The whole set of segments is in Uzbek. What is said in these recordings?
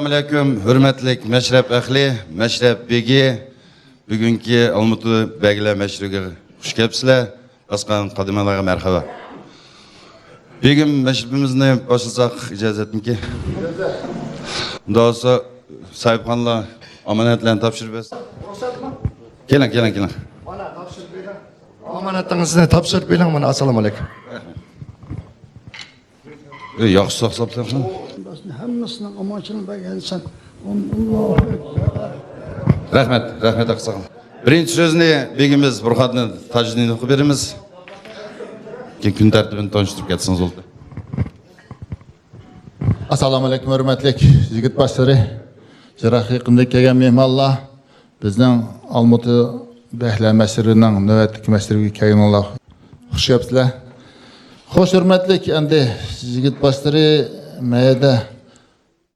Assalamu alaykum, hürmetlik meşrep ahli, meşrep begi, bugünkü Almutu Begler meşruga xush kelibsizlar. Basqan qadamalarga merhaba. Begim meşrepimizni başlasak icazatmiki? Undan olsa sahipxonlar omonatlarni topshirib bersin. Keling. Mana topshirib bering. Omonatingizni topshirib bering. Mana assalomu alaykum. Yaxshi saqlabsan. Hammasının amaçını beğensen. Rahmet aqsaqam. Birinchi so'zni begimiz Burxodni Tajdin o'qib beramiz. Keyin kun tartibini tanishtirib ketsangiz bo'ldi. Assalomu alaykum hurmatli yigit başları. Jirax yaqinda kelgan mehmonlar bizning Almuti Begler meşrining navbatdagi meşriga kelganlar. Xush kelibsizlar. Xo'sh hurmatli endi yigit başları mayda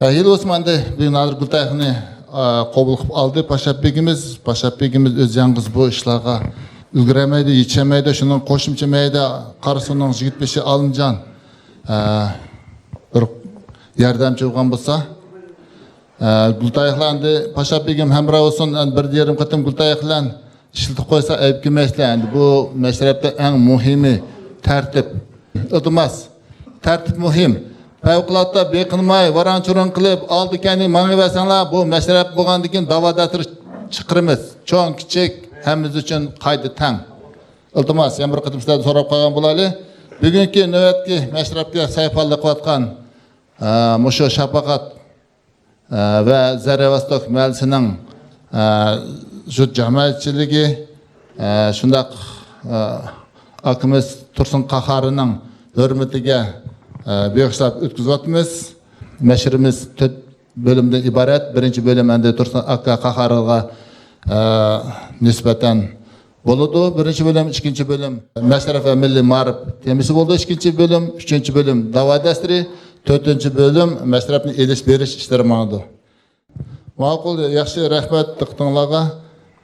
Yıl Osman'da bir Nadir Gültayx'ını qabul qilib aldı. Paşa begimiz öz yalnız bu işlarga ulguremeydi, yetişemeydi. Şunun qo'shimcha mayda qarasının yigit beshi alıncan bir yardımcı bo'lgan bo'lsa, Gültayx'landı. Paşa begim hamroh olsun, bir yerim qatim Gültayx'lan ishlatib qo'ysa ayb kelmaysizlar. Endi bu meşrepte eng muhimi tertip. Iltimos, tertip muhim. Fevqulatta beqinmay, varan-churan qilib, oldi kendi mang'i versanlar, bu meşrep bo'lgandan keyin da'vatlar chiqiramiz. Cho'ng, kichik, hammamiz uchun qayda tang. Iltimos, yana bir qatim sizlardan so'rab qolgan bo'laylik. Bugungi navbatga meşrepga sayfallik qilayotgan musho Shafaqat va Zarevostok mahallasining shu jamoatchiligi, shundaq akimiz Tursun Qaharining hurmatiga beğişlap ötküzatımız. Meşrimiz 4 bölümden ibaret. Birinci bölüm endi Tursun Qahariga nispeten boludu. Birinci bölüm, ikinci bölüm Meşref ve Milli Marif temisi oldu. İkinci bölüm, üçüncü bölüm dava destiri. Dördüncü bölüm Meşref'ni eliş beriş işleri mağdu. Mağul, yaxşı rahmet tıktığınlarga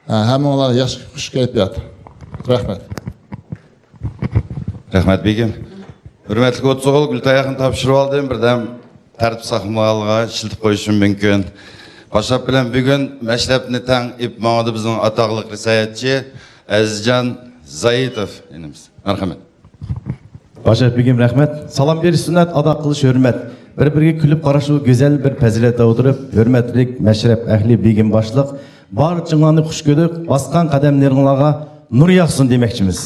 hem onlar yaxşı hoş keyfiyat. Rahmet. Rahmet begim. Hürmetli Otsoğul Gültayx'ını topshirib oldim. Birden tartib saqlamalarga ishlatib qo'yishim mumkin. Başlab bilan bugun meşrepni tang ipmağıdı bizning atoqli risoyatchi Azizjon Zaitov enimiz. Marhamat. Başlab begim rahmat. Salom berish sunnat, ado qilish hurmat. Bir-biriga kulib qarashu go'zal bir fazilatda o'tirib, hurmatli meşrep ahli begim boshliq, barchanglarni xush ko'rib, bosgan qadamlaringizga nur yog'sin demoqchimiz.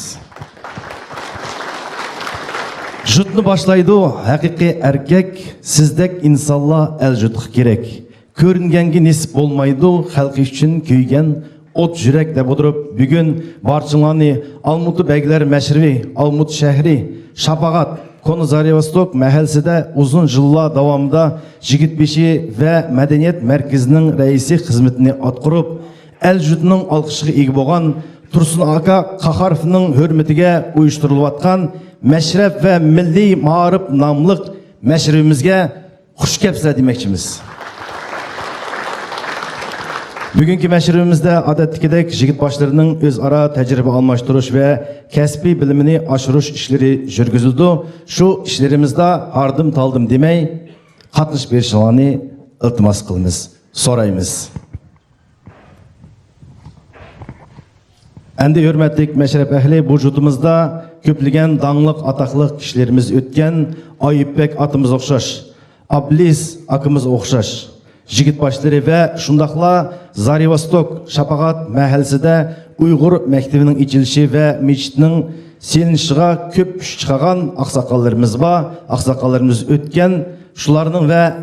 Jutni başlaydı, haqiqiy erkek, sizdek insonlar el jutqi kerak. Ko'ringanga nisib bo'lmaydi, xalq uchun kuygan ot yurak deb o'tirib, bugun barchalarni Almuti Begler meşri, Almuti shahri, Shafaqat, Konu Zarevostok mahallasida uzun yillar davomida Yigitbeshi va madaniyat markazining raisi xizmatini atqirib, el jutning olqishiga ega bo'lgan Tursun aka Qaharovning hurmatiga uyushtirilgan Meşrep ve Milli Marif namlıq meşribimizge xush kelibsizlar demoqchimiz. Bugungi meşribimizde odatdagidek yigit başlarının o'zaro tajriba almashtirish ve kasbiy bilimini oshirish ishlari yurgizildi. Shu ishlarimizda hardim taldim demay, qatnashib berishlarini iltimos qilamiz, so'raymiz. Endi hurmatli meşrep ahli bu jutumuzda köpligen dağlık ataklık kişilerimiz ötken Ayıpbek atımız okşaş, Ablis akımız okşaş, Jigit başları ve şundakla Zarevostok Shafaqat mahallasida Uyghur mektebinin içilişi ve meçitinin selinişiga köp güç çıkaran aksaqallarımız var. Aksaqallarımız ötken şularının ve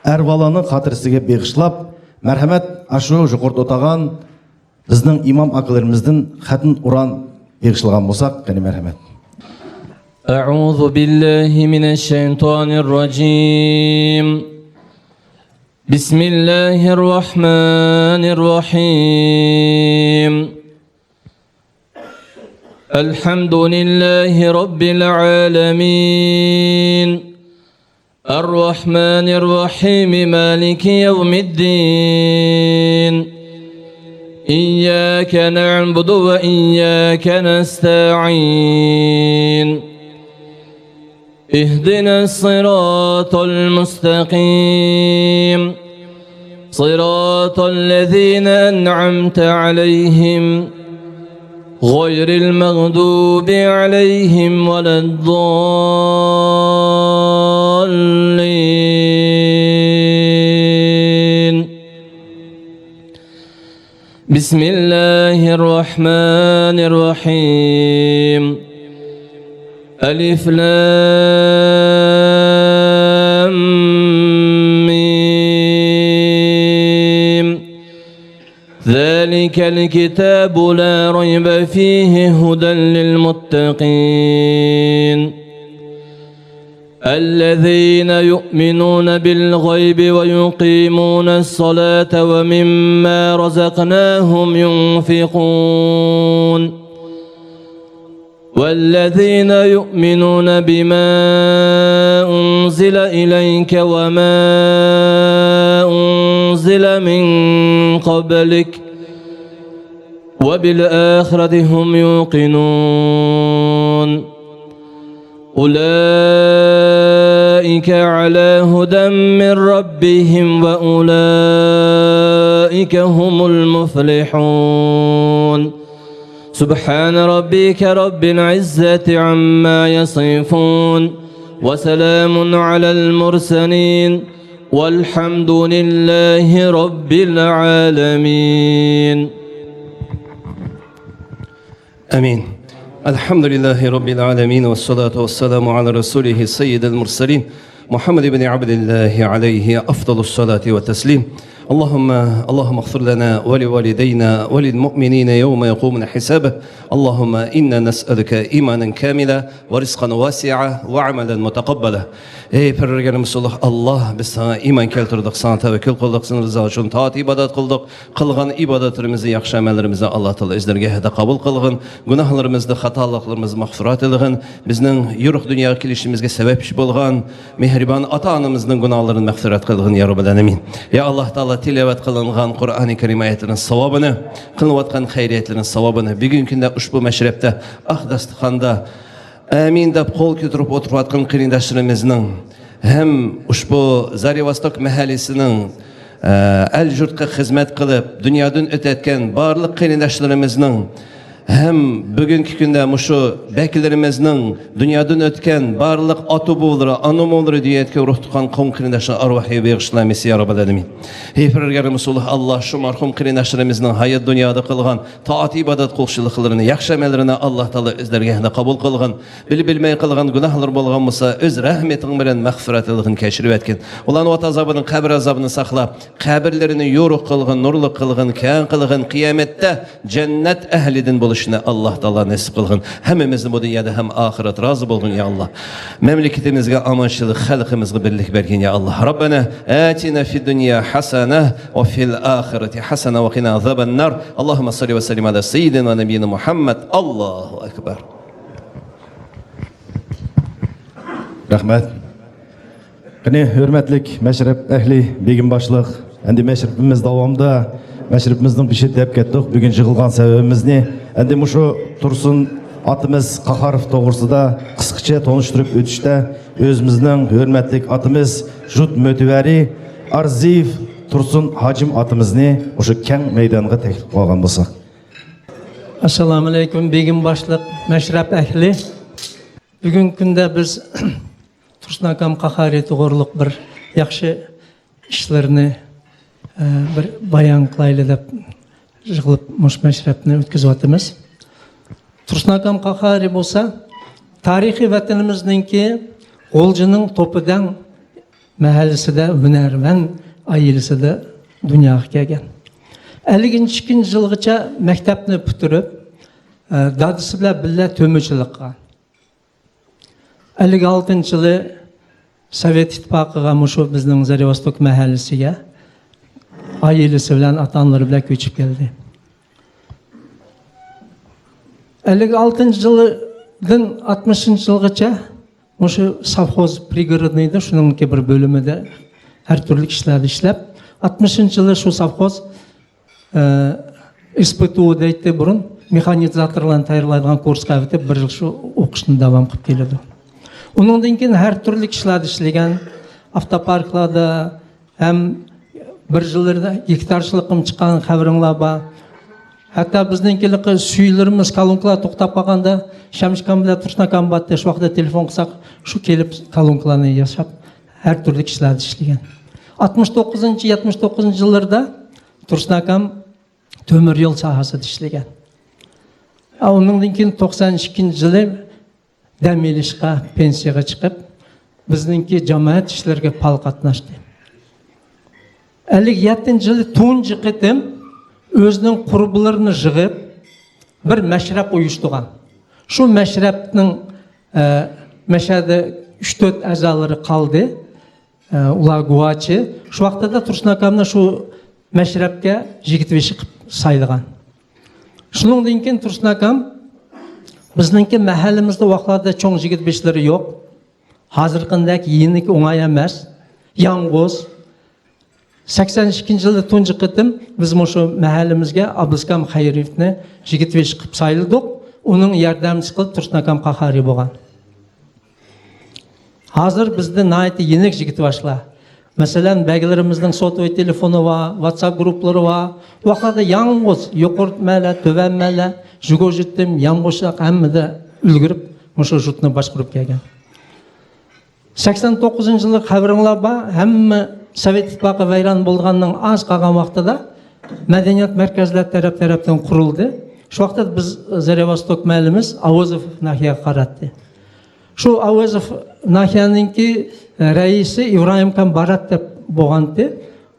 ervalanın hatırısıga beğişlap, merhamet aşu juqurda otağan bizning imam akalarımızdan xatın uran beğişilgan bolsak, qani merhamet. A'udhu billahi mineşşeytanirracim. Bismillahirrahmanirrahim. Elhamdülillahi rabbil alamin. Errahmanirrahim. Maliki yevmiddin. إياك نعبد وإياك نستعين اهدنا الصراط المستقيم صراط الذين أنعمت عليهم غير المغضوب عليهم ولا الضالين بسم الله الرحمن الرحيم ألف لام ميم ذلك الكتاب لا ريب فيه هدى للمتقين الذين يؤمنون بالغيب ويقيمون الصلاة ومما رزقناهم ينفقون والذين يؤمنون بما أنزل إليك وما أنزل من قبلك وبالآخرة هم يوقنون أولئك على هدى من ربهم وأولئك هم المفلحون سبحان ربك رب العزة عما يصفون وسلام على المرسلين والحمد لله رب العالمين آمين. الحمد لله رب العالمين والصلاة والسلام على رسوله سيد المرسلين محمد بن عبد الله عليه أفضل الصلاة والتسليم. اللهم اغفر لنا ولوالدينا وللمؤمنين يوم يقوم حسابه. اللهم إنا نسألك إيمانا كاملا ورزقا واسعا وعملا متقبلا. Ey Peygamberimiz Allah biz sana iman keltirdik, sana tevekkül kıldık, senin rıza için taat ibadet kıldık. Kılgan ibadetlerimizi, yaxşı amellerimizi Allah Teala izlerge hede kabul kılgın. Günahlarımızda, hatalıklarımızı mağfirat edin. Bizning yuruk dünya kilişimizge sebep bolgan mehriban ata-anamızın günahlarını mağfirat kılgın ya Rabbel alamin. Ya Allah Teala tilavet kılıngan Kur'an-ı Kerim ayetlerinin savabını, kılınvatkan hayriyetlerin savabını bugünkünde ushbu meşrepte dastıxanda amin deb qo'l ko'tarib o'tirayotgan qarindoshlarimizning ham ushbu Zarevostok mahallasining al-Jurtga xizmat qilib dunyodan o'tayotgan barliq qarindoshlarimizning hem bugünkü günde muşu beklerimizin dünyadan ötken barlık atoboğları, anomoğları diyetke ruh tutan kavm kırindaşın arvahı bağışlaması ya Rabbel alemin. Heyfergerimiz Allah şu marhum kırindaşlarımızın hayat dünyada kılgan taat ibadet kılışılıklarını, yaxşı amellerini Allah Teala özlerine kabul kılgan, bilmey kılgan günahlar bolgan olsa öz rahmetin bilen mağfiret edilgin, keşrif etkin. Ulan o azabının, kabir azabını sakla, kabirlerini yoruk kılgın, nurluk kılgın, kâyan kılgın, kıyamette cennet ehlidin buluş. Allah Teala nasip kılgın. Hemimizin bu dünyada hem ahiret razı bulgun ya Allah. Memleketimizge amançılık, halkımızga birlik bergin ya Allah. Rabbena atina fid dünya hasene ve fil ahireti hasene ve qina azaben nar. Allahümme salli ve sellim ala seyyidina nebiyyina Muhammed. Allahu ekber. Rahmet. Qani hürmetlik meşrep ehli begim başlıq. Endi meşrepimiz davamda meşrepimizden bir şey deyip kettik. Bugün jığılgan sebebimiz ne? Endi muşu Tursun atımız Qaharov toğrusida qısqacha tonuşturup ötüşte özümüzden hürmetlik atımız Jut Mötüveri Arziv Tursun Hacim atımızını uşu keng meydanga teklif qilgan bolsak. Assalamu alaikum begim başlıq meşrep ehli. Bugün günde biz Tursun akam Qahari toğruluq bir yaxşı işlerini bir bayan qilayli deb yig'ilib mush mashrabni o'tkazyapmiz. Tursun akam Qahari bo'lsa, tarixiy vatanimizningki G'o'ljining to'pidan mahallasida hunarmand oilasida dunyoga kelgan. 52-yilgacha maktabni bitirib, dadasi bilan birga to'michilik qilgan. 56-yili Sovet ittifoqiga mushu bizning Zarevostok mahallasiga ailesi bilen atanları bile köçüp geldi. 56 yıldan 60 yılgacha şu savxoz prigorодныйda shuningki bir bölümünde her türlü işlerdi işlep 60 yılı şu savxoz ispıtu deydi burun mexanizatorlarni tayyorlaydigan kursga o'tib bir yil shu o'qishni davom qilib keladi. Undan keyin her türlü işlerdi ishlagan avtoparklarda hem bir жылдарда гектаршылықым шыққан қабіріңлар бар. Hatta біздіңкілікі сүйілеріміз колонкалар тоқтап қалғанда Шамшикам біле Тұрсынакам батты шу уақытта телефон қылсақ шу келіп колонкаларны ясап әртүрлі кісілерді ішлеген. 69-79 жылдарда Тұрсынакам төмір жол сахасында ішлеген. Оныңдан кейін 92 жылы дәмелішқа пенсияға шығып біздіңкі жамаат ішілерге пал қатынашты. 57 жылы тунжы қытым өзінің құрбыларını жығып бір мәшрәп ұйыштыған. Шу мәшрәптің мәшәді 3-4 әзалары қалды, ұлар гуачы. Шу вақтада Тұрсынакамны шу мәшрәпке жігітвеші сайлыған. Шуныңдан кейін Тұрсынакам біздіңкі мәхәлімізді уақыларда чоң жігітвешлері жоқ. Hazırkındaki yenik oңай емес, яңғоз. 82 жылы тунжы қытым біз мұшы мәхәлімізге Абылскам Хайриевні жігітвеш қып сайлыдық. Оның ярдамчысы қылып Тұрсынакам қахари болған. Hazır бізді найты енік жігітвашла. Мәселен, бәгілеріміздің сотовый телефоны var, WhatsApp групплары var. Уақыларда яңғоз, yoqurt мәлі, төбән мәлі, жүгө жіттім, яңғошақ әммеді үлгіріп, мұшы жұтыны башқұрып келген. 89 жылы қабіріңлар бар, әмі Совет Ittifaqı вайран болғанның аз қалған уақытыда мәдениет мәркәзлер тараптан құрылды. Шу уақытта біз Заревосток мәліміз Ауызов нахияға қаратты. Шу Ауызов нахияныңки рәйісі Ибраимкан Барат деп болғанды.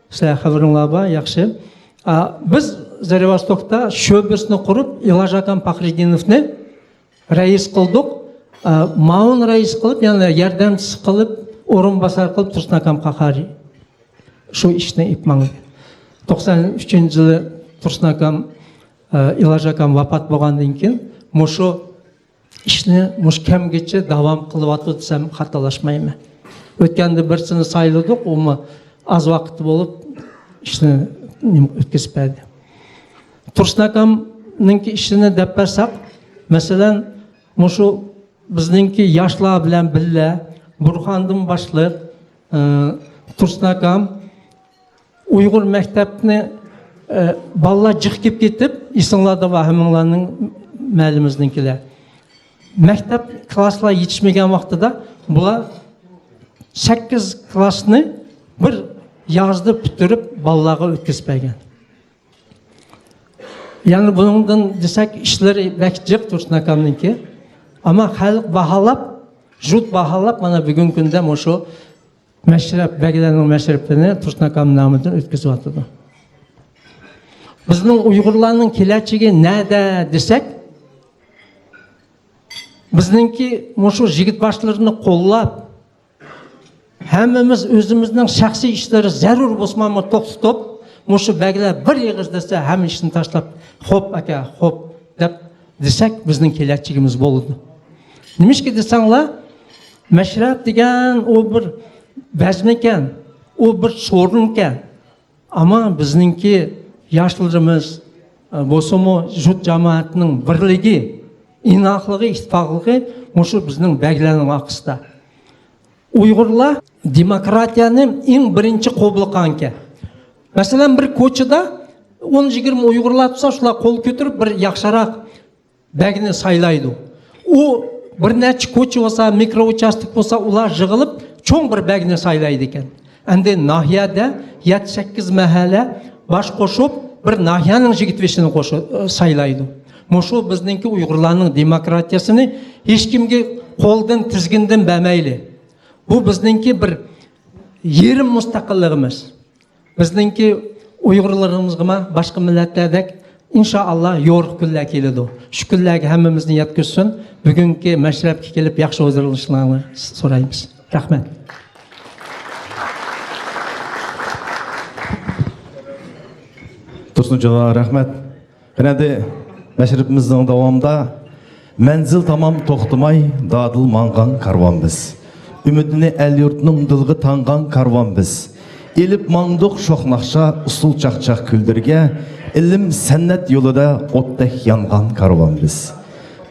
Сілі қабіріңлар бар, яқшы. Біз Заревостокта шөбісіні құрып, Илажакан Пахридиновны рәйіс қылдық. Маун рәйіс қылып, яғни ярдамшысы қылып, орын басар қылып Тұрсынакам қахари. Шу ішіне ипмаңды. 93 жылы Тұрсынакам Илажакам вапат болғандан кейін, мұшу ішіне мұш кәмгетші давам қылып ату десем қаталашмаймы. Өткенді бірсіні сайлыдық, оңы аз уақыты болып ішіне өткізбәді. Тұрсынакамның ішіне деп барсақ, мәселен, мұшу біздіңкі яшла білән білі, Бурхандың башлық, Тұрсынакам, Uyghur məktəbini balla cıq kep ketib, İsınlarda var həmənlərinin müəllimizdinkilər. Məktəb klaslar yetişməyən vaxtıda bunlar 8 klasını bir yazdı bitirib ballağa ötküzbəyən. Yəni bunundan desək işləri bəkcik Тұрсыnakamınki. Ama xalq bahalab, jut bahalab mana bugün gündə məşu Məşrəf, bəgilərinin məşrəflərini Тұрсынакам namıdan ötküzüb atıdı. Bizning Uyg'urlarning kelachagi nədə desək, bizningki məşu jigit başlarını qollab, həmmimiz özümüzдің şəxsi işləri zərur bolmamı to'xtatib, məşu bəgilər bir yığız desə, həmm işini tashlab, "Xo'p aka, xo'p" deb desək, bizning kelachagimiz bo'ladi. Nimishki desanglar, məşrəf degan o bir bəzməkən, o bir sorunken. Ama bizninki yaşlılarımız, bosumu jut cemaatinin birligi, inaqlığı, ittifaqlığı, məşu bizning bəglərinin aqısında. Uyg'urlar demokratiyanın eng birinchi qo'bul qilgan. Masalan, bir ko'chada 10-20 Uyg'urlar tursa, shular qo'l ko'tarib bir yaxshiroq bəgini saylaydi. O bir necha ko'cha bo'lsa, mikro uchastik bo'lsa, ular yig'ilib cho'ng bir bəgini saylaydi ekan. Endi nahiyada 7-8 mahalla baş qo'shib bir nahiyaning jigitveşini saylaydi. Məşu bizningki Uyg'urlarning demokratiyasini hech kimga qo'ldan tizgindan bermayli. Bu bizningki bir yerim mustaqilligimiz. Bizningki Uyg'urlarimizga boshqa millatlardek inshaalloh yo'q kunlar keladi. Shu kunlarga hammamizni yetkazsin. Bugungi mashrabga kelib yaxshi o'zirishlarini so'raymiz. Rahmat. Tursuncağa rahmet. Qanada məşrifimizin davamında mənzil tamam toxtumay dadıl manğan karvan biz. Ümidini el yurtның dılğı tanğan karvan biz. Elip mangduq şoqnaqşa usul çaqçaq küldürge, ilim sənnet yolida otdək yanğan karvan biz.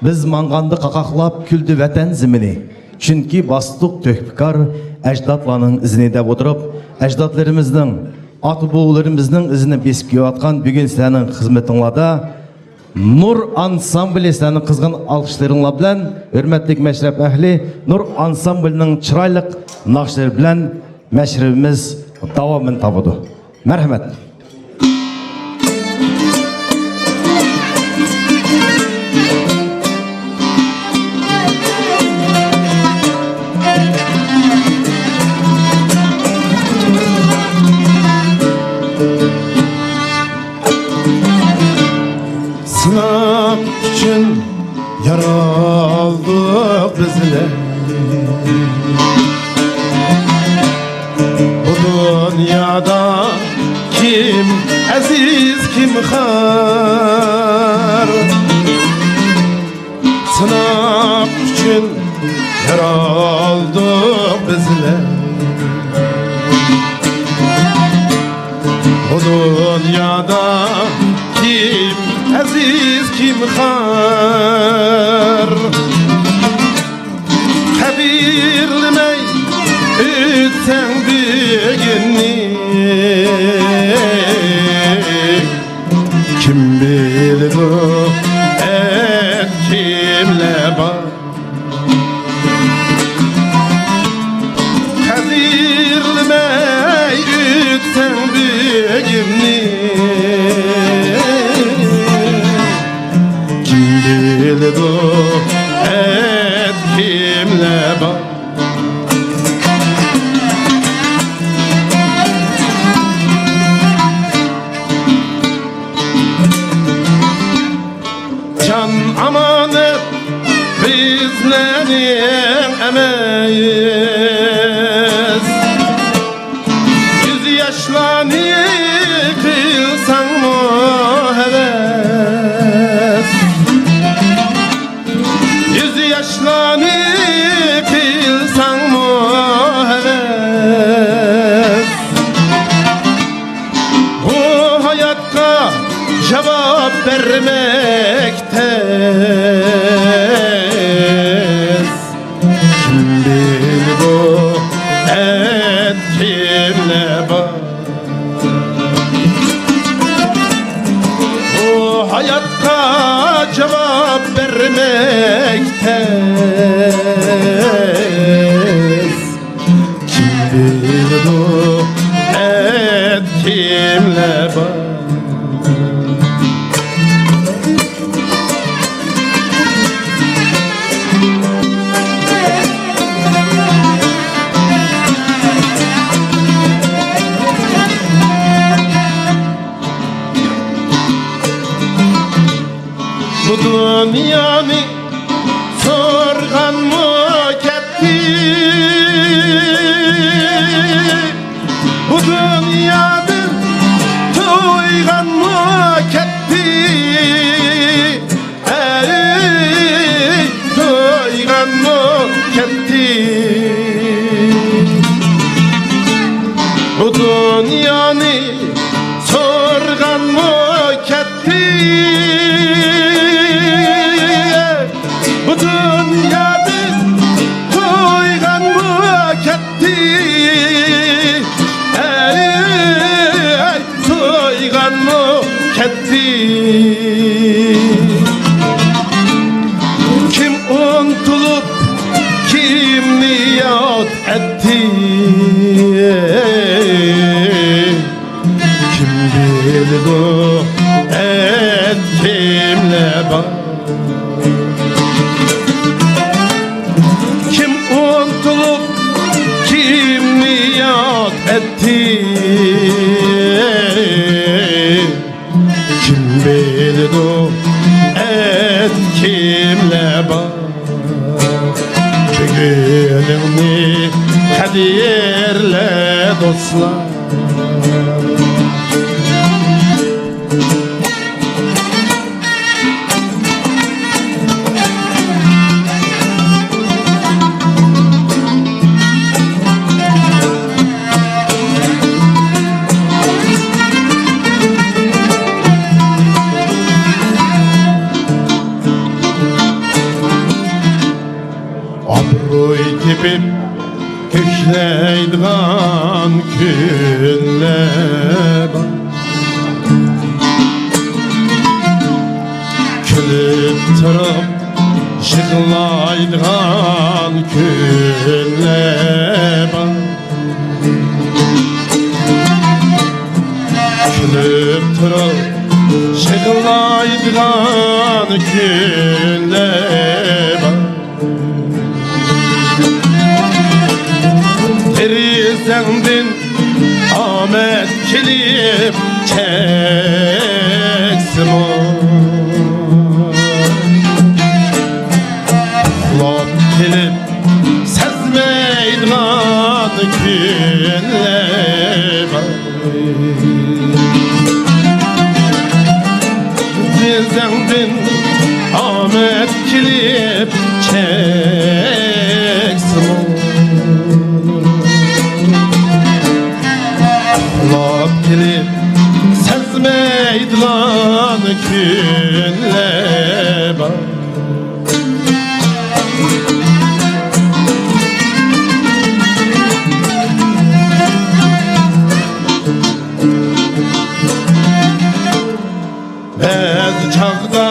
Biz manğandı qaqaqlab küldü vətən zimini. Çünki bastık tökbikar əcdadlarının iznində oturup, əcdadlarımızın ата-бабаларымыздың ізini besip келатқан бүгін сенің қызметіңлада Nur Ansambli senin kızgın alkışlarınla bilen, hürmetlik meşrep ehli, Nur Ansambli'nin çıraylık nakşları bilen meşrebimiz devamını tabudu. Merhamet. Sınav için yaraldık bizler. Bu dünyada kim aziz kim har. Sınav için yaraldık bizler. Bu dünyada kim aziz kim har. Kabirlemey ütsen büyüğünü. Kim bilir et kimle var. Kabirlemey ütsen büyüğünü. Bildu et kimle bak. Can amanet bizlerin emeyiz. Yüz yaşlarını kılsan mı heves. Yüz yaşlarını kılsan mı heves. Bu hayatta cevap vermekteyiz. Kim bilir bu et kimle bak. Bu hayatta cevap vermekteyiz. Kim bilir bu et kimle bak. Bu dünyanı sorgan mı ketti? Bu dünyanın toygan mı ketti? Ey toygan mı ketti? Bu dünyanı sorgan mı ketti? Bu dünyadan toygan mı ketti? Ey toygan mı ketti? Kim untulup kim niyat etti? Kim bildu et kimle bak. Kim untulup kim niyat etti? Kim bildu et kimle bak. Bugünümü kadirle dostlar. Abruy tepip kökleydiğen günler var. Külüp turup yığılaydigan günler var. Külüp turup yığılaydigan günler var. Derizendin amet kelip çeksim o. Kulak kelip sezmeydigan günler var. Derizendin amet kelip çeksim o. Kulak kelip sezmeydigan günler var. Bəzi çağda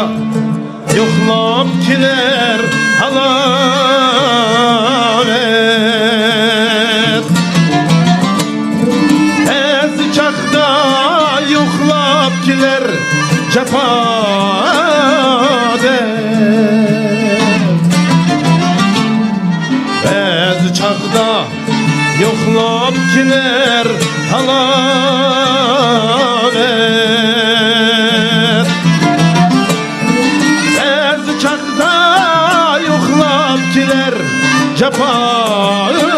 yoxlab keler halavet. Bəzi çağda yoxlab keler cefadet. Bəzi çağda yoxlab keler halavet. Bəzi çağda yoxlab keler cefadet.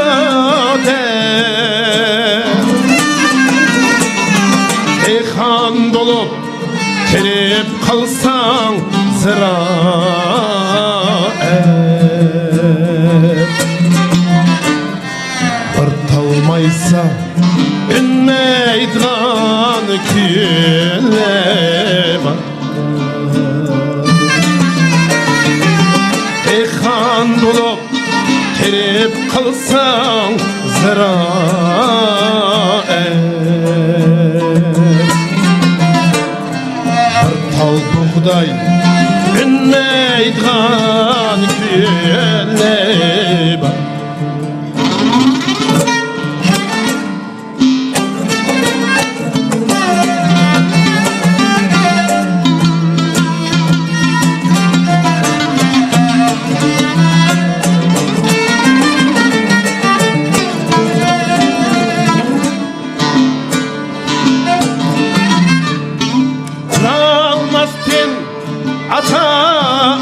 Ey xan dolup kerip kalsan ziraet.Irtalmaysa ünmeydigan günler var. Ey xan dolup kerip kalsan ziraet. Tal buğday ünmeydigan günler var. Almastin ata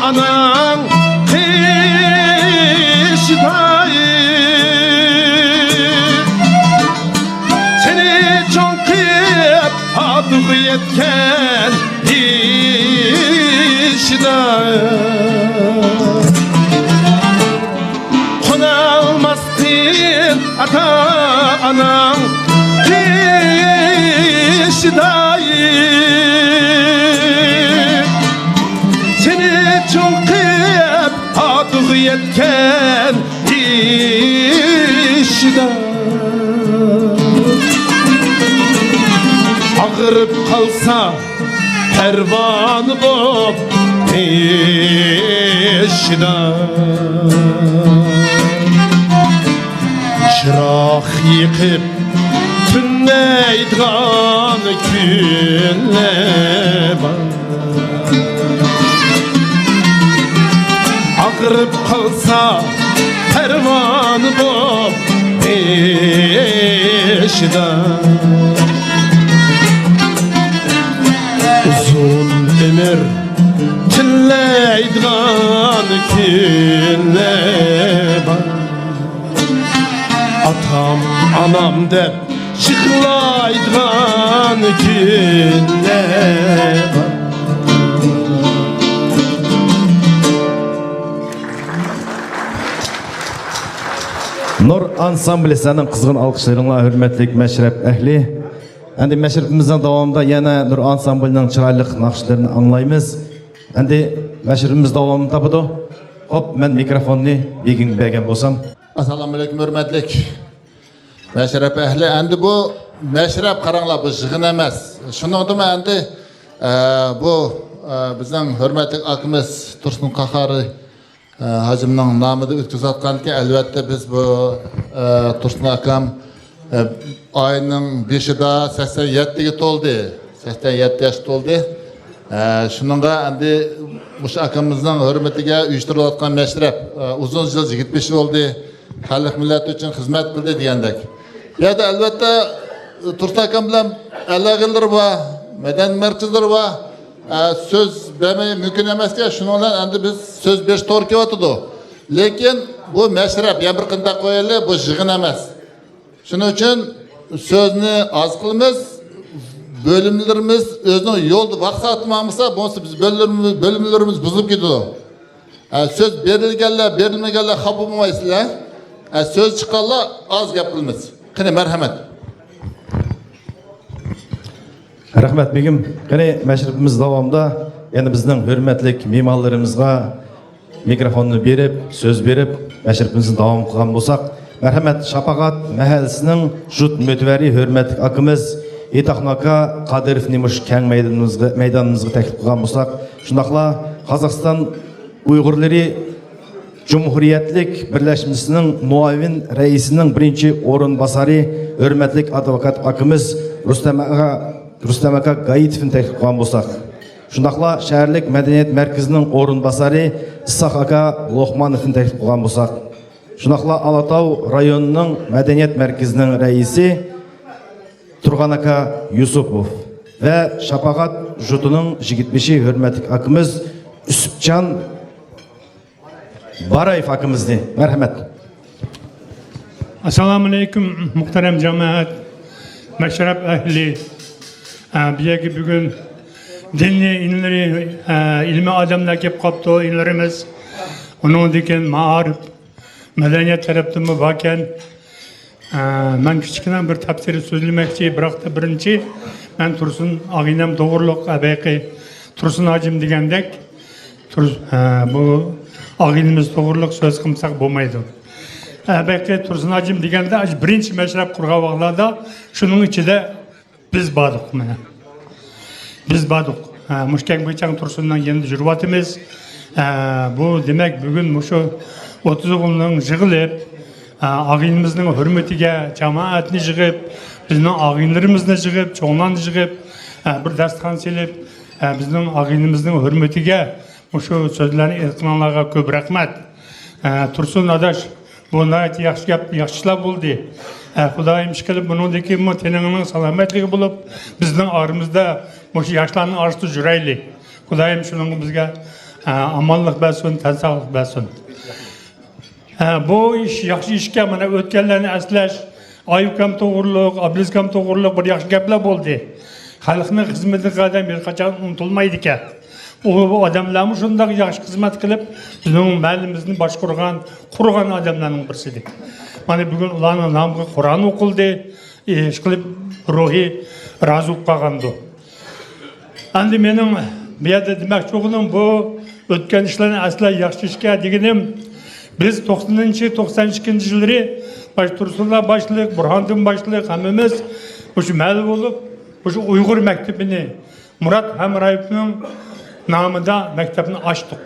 anan kışdayı. Seni çok kıyıp adığı yetken işdayı. Konalmastin ata anan kışdayı. Seni çok kıyıp adığı yetken işden. Ağırıp kalsa pervan bop peşden. Çırak yıkıp tünmeydigan günler var. Ağırıp kalsa pervan bop peşden. Uzun ömür tilleydigan günler var. Atam anam dep yıkılaydigan günler var. Nur ansambli senin kızgın alkışlarınla hürmetlik meşrep ehli. Endi meşrepimizin devamında yine Nur ansamblinin çıraylık nakışlarını anlayımız. Endi meşrepimiz devamında budu. Hop, ben mikrofonu begin begen bolsam. Assalomu alaykum hurmatlik mashrab ahli. Endi bu mashrab qaranglar, bu yig'in emas. Shuningdek endi bu bizning hurmatli akamiz Tursun Qahari hajimning nomida o'tkazayotganki, albatta biz bu Tursun akam ayning 5'ida 87 ga to'ldi. 87 yosh to'ldi. Shuningga endi o'sha akamizning hurmatiga uyushtirilayotgan mashrab uzun yil 75 bo'ldi. Xalq millat uchun xizmat qildi degandek. Bu yerda albatta Tursun akam bilan aloqalar bor, madan markazlar bor. Söz vermeye mümkün emasken şununla endi biz söz berish to'g'ri kelyotdi. Lekin bu mashrab ya bir qanday qo'yayli, bu yig'in emas. Shuning uchun so'zni oz qilamiz. Bölümlerimiz özünün yolda vaqt atmamızsa, bunsa biz bölümlerimiz buzulup gidiyor. Söz berilgenler, berilmegenler xafa bo'lmaysizlar. Söz çıkarlar az gap qilamiz. Qani marhamat. Rahmat begim. Qani mashrabimiz davomida yana bizning hurmatli mehmonlarimizga mikrofonni berib, so'z berib, mashrabimizni davom qilgan bo'lsak, marhamat Shafaqat mahallasining jut mütvari hurmatli akamiz Etaqnaka Qadirovni mush keng maydonimizga taklif qilgan bo'lsak, shundaqla Qozog'iston Uyg'urlari Cumhuriyetlik birlashmasining muavin raisining birinchi o'rinbosari hurmatli advokat akamiz Rustam aka Gayitovni taklif qilgan bo'lsak, shundaqla shaharlik madaniyat markazining o'rinbosari Issiq aka Lo'qmanovni taklif qilgan bo'lsak, shundaqla Alatau rayonining madaniyat markazining raisi Turg'an aka Yusupov ve Shafaqat jutuning 25 hurmatli akamiz Yusupjon Barayev akamizni marhamat. Assalomu alaykum muhtaram jamoat, mashrab ahli. Biyagi bugun dinli inlari ilmi odamlar kelib qolibdi, inlarimiz. Uningdan ma'arif madaniyat tarafdan bakan ben kichkina bir tafsiri so'zlamoqchi, biroq birinchi men Tursun og'inam to'g'riliq abayqi Tursun hojim degandek bu og'inimiz to'g'riliq so'z qilsak bo'lmaydi. Abayqi Tursun hojim deganda birinchi mashrab qurgan vaqtlarda shuning ichida biz bordik mana. Biz bordik. Mushkang bo'ychang Tursundan endi yuribamiz. Bu demak bugun mushu 30 o'g'ilning yig'ilib ağinimizin hürmetiga cemaatni yig'ib, bizning ağinlarimizni yig'ib, cho'nglarni yig'ib, bir dasturxon silib, bizning ağinimizning hürmetiga shu so'zlarni aytganlarga ko'p rahmat. Tursun adash, bu nihoyat yaxshi gap, yaxshi ishlar bo'ldi. Xudoyim ishqilib buningdagi teningning salomatligi bo'lib, bizning oramizda shu yoshlarning orasida yuraylik. Xudoyim shuning bizga amonlik bersin, tinchlik bersin. Bu iş yaxshi ishga mana o'tganlarni aslash, Ayubkam to'g'riliq, Abdulazkam to'g'riliq bir yaxshi gaplar bo'ldi. Xalqning xizmati qadam bir qachon unutilmaydi ekan. Bu odamlarni shunday yaxshi xizmat qilib, bizning mahallamizni boshqargan, qurgan odamlarning birisidir. Mana bugun ularning nomiga Qur'on o'qildi, ish qilib ruhi rozi bo'lib qolgandi. Endi mening bu yerda demoqchi bo'lganim bu o'tgan ishlarni asla yaxshi ishga deganim. Biz 90-92 yılları Tursunlar başlık, Burhan'dan başlık hamimiz şu məhəl olub, şu Uyghur məktəbini Murat Hamrayev'nin namında məktəbini açdıq.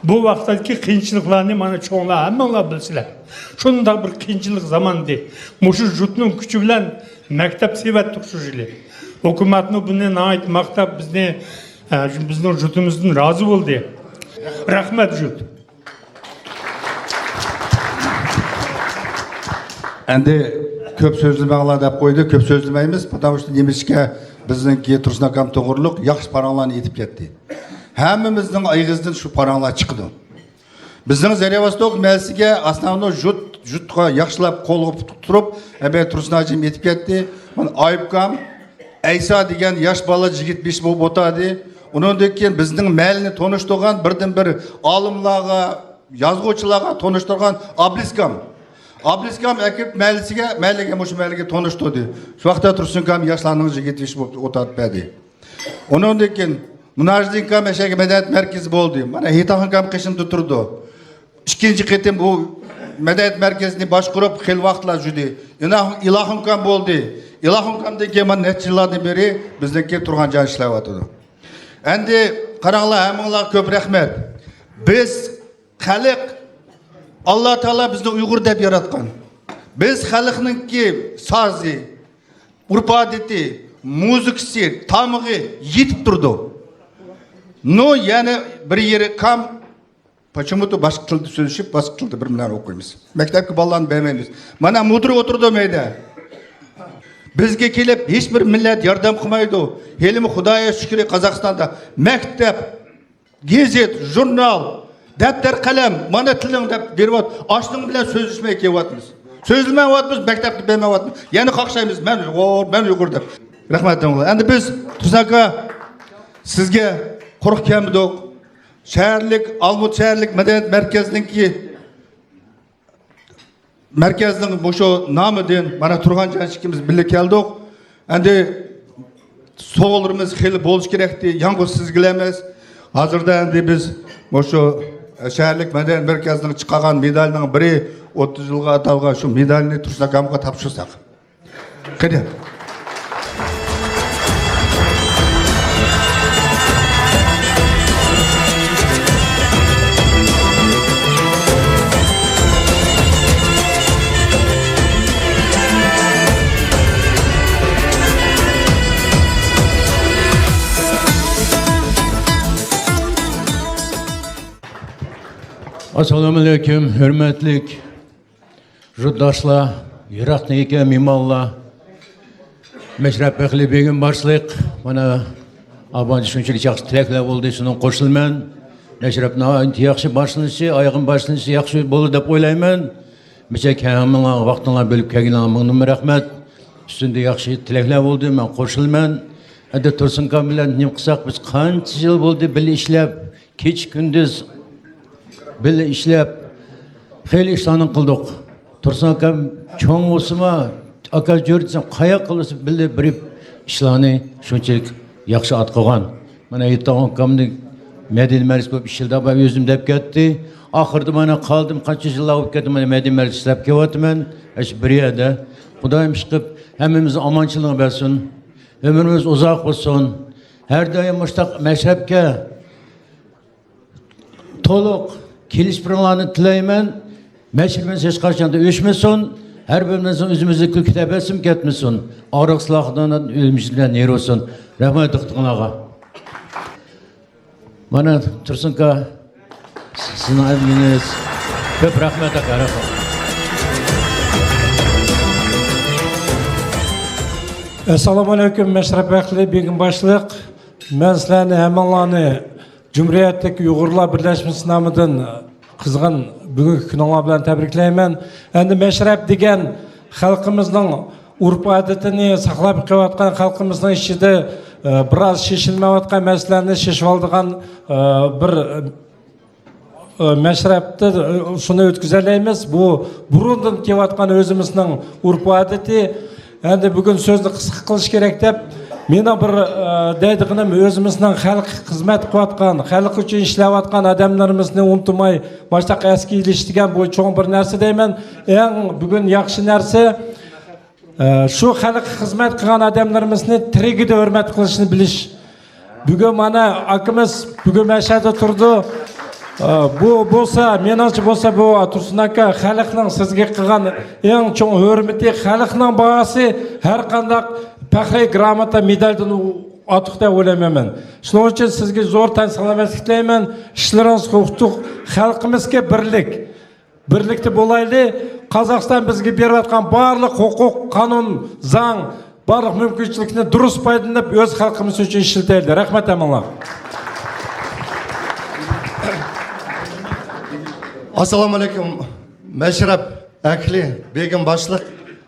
Bu vaxtdaki qiyinçiliklarını mana çoğunlar hammalar bilsinlər. Şunda bir qiyinçilik zamandı. Şu jutun küçü bilan məktəb sevatdik şu yili. Hukumatni buni nəhayət maqtab bizning jutumuzdan razı oldu. Rahmat jut. Endi köp sözlemeler dep koydu, köp sözlemeyimiz. Потому что немешке bizningki Tursun akam to'g'riliq yaxshi paranglarni yetib ketdi. Hammamizning oyog'imizdan shu paranglar chiqdi. Bizning Zarevostok mahallasiga основной jutga yaxshilab qo'lga turib, Tursun hojim yetib ketdi. Mana Ayubkam Aysa degan yosh bola yigit 5 bo'lib o'tadi. Undan keyin bizning mahallani tanishtirgan birdan bir olimlarga, yozuvchilarga tanishtirgan Abdulazkam ekip mahallege muş mahallege tanıştırdı. Şu vakti Tursun kam yaşlarının yetmiş otatmadı. Onun için Munajdin kam eşek medeniyet merkezi oldu. Bana Hitahın kam kışın tuturdu. İkinci ketim bu Medeniyet merkezini başkurup hel vaqtlar jüdi. İlahın kam boldu. İlahın kam deke man neçe yıllardan beri bizdeki turgan jan işlevatıdı. Endi qaranglar hammalar köp rahmet. Biz xalq Allah Taala bizni Uyg'ur deb yaratgan. Biz xalqninki sazi, urf odati, muzikasi, tamig'i yetib turdi. No yani bir yeri kam почему-то başka tilde söylüşüp başka tilde bir bilen okuymiz. Mektepki ballarını beğenmeyiz. Mana mudru oturdu meyde. Bizge kelip hiçbir millet yardım kılmaydı. Helimi Hudaya şükürü Kazakistan'da mektep, gezet, jurnal, defter, kalem, mana tilin dep berip açlığın bilen sözleşmeye kevatmız. Sözleşmeye vatmız, mektepte beğenmeye vatmız. Yani kalkışayımız, ben Uygur dep. Rahmet olsun. Endi biz Tuzaka sizge kork kemdik. Şehirlik, Almut şehirlik medeniyet merkezinin boşu namı deyin, bana turgan janşikimiz birlik keldik. Endi soğulurumuz heli boluş gerekti, yalnız sizgilemez. Hazırda endi biz boşu şehirlik medeniyet merkezinin çıkargan medalinin biri 30 yılga atalgan şu medalini Tursunakamga tapşırsak. Kedi. Assalamu alaikum, hürmetlik yurtdaşlar, Irak'taki mimarlar, Meşrep Bekli Begim başlık, bana abancı şunçilik yaxşı tilekler oldu, şunun koşulman. Meşrep'nin yaxşı başlanışı, ayağın başlanışı yaxşı bolu dep oylayman. Meçek hamına vaxtına bölüp kelgeniňiz rahmet. Üstünde yaxşı tilekler oldu, ben koşulman. Endi Tursunkam bilen nim qilsak biz qancha yil bo'ldi birga ishlab, kech kunduz birga ishlab, xeyli ishlarni qildik. Tursunkam cho'ng bo'lsa, aka jo'ritsam qayoq qilsa birga birib ishlarni shunchalik yaxshi at qilgan. Mana Yettoqamning Medine Merkez ko'p ishildi, ben o'zim deb ketdi. Oxirida mana qoldim, qancha yillar o'tib ketdi, mana Medine Merkez ishlab kelyapman. Shu bir yerda Xudoyim chiqib hammamizni omonchilik bersin. Ömrümüz uzak olsun. Her daim müştak meşrepke toluk kilişpırlarını tileymen. Meşrepimiz hiç karşında üşmesin. Her birimizin üzümüzü külkü tebessüm ketmesin. Ağrık silahından ölmüşlüğüne yer olsun. Rahmet tıktığına. Bana Tursunka sizin evliliğiniz köp rahmet akarım. Assalamu alaikum Meşrep Bekli Begim başlık. Ben sizlerle hemenlarını Cumhuriyet'teki Uygurlar Birleşmesi namıdan kızgın bugünkü günler bilen tebrikleymen. Endi Meşrep degen halkımızın urf adetini saklap kelayotgan halkımızın içinde biraz şişilmeyotgan meselelerini şişip aldığan bir Meşrep'te şunu ötküzeleyimiz. Bu burundan kelayotgan özümüzün urf adeti. Endi bugün sözünü kısık kılış gerek dep, meni bir deydiğim özümüzün halk hizmet kılatkan, halk için işleyotgan adamlarımızı unutmay, başta eski iliştigen bu çoğun bir nerse deymen. Bugün yaxşı nerse şu halk hizmet kılan adamlarımızı tirigide hürmet kılışını biliş. Bugün mana akımız bugün meşhede turdu. Bu bolsa, menimce bolsa bu Tursunaka halkning sizge qilgan eng cho'ng hurmati, halkning bag'asi har qanday faxriy gramota medaldan ortiq deb o'ylayman. Shuning uchun sizga zo'r tan salomatlik tilayman. Ishlaringiz huquq, xalqimizga birlik. Birlikda bo'laylik. Qozog'iston bizga berayotgan barliq huquq, qonun, zang, barliq mumkinchilikni durust foydalanib o'z xalqimiz uchun ishlataylik. Rahmat amallar. Assalamu alaikum. Meşrep Ekli Begim başlık.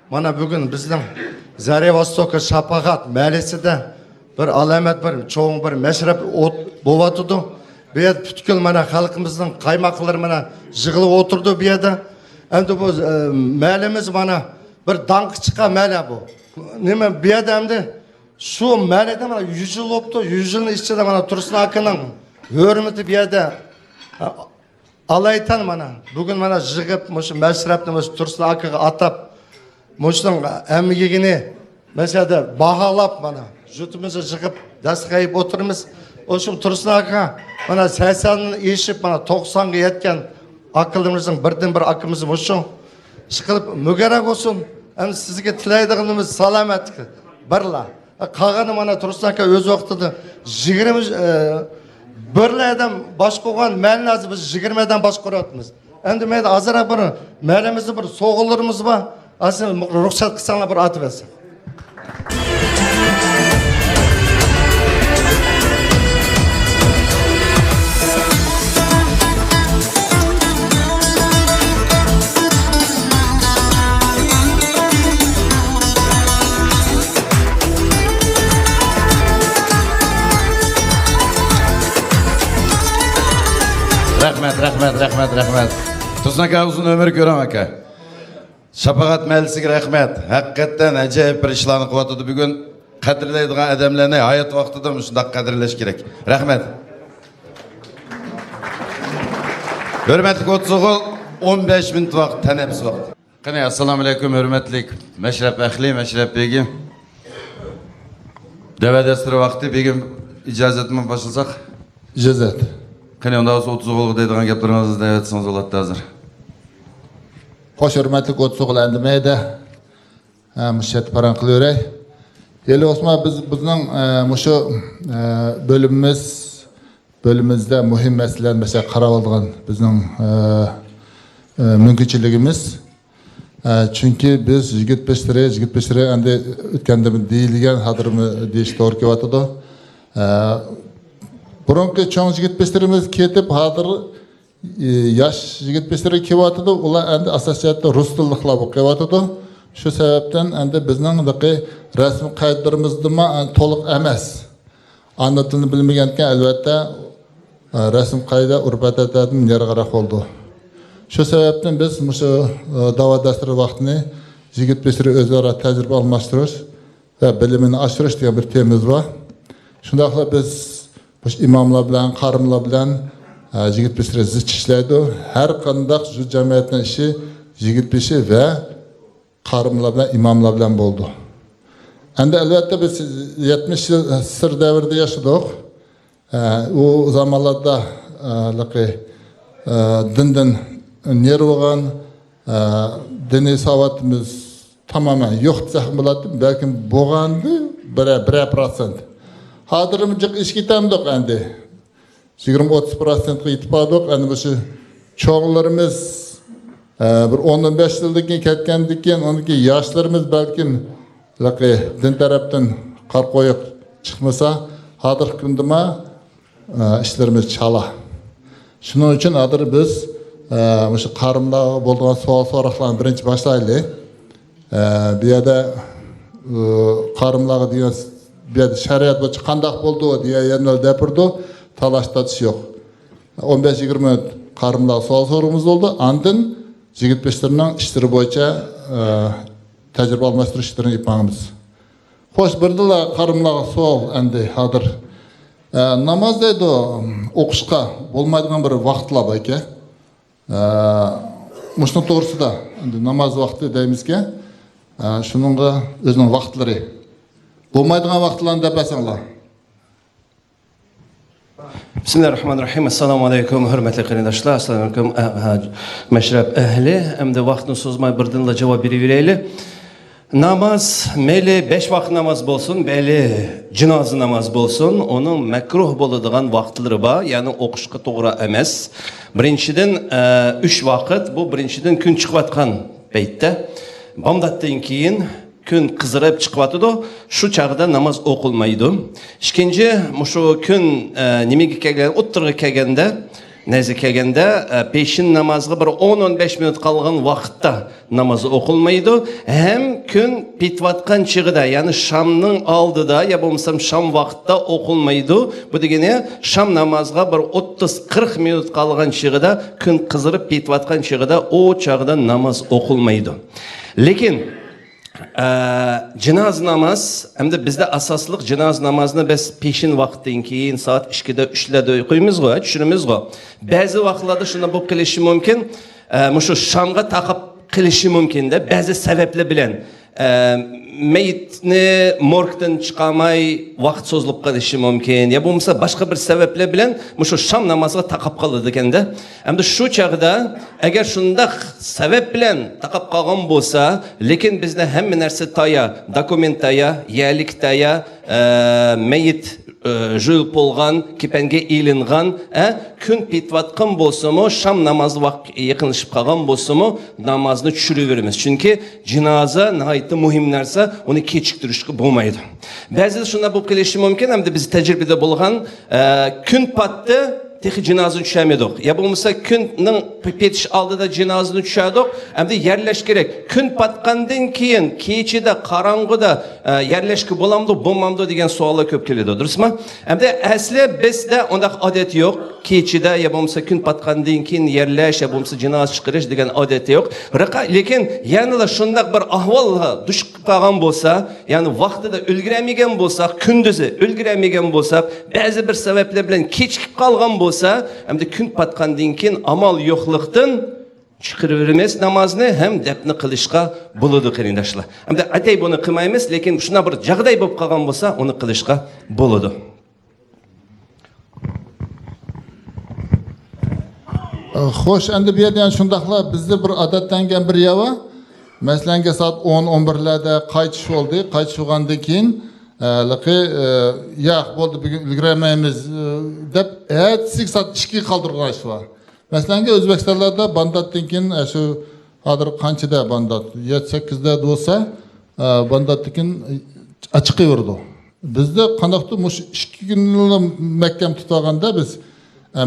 Mana bugün bizden Zare Vostoka Şapagat Məlisi'de bir alamet bir çoğun bir meşrep bovatıdı. Bir yer pütkül mana halkımızın kaymakları mana jığılı oturdu bir yerde. Hem de bu məlimiz mana bir dank çıkan mələ bu. Neme bir yerde hem de şu məlede mana 100 yıl oldu. 100 yılın içinde mana Tursun Akın'ın hürmeti bir yerde алайтан мана бүгін мана жығып мұшы мәшрапны мұшы Тұрсын акаға атап мұшының әмігегіне мәселе бағалап мана жұтымызды жығып дәсқайып отырмыз. Ошым Тұрсын ака мана сәсанын ешіп мана 90-ға еткен ақылымыздың бірден бір ақымыз мұшың шықылып мүгәрәк olsun. Әмі сізге тілайдығымыз саламәттік бірла. Қағаны мана Тұрсын ака өз уақытыды 20 бірлі адам баш қоған мәлін азы біз 20 адам баш қоратымыз. Әнді мәді азыра бір мәлімізді бір соғылырымыз ба, азы рұқсат қысаңа бір атып әсі. Rahmet. Тұрсын ака uzun ömür görəm aka. Şapaqat məclisiga rahmat. Haqiqatdan ajoyib bir ishlarni qilyapti bugun. Qadrlaydigan odamlarni hayot vaqtida shunday qadrlash kerak. Rahmat. Hurmatli o'tso'g'il 15 minut vaqt, tanaffus vaqti. Qani assalomu alaykum hurmatli Mashrab ahli, Mashrab begim. Da'vat dasturi vaqti begim ijozat bilan boshlasak. İcazat. Qani unda 30 o'g'il deydigan gaplaringizni da'vatsangiz bo'ladi hozir. Xo'sh, hurmatli o'tso'g'il andimayda mushat paran qilaveray. Eli Osman bizning mushu bölümümüzde muhim meseleler mesela qarab olgan bizning mümkünçiligimiz. Çünkü biz yigit peshire endi o'tganda deyilgan hadırımı deyish to'g'ri kelyapti. Burunki cho'ng yigit peshirimiz ketib hozir yosh yigit peshire kelyapti. Ular endi asosiyatda rus tilliklar bo'lib kelyapti. Shu sababdan endi bizning rasm qoidalarimizda to'liq emas. Ana tilini bilmagandan albatta rasm qoida urf-odatlardan yarg'aroq oldu. Shu sababdan biz shu da'vat dasturi vaqtini yigit peshire o'zaro tajriba almashtirish va bilimini oshirish degan bir temamiz bor. Shundaqla biz imomlar bilan, qarimlar bilan yigit peshire zich ishlaydi. Har qanday shu jamiyatning ishi yigit peshi va qarimlar bilan, imomlar bilan bo'ldi. Endi albatta biz 70 yil sir davrida yashadik. O zamanlarda dindan nervogan diniy savodimiz tamamen yo'q desaq bo'ladi, balkim bo'lgandi 1%. Hozirmi jiq ish ketamdiq endi. 20-30% ga yetib qoldik. Endi shu cho'nglarimiz bir 15 yildan keyin ketgandan keyin uniki yoshlarimiz balkim din tarafdan qar qo'yib chiqmasa, hozirgi kunda işlerimiz çala. Şunun için adır biz şu qarımla bo'lgan savol-so'roqlarni birinchi boshlaylik. Bu yerda qarimlarga degan bu yerda shariat bo'yicha qanday bo'ldi degan yerni gapirdi. Talash-tatish yo'q. 15-20 minut qarimlar savol-so'rovimiz bo'ldi. Andin yigit peshlarning ishlari bo'yicha tajriba almashtirish ishlarini yapamiz. Xo'sh, birdilar qarimlarga savol endi hozir namaz deydi o'qishga bo'lmaydigan bir vaqtlar bor ekan. Mushuni to'g'risida endi namoz vaqti deymizki, shuningga o'zining vaqtlari bo'lmaydigan vaqtlarni deb aytsanglar. Bismillahirrahmanirrahim. Assalomu alaykum hurmatli qarindoshlar. Assalomu alaykum Mashrab ahli. Endi vaqtni so'zmay birdinla javob beraveraylik. Namaz, meyli 5 vaqt namaz bolsun, meyli cinazi namaz bolsun, onun mekruh bo'ladigan vaqtları var, yani o'qishga to'g'ri emas. Birinchidan 3 vaqt, bu birinchidan kun chiqayotgan paytda, bomdatdan keyin kun qizarib chiqyapti, shu chaqda namoz o'qilmaydi. Ikkinchi, shu kun nimaga kelgan, o'ttirga kelganda Neyse kelganda peşin namazga bir 10-15 minut qolgan vaqtda namoz o'qilmaydi. Hem kun pitvatgan chig'ida, ya'ni shamning oldida ya bo'lmasam sham vaqtda o'qilmaydi. Bu degani sham namozga bir 30-40 minut qolgan chig'ida, kun qizirib pitvatgan chig'ida o chog'da namoz o'qilmaydi. Lekin Cinoz namoz, hamda bizda asosliq cinoz namozini biz peshin vaqtdan keyin soat 2da 3larda o'qiymiz-ku, tushiramiz-ku. Ba'zi vaqtlarda shunday bo'lib qilishi mumkin, shu shamga taqib qilishi mumkin-da, ba'zi sabablar bilan. Meyitni morgdan chiqarmay vaqt so'zilib qolishi mumkin, ya bo'lmasa boshqa bir sabablar bilan shu sham namoziga taqab qoladi ekanda. Hamda shu chaqda agar shunday sabab bilan taqab qolgan bo'lsa, lekin bizda hamma narsa tayyor, dokument tayyor, yerlik tayyor, meyit jul bo'lgan, kepanga ilingan, kun petvatgan bo'lsa-mu, sham namozi vaqt yaqinlashib qolgan bo'lsa-mu, namozni tushiraveramiz. Chunki jinoza nihoyatda muhim narsa, uni kechiktirishga bo'lmaydi. Ba'zida shunday bo'lib qolishi mumkin, hamda biz tajribada bo'lgan, kun patdi texi jinozani tushamadik. Ya bo'lmasa kunning petish oldida jinozani tushadik, hamda yerlash kerak. Kun patgandan keyin kechida qorong'uda yerlashga bo'lamdi, bo'lmamdi degan savollar ko'p keladi, durustmi? Hamda asli bizda undaq odat yo'q. Kechida ya bo'lmasa kun patgandan keyin yerlash, ya bo'lmasa jinoz chiqarish degan odat yo'q. Lekin yanada shundaq bir ahvolga duch qolgan bo'lsa, ya'ni vaqtida ulguramagan bo'lsak, kunduzi ulguramagan bo'lsak, ba'zi bir sabablar bilan kechikib qolgan bo'lsa, hamda kun patgandan keyin amal yo'qlikdan chiqaraveramiz namozni, ham dafni qilishga bo'ladi qarindoshlar. Hamda atay buni qilmaymiz, lekin shuna bir jag'day bo'lib qolgan bo'lsa, uni qilishga bo'ladi. Xo'sh, endi bu yerda ham shundaqla bizda bir odatlangan bir yava, masalan, soat 10-11larda qaytish bo'ldi, qaytishgandan keyin yo'q bo'ldi, bugun ulgurmaymiz deb, ertasiga soat 2ga qoldirganish bor. Masalan, O'zbekistonlarda bandatdan keyin shu hozir qanchada bandat? 7-8da bo'lsa, bandatdan keyin chiqaverdi. Bizda qanaqdir mush 2 kunni mahkam tutganda biz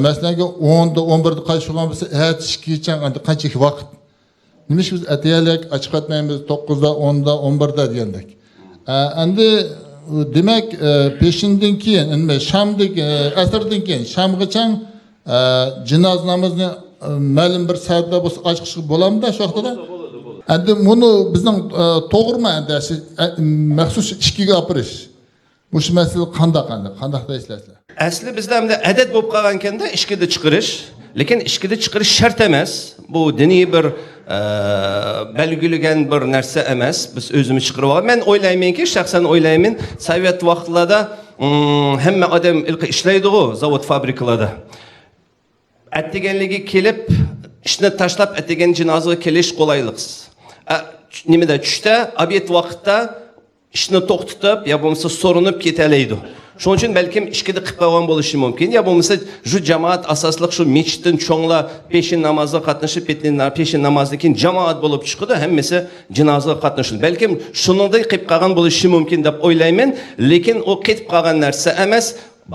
masalan 10da 11da qaytishgan bo'lsa, ertasigacha qancha vaqt? Nimish biz atayalik ochiq etmaymiz 9da 10da 11da degandek. Endi demak peshindan keyin, shamdan asrdan keyin shamgacha jinoz namozini ma'lum bir soatda bo'lsa ochiq bo'lamda shu vaqtda. Endi buni bizning to'g'rimi endi maxsus 2ga opirish? Mush masala qanday deysizlar? Asli bizda hamda adat bo'lib qolgan ekanda 2da chiqarish, lekin 2da chiqarish shart emas. Bu diniy bir belgilangan bir narsa emas. Biz o'zimiz chiqarib olamiz. Men o'ylaymanki, shaxsan o'ylayman, Sovet vaqtlarida hamma odam ilqi ishlaydi-ku, zavod fabrikalarda. Attiganligi kelib, ishni tashlab attigan jinozaga kelish qolayliqsiz. Nimada tushda, obed vaqtda ishni to'xtatib, ya bo'lmasa so'rinib ketalaydi. Shuning uchun balkim 2da qilib qo'ygan bo'lishi mumkin, ya bo'lmasa shu jamoat asosliq shu mechitdan cho'nglar peshin namoziga qatnashib, peshin namozidan keyin jamoat bo'lib chiqadi, hammasi jinozaga qatnashadi. Balkim shuningdek qilib qolgan bo'lishi mumkin deb o'ylayman, lekin u ketib qolgan narsa emas.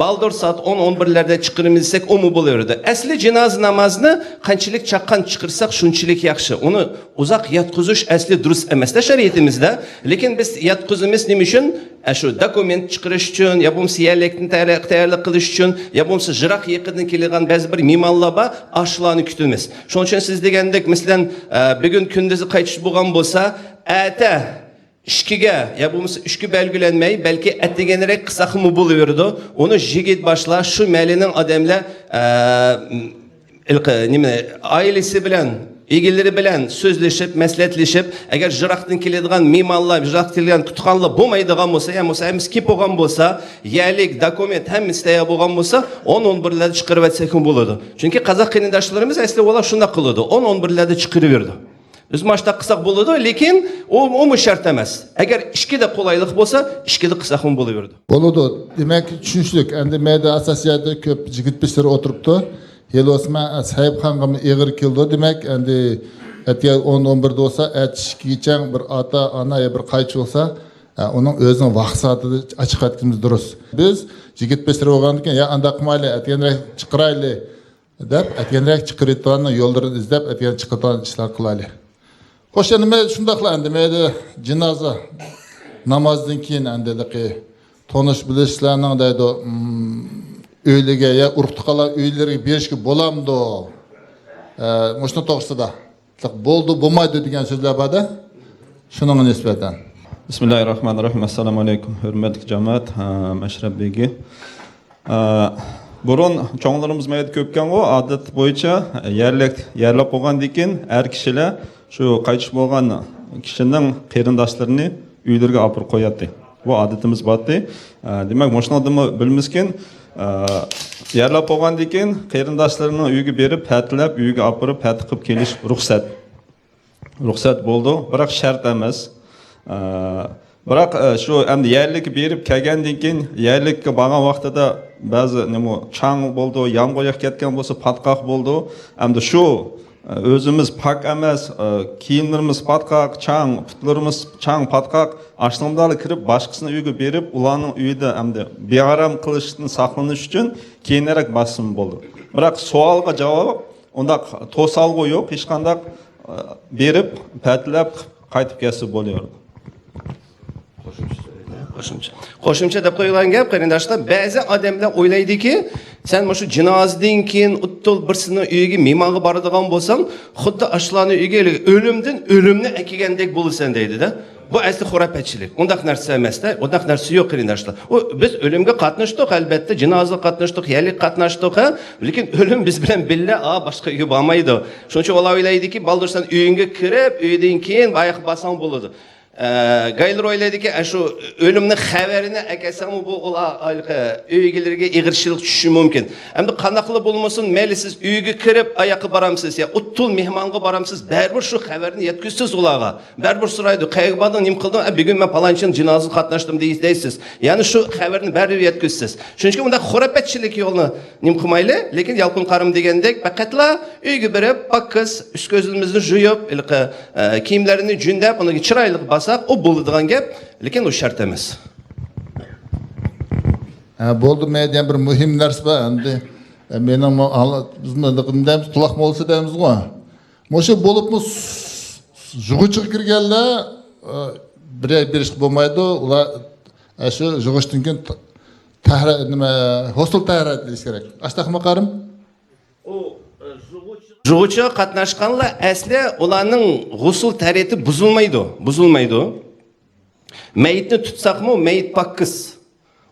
Baldur saat 10-11larda chiqirimiz desek, o mu bo'laveradi. Asli jinoz namozni qanchalik chaqqan chiqirsak, shunchalik yaxshi. Uni uzoq yotqizish asli durust emas shariatimizda, lekin biz yotqizimiz nima uchun? Shu dokument chiqarish uchun, ya bo'lmasa yerlikni tayyorlik qilish uchun, ya bo'lmasa jiroq yaqindan kelgan ba'zi bir mehmonlar bor, ashlarni kutamiz. Shuning uchun siz degandek, masalan, bugun kunduzi qaytish bo'lgan bo'lsa, ata 2ga ya bo'lmasa 3ga belgilanmay, balki atdeganroq qisaqmi bo'laverdi. Uni yigit boshlar shu malining odamlar oilasi bilan, egillari bilan so'zlashib, maslahatlashib, agar jiroqdan keladigan mehmonlar, jiroqdan kelgan kutganlar bo'lmaydigan bo'lsa, ya bo'lmasa hamma kelib bo'lgan bo'lsa, yerlik dokument hammasi tayyor bo'lgan bo'lsa, 10-11larda chiqarib etsak bo'ladi. Chunki qozoq qarindoshlarimiz asli ular shunday qiladi. 10-11larda chiqaraverdi. Biz mashta qilsak bo'ladi, lekin u shart emas. Agar 2da qolaylik bo'lsa, 2da qilsak ham bo'laveradi. Bo'ladi. Demak, tushunishlik. Endi mayda asosiyatda ko'p yigitlar o'tiribdi. Yil o'sma sahib xonga eg'ir keldi. Demak, endi atga 10-11 bo'lsa, 2gacha bir ota, ona ya bir qaychi bo'lsa, uning o'zining vaqt soatida ochiq etimiz durust. Biz yigitlar bo'lgandan keyin, ya anda qilmayli, atganroq chiqirayli deb, atganroq chiqirayotgan yo'llarni izlab, atgan chiqirgan ishlar qilaylik. Xo'sh, nima shundaqla endi mayda jinoza namozdan keyin endiligi tonish bilishlarning deydi uyliga ya urug'tiqalar uylariga berishga bo'lamdi. Mushuni to'g'risida bo'ldi, bo'lmaydi degan so'zlar borda. Shuning nisbatan Bismillahirrahmanirrahim. Assalamu alaykum. Hürmetli cemaat, Meşrep Beygi. Burun çoğunlarımız meyit köpken o adet boyunca yerlep olgan dikin er kişiler şu kayçış bolgan kişinin qeyrindaşlarını üylерге apır koyatdı. Bu adetimiz battı. Demek moşun adımı bilmizken yerlep olgan dikin qeyrindaşlarını üyge berip pätilep üyge apırıp päti qıp keliş ruhsat boldu. Biroq şart emas. Biroq shu endi yerlik berib kelgandan keyin yerlikka borgan vaqtida ba'zi nima chang bo'ldi, yomg'ir ketgan bo'lsa, patqoq bo'ldi. Endi shu o'zimiz pak emas, kiyimlarimiz patqoq, chang, putlarimiz chang, patqoq, ashlamdali kirib boshqasini uyga berib, ularning uyida endi bearam qilishdan saqlanish uchun keyinroq bosim bo'ldi. Biroq savolga javob unda to'salg'u yo'q, hech qanday berib, patlab qaytib kelsa bo'laverdi. Qo'shimcha deb qo'yilgan gap qarindoshlar, ba'zi odamlar o'ylaydiki, sen mana shu jinozadan keyin uttul birsini uyiga mehmonga boradigan bo'lsang, xuddi ashlarning uyiga o'limdan o'limni akigandek bo'lasan deydi-da. Bu asli xurofatchilik. Undaq narsa emas-da, undaq narsa yo'q qarindoshlar. Biz o'limga qatnashdik, albatta, jinozaga qatnashdik, yerlik qatnashdik, lekin o'lim biz bilan billa boshqa uyga bormaydi. Shuning uchun ular o'ylaydiki, baldursan uyingga kirib, uydan keyin boyaq basang bo'ladi. Gaylar o'ylaydiki, shu o'limni xabarini akasam bu ular uygilarga ig'irchilik tushishi mumkin. Endi qanaqli bo'lmasin, mayli siz uyga kirib oyoqqa boramsiz yo uttul mehmonga boramsiz, baribir shu xabarni yetkazsiz ularga. Baribir so'raydi, qayerga bording, nima qilding? Bugun men palonchi jinozada qatnashdim deysiz. Ya'ni shu xabarni baribir yetkazsiz. Shuning uchun unda xurofatchilik yo'lni nima qilmayli, lekin yalqin qarim degandek faqatla uyga borib, pakkis, üst ko'zimizni juyib, kiyimlarini jundab, uni chiroyli o bo'ladigan gap, lekin u shart emas. Bo'ldi, men bir muhim narsa bor. Endi mening bizning quloq bo'lsa deymiz-ku. O'sha bo'libmi jug'uchiga kirganlar birey berish bo'lmaydi. Ular shu jug'ushdan keyin hostel tahrat qilish kerak. Ashtaqma qarim? Jug'uchiga qatnashganlar asli ularning g'usul tariti buzilmaydi. Mayitni tutsaqmi, mayit pakkis.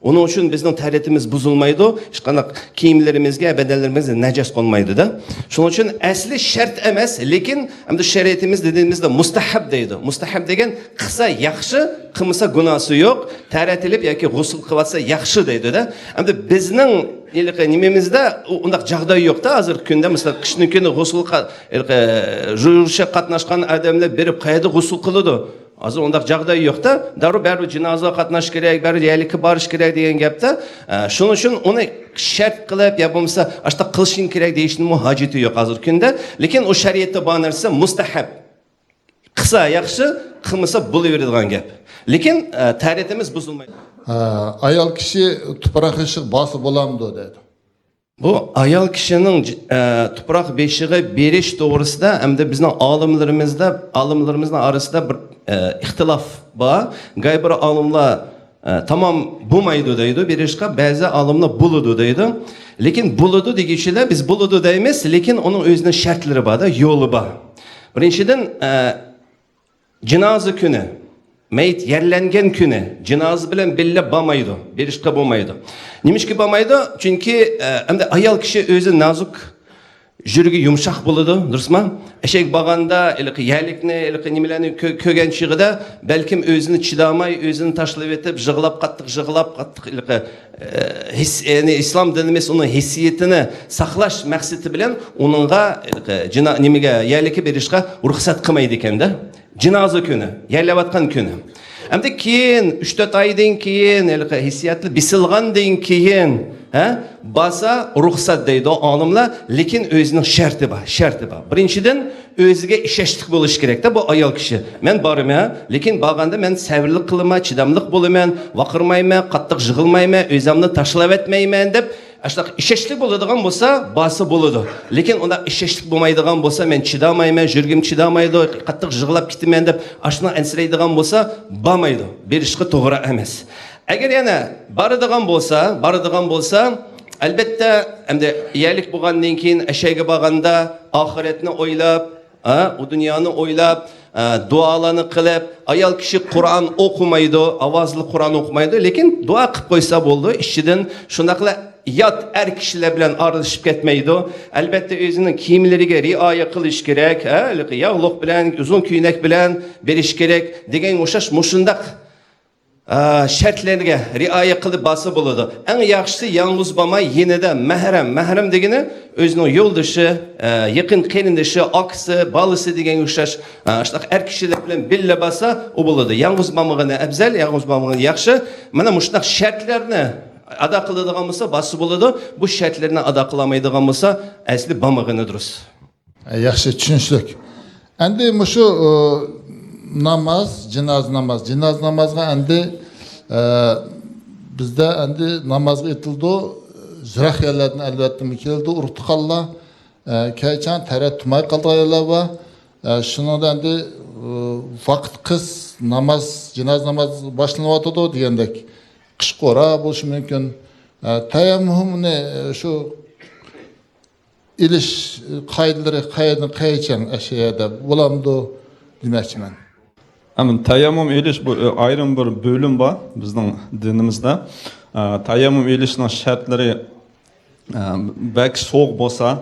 Onun uchun bizning taritimiz buzilmaydi. Hech qanday kiyimlarimizga, badanlarimizga najas qolmaydi-da. Shuning uchun asli shart emas, lekin hamda shariatimiz dediğimizde mustahab deydi. Mustahab degan qilsa yaxshi, qilmasa gunosi yo'q, taratilib yoki g'usul qilsa yaxshi deydi-da. Hamda bizning nimamizda undaq joy yo'q-da. Hozirgi kunda, masalan, qishning kuni g'usulga jurishga qatnashgan odamlar berib qayerda g'usul qiladi? Hozir undaq joy yo'q-da. Darrov baribir jinozaga qatnashish kerak, baribir yerlikka borish kerak degan gapda. Shuning uchun uni shart qilib, yo bo'lmasa, ashta qilishing kerak deyishning hojati yo'q hozirgi kunda. Lekin o shariatda bor narsa mustahab. Qilsa yaxshi, qilmasa bo'laveradigan gap. Lekin taritimiz buzilmaydi. Ayol kishi tuproq eshik bosi bo'lamdi dedi. Bu ayol kishining tuproq beshig'i berish to'g'risida hamda bizning olimlarimizning orasida bir ixtilof bor. Gaybir olimlar tamom bo'lmaydi deydi, berishga ba'zi olimlar bo'ladi deydi. Lekin bo'ladi degichilar biz bo'ladi deymiz, lekin uning o'zining shartlari bor-da, yo'li bor. Birinchidan jinoza kuni mayit yerlangan kuni jinoza bilan billa bo'lmaydi, berishga bo'lmaydi. Nimishki bo'lmaydi? Chunki hamda ayol kishi o'zi nozik, yuragi yumshoq bo'ladi, durustmi? Eshak bag'anda yerlikni, nimalarni ko'rgan chig'ida balkim o'zini chidamay, o'zini tashlab etib, qattiq yig'lab, ya'ni islom dinimiz uning hissiyatini saqlash maqsadi bilan uningga nimaga yerlikka berishga ruxsat qilmaydi ekanda. Jinoza kuni, yerlayotgan kuni. Hamda keyin 3-4 oydan keyin hissiyatli bisilgandan keyin basa ruxsat deydi olimlar, lekin o'zining sharti bor. Birinchidan o'ziga ishonchli bo'lish kerak-da bu ayol kishi. Men borman, lekin borganda men sabrlik qilaman, chidamlik bo'laman, vaqirmayman, qattiq yig'ilmayman, o'zimni tashlab etmayman deb Aslında işeşlik bo'ladigan bo'lsa, bası bo'ladi. Lekin unda işeşlik bo'lmaydigan bo'lsa, men chidamayman, yurgim chidamaydi, qattiq yig'lab ketaman deb ashuna ansiraydigan bo'lsa, bo'lmaydi. Berishga to'g'ri emas. Agar yana boradigan bo'lsa, albatta, endi yerlik bo'lgandan keyin ashaga borganda oxiratni o'ylab, u dunyoni o'ylab, dualarını qilib, ayol kishi Qur'on o'qimaydi, ovozli Qur'on o'qimaydi, lekin duo qilib qo'ysa bo'ldi, ishidan shundaqla yot er kishilar bilan aralashib ketmaydi. Albatta o'zining kiyimlariga rioya qilish kerak, yog'liq bilan, uzun ko'ylak bilan berish kerak degan o'xshash mushundaq shartlarga rioya qilib basa bo'ladi. Eng yaxshisi yolg'iz bo'lmay, yanada mahram degani o'zining yo'ldoshi, yaqin qarindoshi, akasi, bolasi degan o'xshash shunaqa er kishilar bilan billa basa u bo'ladi. Yolg'iz bo'lmagani afzal, yolg'iz bo'lmagani yaxshi. Mana shunaqa shartlarni ado qiladigan bo'lsa basi bo'ladi. Bu shartlarni ado qilmaydigan bo'lsa asli bo'lmagani durust. Yaxshi tushunishlik. Endi shu namaz, jinoz namazga endi bizde endi namazga etildi, zirak yerlerden elbette mi keldi, urtuqalla, kayçan teret tumay kaldıqaylar var. Şunu da endi vakit kız namaz, jinoz namaz başlanıp atıdı diyendek. Kış qora buluşu mümkün. Tayammum ne şu iliş kaydıları kayçan eşeğe bulamdı demekçimen. Amin tayammum elish bu ayrım bir bölüm var bizning dinimizde. Tayammum elishning shartlari bak soğuk bo'lsa,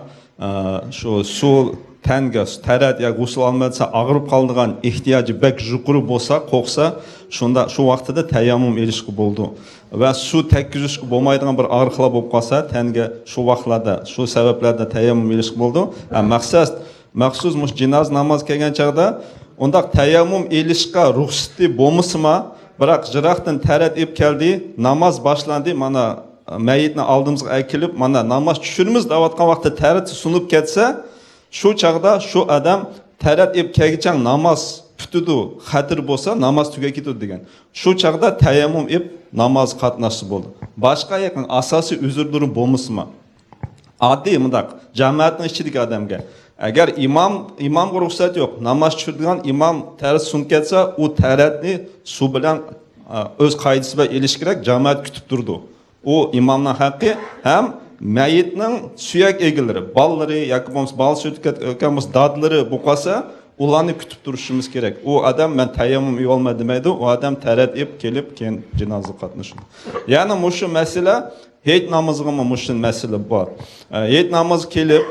şu suv tanga tarat ya g'usl olmasa og'rib qoldigan ehtiyoji bak yuqori bo'lsa, qo'qsa, shunda shu vaqtida tayammum elishga bo'ldi. Va suv tekkizishga bo'lmaydigan bir og'riqlar bo'lib qolsa, tanga shu vaqtlarda, shu sabablarda tayammum elishga bo'ldi. Maxsus mush jinoz namoz kelgan chaqda undaq tayammum elishga ruxsati bo'lmasimi, biroq jiroqdan tarat ib keldi, namoz boshlandi, mana mayitni oldimizga akilib, mana namoz tushirimiz deyotgan vaqtda tarat sunib ketsa, shu chaqda shu odam tarat ib kelgicha namoz tutudi, xatir bo'lsa, namoz tugab ketadi degan. Shu chaqda tayammum ib namoz qatnashsi bo'ldi. Boshqa yaqin asosiy uzrdir bo'lmasmi? Oddiy mundaq jamoatning ichidagi odamga agar imom ruxsat yo'q, namoz tushiradigan imom tarat sunib ketsa, u taratni suv bilan o'z qoidasi bilan elish kerak, jamoat kutib turdi. U imomning haqqi ham mayitning suyak egalari, bolalari yoki bo'lmasa bolasi o'tib ketgan bo'lsa, dadlari bu qolsa, ularni kutib turishimiz kerak. U odam men tayammum olma demaydi, u odam tarat ib kelib, keyin jinoza qatnashadi. Ya'ni mushu masala hayit namoziga mushu masala bor. Hayit namoz kelib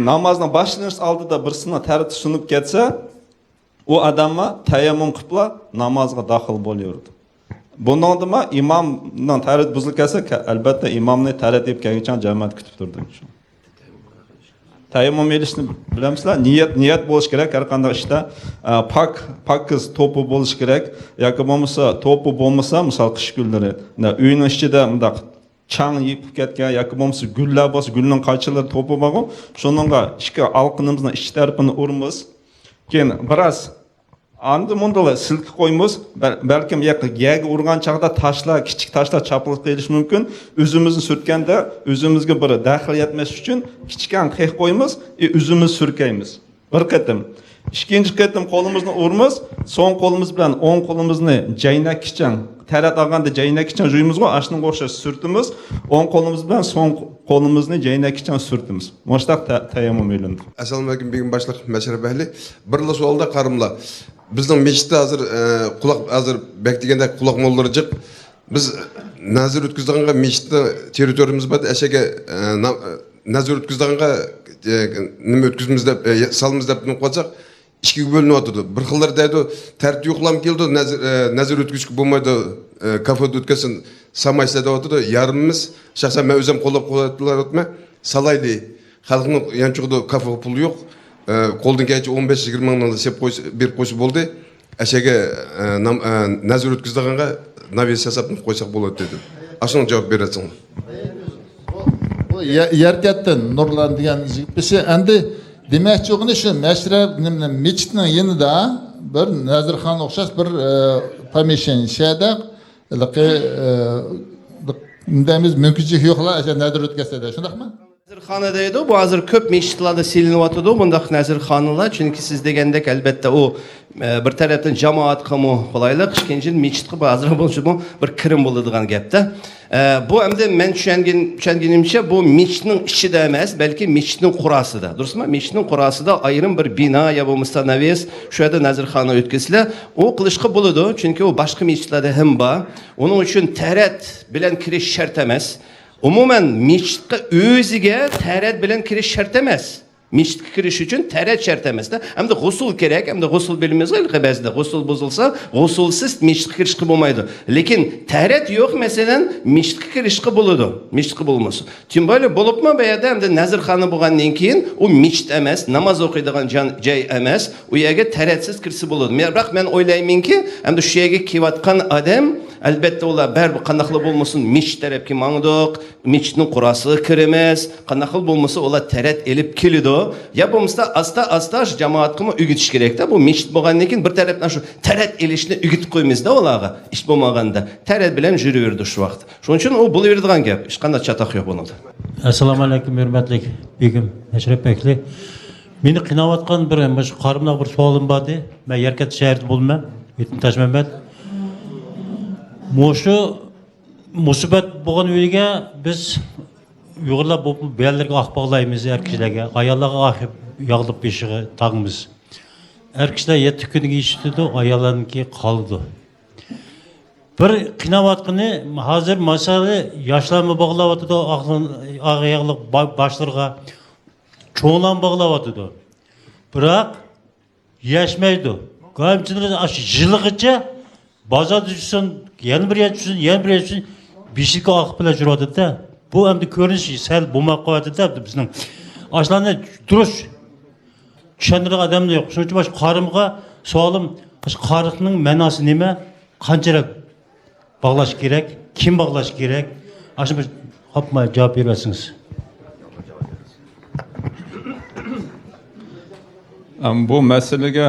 namazdan başlanış aldıda birisine tarat sunub ketsa, o adamma tayammum qilib namazga daxil bo'lardi. Bundan da imomdan tarat buzilib ketsa, albatta imomni tarat deb kelguncha jamoat kutib turdi. Tayammum elishni bilamsizlar, niyat bo'lish kerak, har qanday ishda pokkiz to'pi bo'lish kerak, yoki bo'lmasa to'pi bo'lmasa, misol qish kunlari, uyning ichida mundaq chang yıkıp ketken, yoki bo'lmasa gullar bo'lsa, gulning qaychilari to'pi bor, shuningga ishga alqinimizning ich tarafini urimiz. Keyin biroz andi mundala silkib qo'ymiz, balkim yaga urgan chaqda tashlar, kichik tashlar chapilib qelishi mumkin. O'zimizni surtganda, o'zimizga bir daxil yetmas uchun kichikkan qeq qo'ymiz, o'zimiz surkaymiz. Bir qatim. İkinci qatim qo'limizni urimiz, so'ng qo'limiz bilan o'ng qo'limizni jaynakkicha tarat olganda jaynakkicha juyimizga ashning o'xshash surtimiz, o'ng qo'limiz bilan so'ng qo'limizni jaynakkicha surtimiz. Mo'shtaq tayammum elindi. Assalomu alaykum begim boshliq Mashrab ahli. Birla savolda qarimlar. Bizning mechitda hozir bek deganda quloq mollari jiq. Biz nazar o'tkazganga mechitda territoriyamiz bor, ashaga nazar o'tkazganga nima o'tkazimiz deb salimiz deb qo'ysak, ikkiga bo'linib o'tirdi. Bir xillar deydi, tartib yo'qlam keldi, nazar o'tkazishga bo'lmaydi, kafeda o'tkazsin, samaysada o'tirdi. Yarımimiz shaxsan men o'zim qo'llab qo'yatdilar o'tma, salayli. Xalqning yanchug'ida kafe puli yo'q. Qo'ldan kelgancha 15-20 mingdan sep qo'ysa, berib qo'ysa bo'ldi. Ashaga nazar o'tkazganga naviy hesabni qo'ysak bo'ladi dedi. Ashuni javob berasizmi? Bu yerkatdan nurlan degan yigitbisi endi demakchi o'g'ini shu Mashrab mechitning yanida bir nazirxon o'xshash bir помещение shada indamiz mumkinchilik yo'qlar, o'sha nazar o'tkazadi, shundaqmi? Nazirxana deydi. Bu hazır köp meşitlarda selinyaptı bundaq nazirxanalar. Çünkü siz degandek elbette o bir tarafdan cemaat kamu kolaylık, ikinci meşitki hazır boluşu bu bir kirim boladigan gapda. Bu endi men tushunganimcha bu meşitning ichida emas, balki meşitning qurasida. Durustmi? Meşitning qurasida ayrim bir bino ya bo'lmasa naves shu yerda nazirxona o'tkazsa, u qilishga bo'ladi. Chunki u boshqa meşitlarda ham bor. Uning uchun tarat bilan kirish shart emas. Umuman meşitga o'ziga tarat bilan kirish shart emas. Meşitga kirish uchun tarat shart emasda. Hamda g'usul kerak, hamda g'usul bilmaysiz, ba'zida g'usul buzilsa, g'usulsiz meşitga kirishga bo'lmaydi. Lekin tarat yo'q, masalan, meşitga kirishga bo'ladi. Meşitga bo'lmasa. Tim böyle bo'libmi bu yerda hamda nazirxona bo'lgandan keyin u meşit emas, namoz o'qiydigan joy emas, u yerga taratsiz kirsa bo'ladi. Biroq men o'ylaymanki, hamda shu yerga kelayotgan odam albatta ular baribir qanaqli bo'lmasin meşit tarafga mangdiq, meşitning qurasiga kiramiz, qanaqli bo'lmasa ular tarat elib keladi. Ya bo'lmasa asta jamoatga o'gitish kerakda. Bu meşit bo'lgandan keyin bir tarafdan shu tarat elishni o'gitib qo'ymizda ularga. Ish bo'lmaganda tarat bilan yuraverdi shu vaqt. Shuning uchun u bo'laveradigan gap. Hech qanday chatoq yo'q bunda. Assalomu alaykum hurmatli begim Ashraf Bekli. Meni qiynayotgan bir qarimda bir savolim bor edi. Men Yarkat shahrida bo'lman. Yetim Tashmamat. Mo'shu musibat bo'lgan uyga biz uyg'urlar bu bellarga oq bog'laymiz erkaklarga, ayollarga oq yog'lib beshig'i tag'miz. Erkaklar 7 kun yeyishdi, ayollarniki qoldi. Bir qiynayotgani hozir masala yoshlarni bog'layotdi, oq ayog'liq boshlarga cho'nglan bog'layotdi. Biroq yashmaydi. Qo'mchilar ash yilg'icha bozorda yursin, yana bir yursin, beshikka oqib bilan yuradi-da. Bu endi ko'rinish sal bo'lmay qo'yadi-da bizning. Ashlarni durust tushunadigan odam yo'q. Shuning uchun qarimga savolim, qariqning ma'nosi nima? Qanchalik bog'lash kerak? Kim bog'lash kerak? Ashuni hopma javob berasiniz. Bu masalaga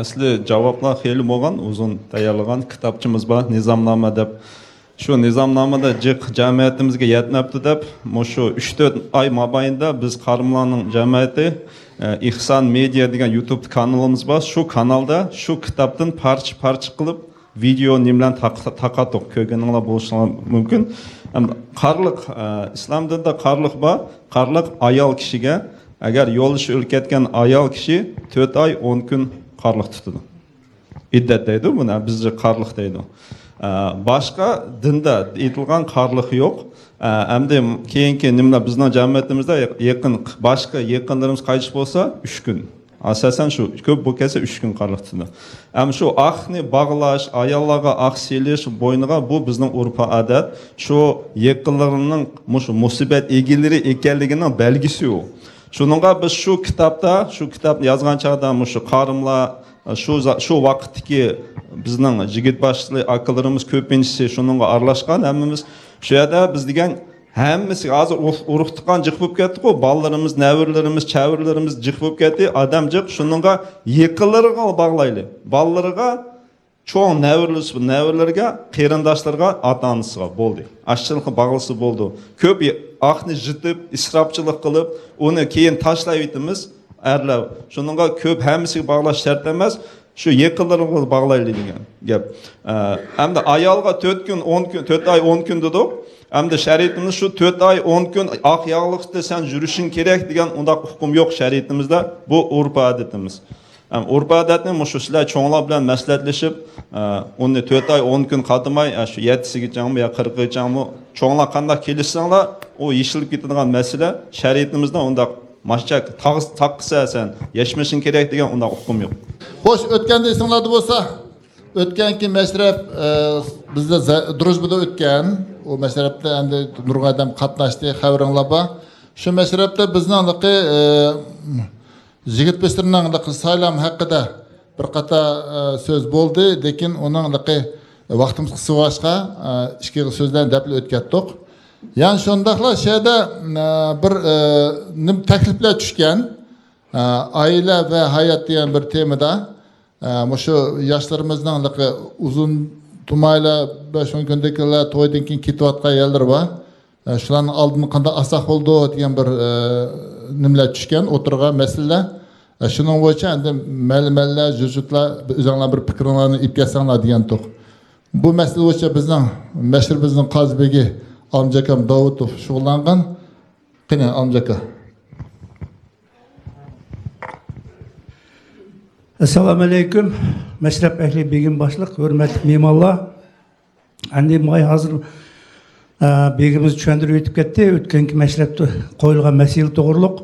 asli javoblar xeyli bo'lgan, uzun tayyorlagan kitobchimiz bor, nizomnoma deb. Shu nizomnomada jamiyatimizga yetmabdi deb, shu 3-4 oy mobaynida biz Qarimlarning jamiyati Ihson Media degan YouTube kanalimiz bor. Shu kanalda shu kitobdan parcha qilib video nimlan taqatib ko'rganinglar bo'lishi mumkin. Qarliq islom dinida qarliq bor. Qarliq ayol kishiga agar yo'lishi o'lkatgan ayol kishi 4 oy 10 kun qarliq tutadi. İddet deydi buna, bizce qarliq deydi. Başqa dinda aytilgan qarliq yo'q. Hamda keyingi nimlar bizning jamiyatimizda yaqin boshqa yaqinlarimiz qaytish bo'lsa 3 kun. Asasan shu ko'p bo'lsa 3 kun qarliq tutadi. Ham shu aqni bog'lash, ayollarga aq selish bo'yniga bu bizning urf odat. Shu yaqinlarining musibat egilari ekanligining belgisi u. Shuningga biz shu kitobni yozgan chog'da shu qarimlar shu vaqtdagi bizning jigit boshli akalarimiz ko'pinchisi shuningga aralashgan, hammamiz shu yerda biz degan hammasi hozir urug'tiqan jiq bo'lib ketdi-ku, bolalarimiz, navirlarimiz, chavirlarimiz jiq bo'lib ketdi, odam jiq, shuningga yaqinlariga bog'layli. Bolalarga cho'ng navirlarga, qarindoshlarga, ota-onasiga bo'ldi. Ashchilikqa bog'lisi bo'ldi. Ko'p aqni jitib, isrofchilik qilib, uni keyin tashlab etimiz. Erlar, shuningga ko'p hammasiga bog'lash shart emas, shu yaqinlarga bog'layli degan gap. Hamda ayolga 4 kun 10 kun 4 oy 10 kun dedik. Hamda shariatimiz shu 4 oy 10 kun oq yog'liqda sen yurishing kerak degan undaq hukm yo'q shariatimizda. Bu urf odatimiz. Urf odatni shu sizlar cho'nglar bilan maslahatlashib, uni 4 oy 10 kun qadimay, shu 7-sigicami yo 40-gami cho'nglar qanday kelishsanglar, u yeshilib ketadigan masala shariatimizda undaq Maşçak taqqisa sen yaşmasın kerak degan unda hukm yo'q. Xo'sh, o'tganda esinglarda bo'lsa, o'tganki mashrab bizda Druzbada o'tgan, o mashrabda endi nurg'un odam qatnashdi, xabaringlar bor. Shu mashrabda bizningki yigit bestirningki saylam haqida bir qator so'z bo'ldi, lekin uningki vaqtimiz qisqa bo'lishqa ikki so'zlarni deb o'tkatdik. Yani şundaqla şeyde bir taklifler tushgan aile ve hayat diyen bir temada şu yaşlarımızdan uzun tumayla 5-10 gündekiler toydan keyin ketayotgan yerlar bor. shularning oldini qanday olsak bo'ldi degan bir nimalar tushgan o'tirgan masalalar. Shuning bo'yicha endi ma'lumotlar, jujutlar o'zinglar bir fikringlarni ib kelsanglar degan to'q. Bu masala bo'yicha bizning mashhur qozibegi Amjakam Davudov shug'ullangan. Qani Amjaka. Assalomu alaykum. Mashrab ahli begim boshliq, hurmatli mehmonlar. Endi may hozir begimiz tushuntirib o'tib ketdi. O'tganki mashrabda qo'yilgan masala to'g'riliq.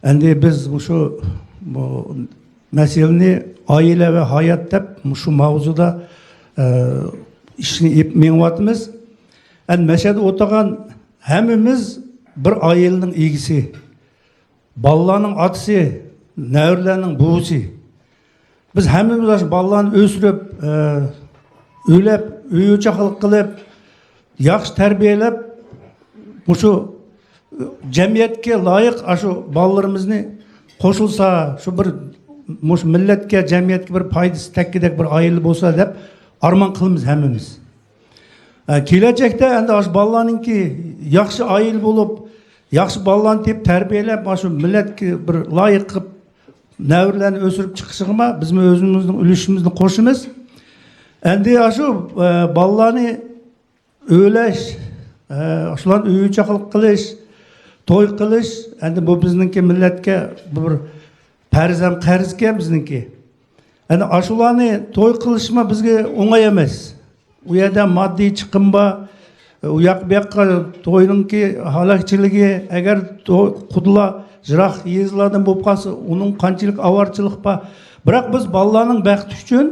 Endi biz shu masalani oila va hayot deb shu mavzuda ishni mengyapmiz. Endi mashhada o'tirgan hammamiz bir oilaning egisi. Balalarning otasi, navrilarning buvisi. Biz hammamiz balalarni o'stirib, o'ylab, uy-o'chaqlik qilib, yaxshi tarbiyalab, shu jamiyatga loyiq shu balalarimizni qo'shilsa, shu bir millatga, jamiyatga bir foydasi tekkidek bir oila bo'lsa deb armon qilamiz hammamiz. Kelajakda endi shu balalarningki yaxshi oila bo'lib, yaxshi balalarni deb tarbiyalab, shu millatga bir loyiq qilib navrilarni o'sirib chiqishig'ima biz o'zimizning ulushimizni qo'shimiz. Endi shu balalarni o'ylash, shularni uy-o'chaqlik qilish, to'y qilish, endi bu bizningki millatga bir farzam qarzga bizningki. Endi shularni to'y qilishma bizga o'ng'ay emas. U yerda moddiy chiqim bor, u yoq bu yoqqa to'yningki halokchiligi, agar qudlar jiroq yezlardan bo'lib qolsa, uning qanchalik avorchilik bor. Biroq biz balalarning baxti uchun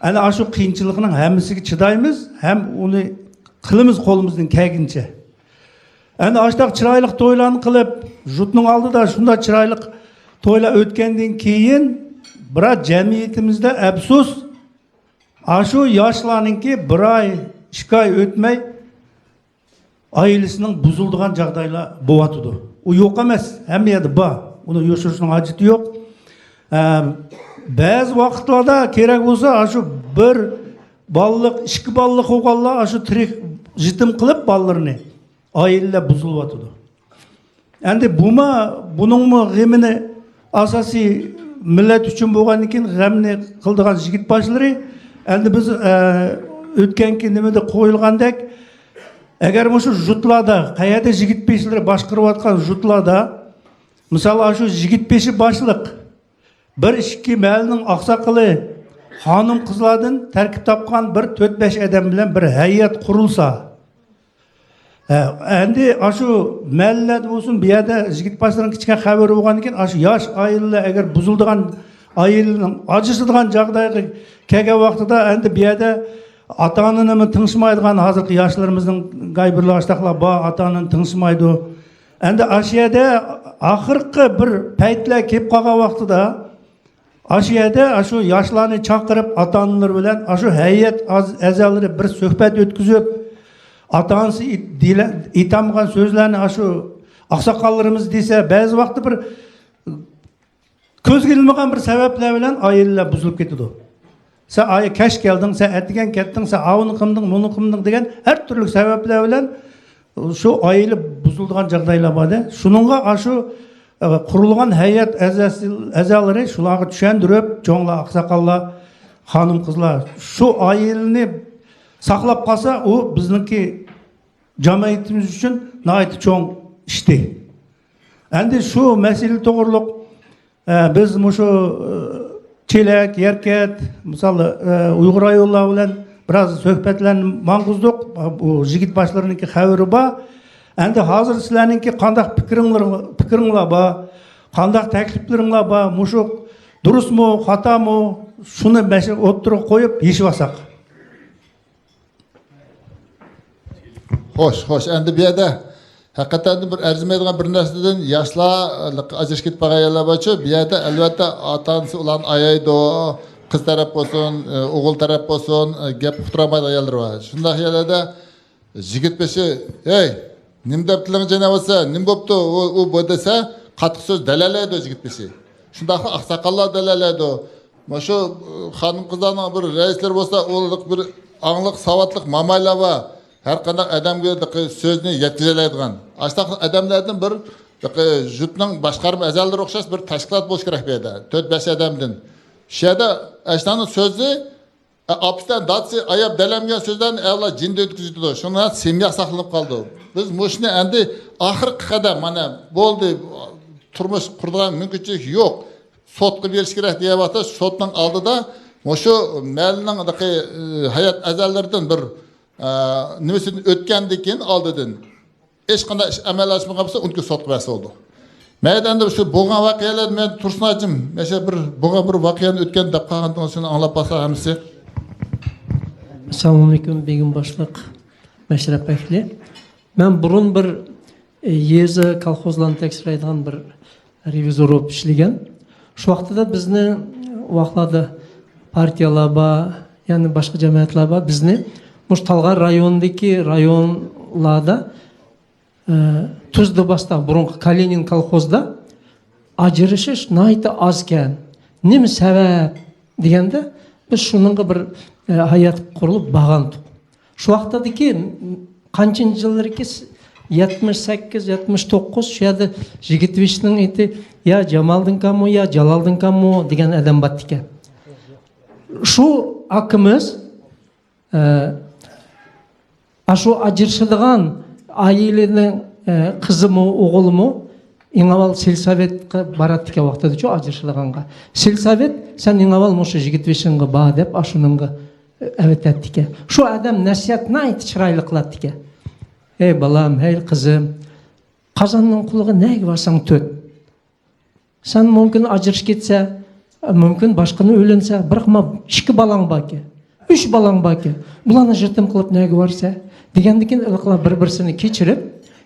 ana shu qiyinchilikning hammasiga chidaymiz, ham uni qilamiz qo'limizdan kelguncha. Endi ashtaq chiroyli to'ylarni qilib, jutning oldida shunday chiroyli to'ylar o'tgandan keyin biroq jamiyatimizda afsus shu yoshlarningki bir oy, 2 oy o'tmay oilasining buzildigan joylar bo'lyotdi. U yo'q emas, hamma yerda bor. Uni yo'shirishning hojati yo'q. Ba'zi vaqtlarda kerak bo'lsa, shu bir ballik, 2 ballik o'g'illar shu tirik jitim qilib balalarni oilalar buzilyotdi. Endi buningmi g'amini asosiy millat uchun bo'lgandan keyin g'amni qildigan yigit boshlari endi biz o'tganki nimada qo'yilgandek agar shu jutlarda qayerda yigit peshlari boshqarayotgan jutlarda misol shu yigit peshi boshliq bir ikki mahalning oqsoqoli xonim qizlardan tarkib topgan bir 4-5 odam bilan bir hay'at qurilsa endi shu mahallarda bo'lsin bu yerda yigit boshlarining kichkina xabari bo'lgandan keyin shu yosh oilalar agar buzildigan oilaning ajrashadigan joyga kelgan vaqtida endi bu yerda ota-onani tinchmaydigan hozirgi yoshlarımızın gaybirli aştaqlar bor, ota-onani tinchmaydi. Endi shu yerda oxirgi bir paytlar kelib qolgan vaqtida shu yerda shu yoshlarni chaqirib ota-onalar bilan shu hay'at a'zolari bir suhbat o'tkazib, ota-onasi aytamagan so'zlarni shu oqsoqollarimiz desa, ba'zi vaqtda bir ko'zga ilmagan bir sabablar bilan oilalar buzilib ketadi. Sen ayı keş geldin, sen etigen kettin, sen avını kımdın, bunu kımdın degen her türlü sebepler bilen şu aile buzulduğun jagdaylar var. Şununla şu kurulgan heyet ezaları şuları düşendirip, çoğunlar, aksakallar, hanım kızlar şu aileni saklap kalsa o bizimki cemiyetimiz için nait çoğun işti. Endi şu mesele doğruluk biz şu Çelek, Yerket, misalı Uygur ayollar bilen biraz söhbetlerini manguzduq. Bu yigit başlarınınki xabari bor. Endi hozir sizlarninki qanday fikringlar bor, qanday takliflaringlar bor, mushu durustmi, xatomi, shuni o'tirib qo'yib yechib olsak. Xo'sh, endi bu yerda haqiqatan bir arzimaydigan bir narsadan yoshlar ajrashib ketgan ayollar bo'yicha bu yerda albatta ota-onasi ularni ayaydi, qiz taraf bo'lsin, o'g'il taraf bo'lsin, gap uqtirmaydigan ayollar bor. Shunday yerlarda yigit beshi, "Hey, nim debtiling jana bo'lsa, nim bo'pti?" u bu desa, qattiq so'z dalalaydi yigit beshi. Shunday oqsoqollar dalalaydi. Mana shu xonim qizlarning bir raislar bo'lsa, o'g'illik bir angliq, savodlik mamaylar bor. Her qanday adamga so'zni yetkaziladigan. Aslida adamlardan bir jutning boshqarma a'zolari o'xshash bir tashkilot bo'lish kerak bu yerda. 4-5 odamdan. Shu yerda ashtaning so'zi apsdan datsi ayab dalamgan so'zlarni avval jinda o'tkazdi. Shundan semya saqlanib qoldi. Biz mushni endi oxirgi qadam mana bo'ldi. Turmush quradigan mumkinchilik yo'q. Sotga berish kerak deyapti. Sotning oldida o'sha malning hayot azallaridan bir nimasini o'tgandan keyin oldidan hech qanday ish amalga oshmagan bo'lsa unga sotga bersa bo'ldi. Maydonda shu bo'lgan voqealar men Tursunajim o'sha bir bo'lgan bir voqeani o'tgan deb qolganda o'shani anglab qolsa hammasi. Assalomu alaykum begim boshliq Mashrab akli. Men burun bir yezi kolxozlarni tekshiradigan bir revizor bo'lib ishlagan. Shu vaqtida bizni vaqtlarda partiyalar bor, ya'ni boshqa jamiyatlar bor. Bizni Talg'ar rayonidagi rayonlarda Tuzdobasda burungi Kalenin kolxozda ajrishish nihoyatda oz ekan. Nima sabab deganda biz shuningga bir hayat qurilib bag'andik. Shu vaqtdagi qanchinchi yillarki 78-79 shu yerda Jigitvishning aytdi, ya Jamaldin kamu ya Jalaldin kamu degan odam bor ekan. Shu akimiz shu ajrashadigan ailening qizimi, o'g'limi eng avval selsovetga boradi ekan vaqtida-chu ajrashadiganqa. Selsovet sen eng avval mushu Jigitvishingga bor deb ashuningga avatadi ekan. Shu odam nasihatni aytib chiroyli qiladi ekan. Ey balam, hey qizim, qozonning qulig'i nega borsang to't. Sen mumkin ajrashib ketsa, mumkin boshqani o'ylansa, biroq 2 balang bor ekan. 3 balang bor ekan. Bularni jirtim qilib nega borsa, degandan keyin ilqlar bir-birini kechirib,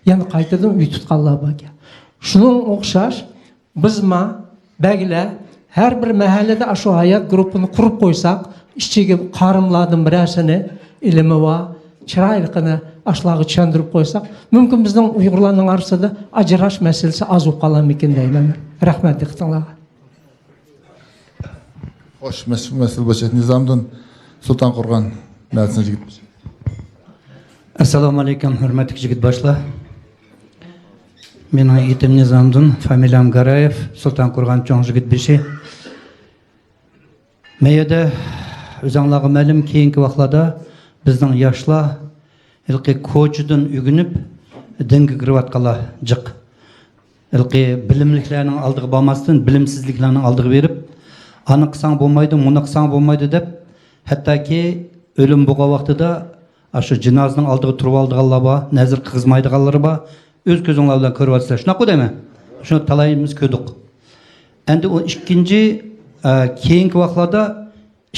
yana qaytadan uy tutganlar bor ekan. Shuning o'xshash bizma baglar har bir mahallada shu hayot guruhini qurib qo'ysak, ichiga qarimlardan birasini ilmi va chiroyligini ashlarga tushuntirib qo'ysak, mumkin bizning Uyg'urlarning orasida ajrash masalasi az bo'lib qolarmikin deyman. Rahmat diqqatingizga. Xo'sh, mas'ul bo'yicha Nizomdin Sulton Qurg'on Malsin Jigit. Assalomu alaykum, hurmatli yigit boshlar. Mening itim Nizomdin, familiyam Garayev, Sulton Qurg'on cho'ng yigit beshi. Meyada o'zingizlarga ma'lum keyingi vaqtlarda bizning yoshlar ilqi ko'chidan ugunib dinga kirayotganlar jiq. Ilqi bilimliklarning oldiga bormasdan bilimsizliklarning oldiga berib, ani qilsang bo'lmaydi, buni qilsang bo'lmaydi deb, hattoki o'lim bo'lgan vaqtida shu jinozaning oldiga turib olganlar bor, nazar qilmaydiganlar bor. O'z ko'zinglar bilan ko'ryapsizlar. Shunaqa deyman. Shuni talayimiz ko'rdik. Endi o ikkinchi keyingi vaqtlarda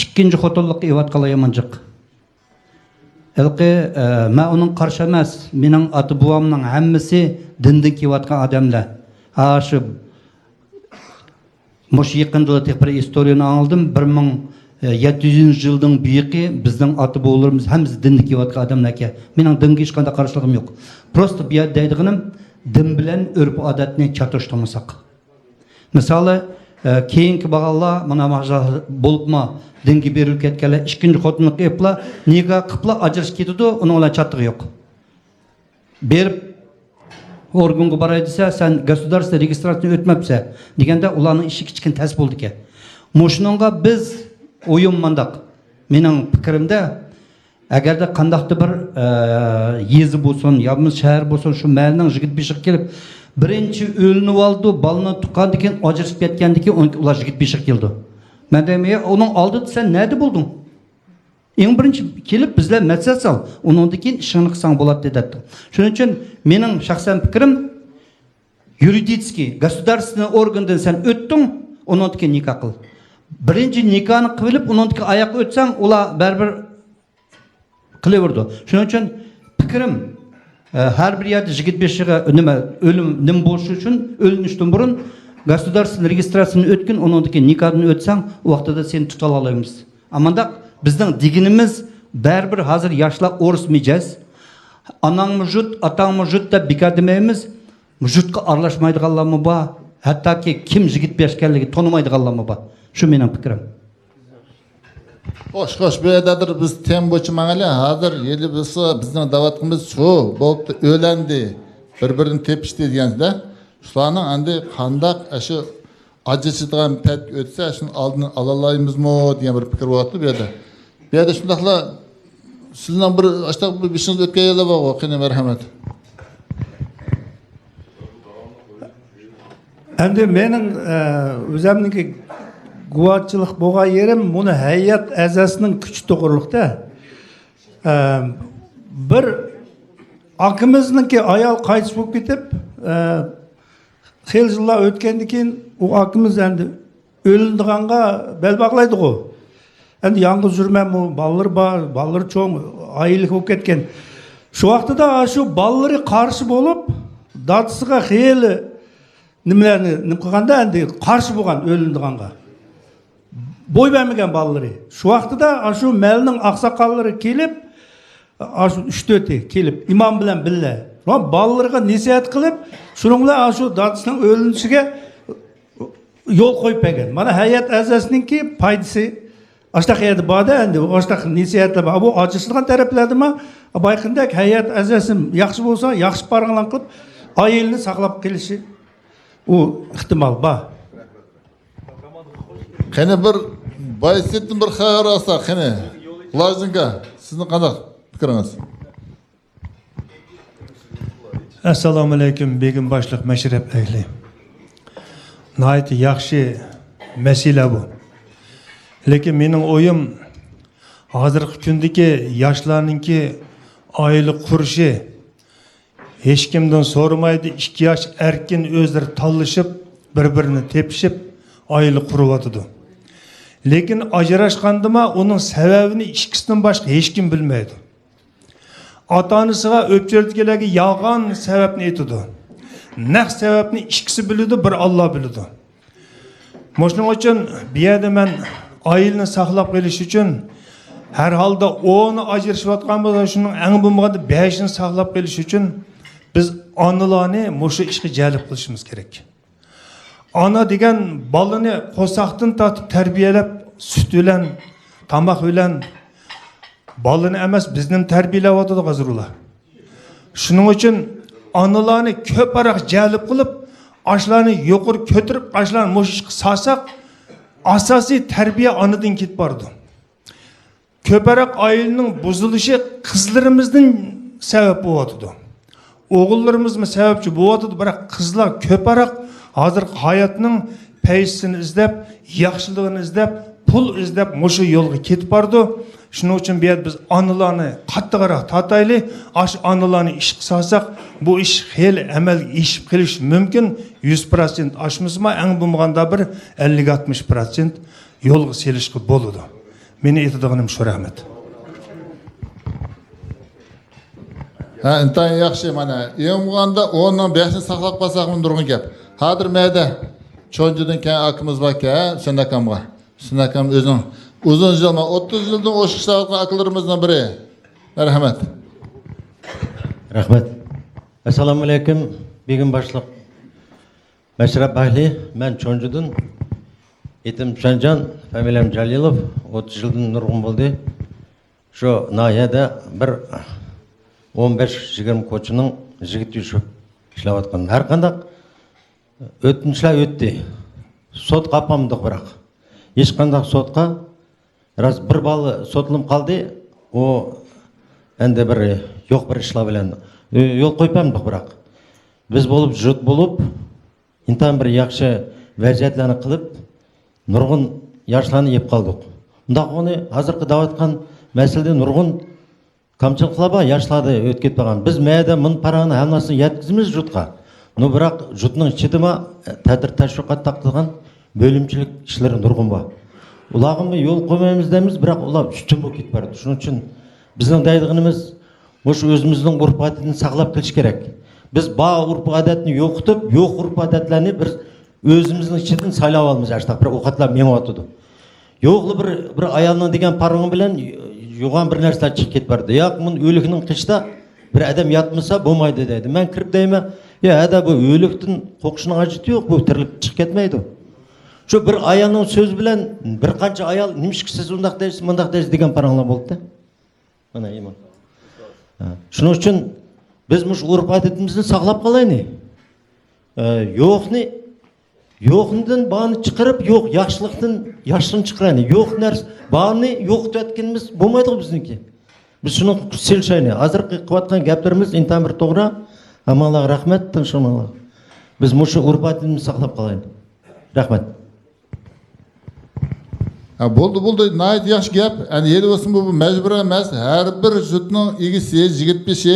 ikkinchi xotinlikqa evatganlar yomonjiq. Ilqi men uning qarshi emas, mening ota buvamning hammasi dindan kelayotgan odamlar. Shu mush yaqinda bir istoriyani oldim. 1700 yildan buyuqi bizning ota bobolarimiz hammasi dindan kelayotgan odamlar ekan. Mening dinga hech qanday qarshiligim yo'q. Prosta bu yerda deydiganim din bilan urf-odatni chatishtirmasak. Misoli keyingi bag'allar mana bo'libmi dinga berilib ketganlar ikkinchi xotinni qiliblar, nikoh qiliblar, ajrashib ketdi, uning bilan chattig'i yo'q. Berib organga boray desa, sen государство registratsiya o'tmabsa deganda ularning ishi kichkin tas bo'ldi ekan. Mushuningga biz o'yin mandaq. Mening fikrimda agarda qandaqdir bir yezi bo'lsin, yoki shahar bo'lsin, shu malning yigit beshiq kelib birinchi o'linib oldi, balni tuqqandan keyin ajrashib ketgandan keyin ular yigit beshiq keldi. Men demay, uning oldida sen nada bo'lding? Eng birinchi kelib bizlar maslahat sol, undan keyin ishini qilsang bo'ladi dedi. Shuning uchun mening shaxsan fikrim yuridический, государственный organdan sen o'tding, undan keyin nikoh qil. Birinchi nikohni qilib, undan keyin oyoq o'tsang, ular baribir qilaverdi. Shuning uchun fikrim har bir yerda yigit beshiga nima o'lim nim bo'lishi uchun o'linishdan burun государственный registratsiyani o'tkin, undan keyin nikohni o'tsang, u vaqtida seni tuta olamiz. Amanda bizning deginimiz baribir hozir yoshlar o'ris mijaz. Anang mujud, atang mujud deb bekor demaymiz. Mujudga aralashmaydiganlarmi bor? Hattoki kim yigit berishganligi tonimaydiganlarmi bor? Shu mening fikrim. Xoş, bu yerdadir biz tem bo'yicha mangala. Hozir yeli bo'lsa bizning da'vatimiz shu, bo'pti, o'landi. Bir-birini tepishdi deganda, shularning endi qandaq shu ajrashadigan payt o'tsa, shuni oldini ola olamizmi degan bir fikr bo'lyapti bu yerda. Bu yerda shundaqla sizning bir ashtaq bir bishingiz o'tgan yerlar bor, qani marhamat. Endi mening o'zimniki guvohchilik bo'lgan yerim buni hay'at a'zosining kuchi to'g'riliqda. Bir akimizniki ayol qaytib bo'lib ketib, xil yillar o'tgandan keyin u akimiz endi o'ldiganga bel bog'laydi-ku. Endi yalnız yurmam, balalar bor, balalar cho'ng, oylik bo'lib ketgan. Shu vaqtida shu balalari qarshi bo'lib, dadisiga xil nimalarni qilganda endi qarshi bo'lgan o'ldiganga. Boy vermegen balları. Şu vaxtıda şu melinin aksakallары kelip, şu 3-4 kelip imam bilen bille. Ballarıga nasihat qilib, şununla şu dadısının ölünüşüge yol koyup egen. Mana hayat a'zosininki paydası aştaq yedi bada endi aştaq nasihatlar bor. Bu acısılgan taraflarda mı? Bayqındak hayat a'zosi yaxshi bo'lsa, yaxshi paranglan qilib, ayelini saqlab kelishi u ihtimal bor. Qani bir Baysettin bir xabar olsa, qani. Lojinka, sizning qanday fikringiz? Assalomu alaykum, begim boshliq Mashrab ahli. Nihoyat yaxshi masala bu. Lekin mening o'yim hozirgi kundagi yoshlarningki oila qurishi hech kimdan so'ramaydi, 2 yosh erkin o'zlari tanlashib, bir-birini tepishib oila quryotidi. Lekin ajrashgandima uning sababini ikkisidan boshqa hech kim bilmaydi. Ota-onasiga o'pchirdigilarga yolg'on sababni aytadi. Naq sababni ikkisi biladi, bir Alloh biladi. Shuning uchun bu yerda men oilani saqlab qolish uchun har holda 10 ajrashayotgan bo'lsa, shuning eng bo'lmaganda 5ni saqlab qolish uchun biz onalarni mushu ishga jalb qilishimiz kerak. Ana degan balani qo'saqdan tortib tarbiyalab, sut bilan, tomoq bilan balani emas, bizning tarbiyalayotdi hozir ular. Shuning uchun onalarni ko'proq jalb qilib, ashlarni yuqori ko'tarib, ashlarni mushishga salsak, asosiy tarbiya onadan ketib bordi. Ko'proq oilaning buzilishi qizlarimizning sabab bo'lyapti. O'g'illarimiz sababchi bo'lyapti, biroq qizlar ko'proq hozir hayotning paysini izlab, yaxshiligini izlab, pul izlab mushu yo'lga ketib bordi. Shuning uchun bu yerda biz onalarni qattiqroq tortayli, ash onalarni ish qilsak, bu ish xel amalga ishib qilish mumkin. 100% aşmızma, eng bo'lmaganda bir 50-60% yo'lga selishga bo'ladi. Meni aytadiganim shu, rahmat. Ha, intayin yaxshi mana. Eng bo'lganda 10dan 5ni saqlab qolsak turgan gap. Hozir mayda cho'njidan keyin akimiz bor-ku, Sunakamga. Sunakam o'zing uzun yilma 30 yildan o'shishlayotgan akalarimizdan biri. Rahmat. Rahmat. Assalomu alaykum, begim boshliq Mashrab ahli. Men cho'njidan etim Shanjan, familiyam Jalilov, 30 yildan nurg'un bo'ldi. Shu nahiyada bir 15-20 ko'chining yigit yushib ishlayotgan. Har qanday o'tishlar o'tdi. Sot qapamdiq biroq. Hech qanday sotqa raz bir balı sotilib qoldi. O endi bir yo'q bir ishlar bilan yo'l qo'ypamdiq biroq. Biz bo'lib jut bo'lib, intan bir yaxshi vaziyatlarni qilib, nurg'un yoshlarni yeb qoldik. Unda uni hozirgi davatgan masalada nurg'un kamchiliklar bor, yoshlarni o'tib ketgan. Biz mayda mun parani hammasini yetkizimiz jutqa. No biroq jutning ichidima tadbir tashviqot taqtilgan bölümçilik işleri nurg'un bor. Ularga yo'l qo'ymaymiz deymiz, biroq ular ustun bo'lib ketib bordi. Shuning uchun bizning deydiganimiz o'sha o'zimizning urf-odatini saqlab qilish kerak. Biz bor urf-odatni yo'qitib, yo'q urf-odatlarni bir o'zimizning ichidan saylab olamiz. Ashta bir o'qatlar mengatdi. Yo'qli bir ayolning degan paroni bilan yo'g'on bir narsalar chiqib ketib bordi. Yo'q, mun o'likning qishda bir odam yotmasa bo'lmaydi deydi. Men kirib deyman, ya ada bu o'likdan qo'qishning hojati yo'q, bu tirilib chiqib ketmaydi. Şu bir ayalның сөз bilen bir qancha ayal nimishki siz undaq deysiz, mundaq deysiz degan paranglar bo'ldi da. Mana imon. Shuning uchun biz mush urf odatimizni saqlab qolayni. Yo'qnidan bani chiqarib, yo'q yaxshilikdan yaxshilikni chiqarayni. Yo'q narsa bani yo'q deyotganimiz bo'lmaydi bizniki. Biz shuni selshayni. Hozir qilayotgan gaplarimiz intan bir to'g'ri. Hammalarga rahmat, tinchliklar. Biz mush urf odatimizni saqlab qolayni. Rahmat. Bo'ldi, nayt yaxshi gap. Endi yeli bo'lsin bu majbur emas. Har bir jutning egisi, yigit beshi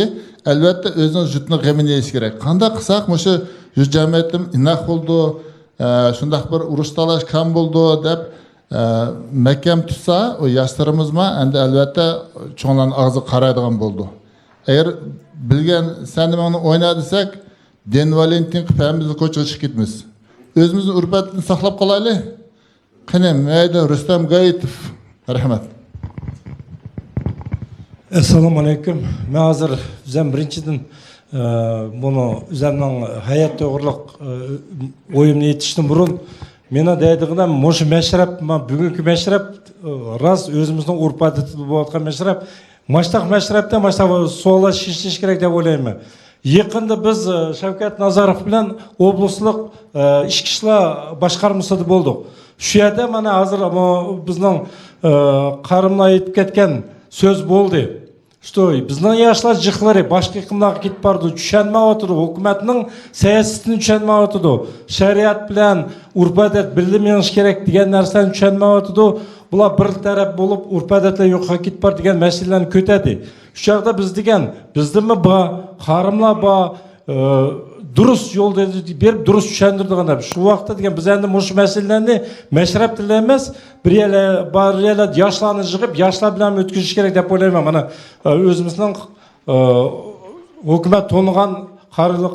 albatta o'zining jutning g'amini yeyish kerak. Qanday qilsak, o'sha yuz jamiyatim inoq bo'ldi, shundaq bir urush talash kam bo'ldi deb mahkam tutsa, o yoshlarimiz ma endi albatta cho'nglarning og'zi qaraydigan bo'ldi. Agar bilgan sen nimani o'yna desak, Den Valentin qilamizni ko'chaga chiqib ketmiz. O'zimizning urfatni saqlab qolaylik. Qani mayda Rustam Gayitov. Rahmat. Assalomu alaykum. Men hozir o'zim birinchidan buni o'zimning hayot to'g'riliq o'yimni aytishdan burun meni deydigan mushu mashrab, bugungi mashrab rost o'zimizning urf odatida bo'layotgan mashrab. Mashtaq mashrabda savol shishirish kerak deb o'ylayman. Yaqinda biz Shavkat Nazarov bilan oblastlik ichki ishlar boshqarmasida bo'ldik. Shu yerda mana hozir bizning qarimlar aytib ketgan so'z bo'ldi. Что bizning yoshlar jiqlari boshqa qimlarga ketib bordi, tushunmayotdi, hukumatning siyosatini tushunmayotdi, shariat bilan urf odat bilmenish kerak degan narsani tushunmayotdi. Bular bir taraf bo'lib urf odatlar yo'qqa ketib bor degan masalalarni ko'tadi. Shu chaqda biz degan, bizdimi bor, qarimlar bor, durust yo'lda berib durust tushundirdiganlar. Shu vaqtda degan biz endi mush masalalarni mashrab tilda emas, bir yerlar yoshlarni yig'ib, yoshlar bilan o'tkazish kerak deb o'ylayman. Mana o'zimizning hukumat to'nigan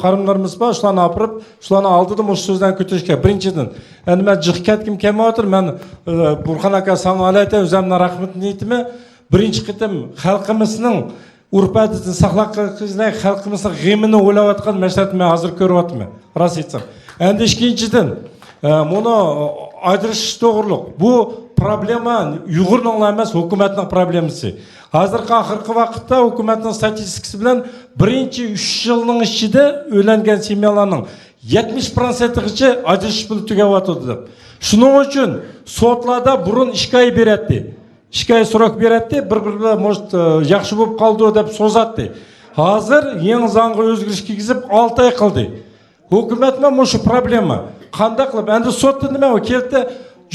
qarimlarimiz bor, shularni opirib, shularni oldida mush so'zdan ko'tarish kerak. Birinchidan, endi men jiq ketkim kelmayotdir. Men Burxon aka salom alaykum, o'zimning rahmatini aytaman. Birinchi qitim xalqimizning urf odatini saqlab qolishlar, xalqimizning g'amini o'ylayotgan mashaqqatni men hozir ko'ryapman. Rost aytsam. Endi ikkinchidan, buni ajratish to'g'riliq. Bu problema Uyg'urning emas, hukumatning problemasi. Hozirgi oxirgi vaqtda hukumatning statistikasi bilan birinchi 3 yilning ichida o'ylangan semyalarning 70%gacha ajratish puli tugayotdi deb. Shuning uchun sotlarda burun 2 oy beradi. 2 oy so'roq beradi, bir-birlar может yaxshi bo'lib qoldi deb so'zatdi. Hozir yangi zongga o'zgarish kiygizib 6 oy qildi. Hukumatma shu problema. Qanday qilib endi sotda nima u keldi,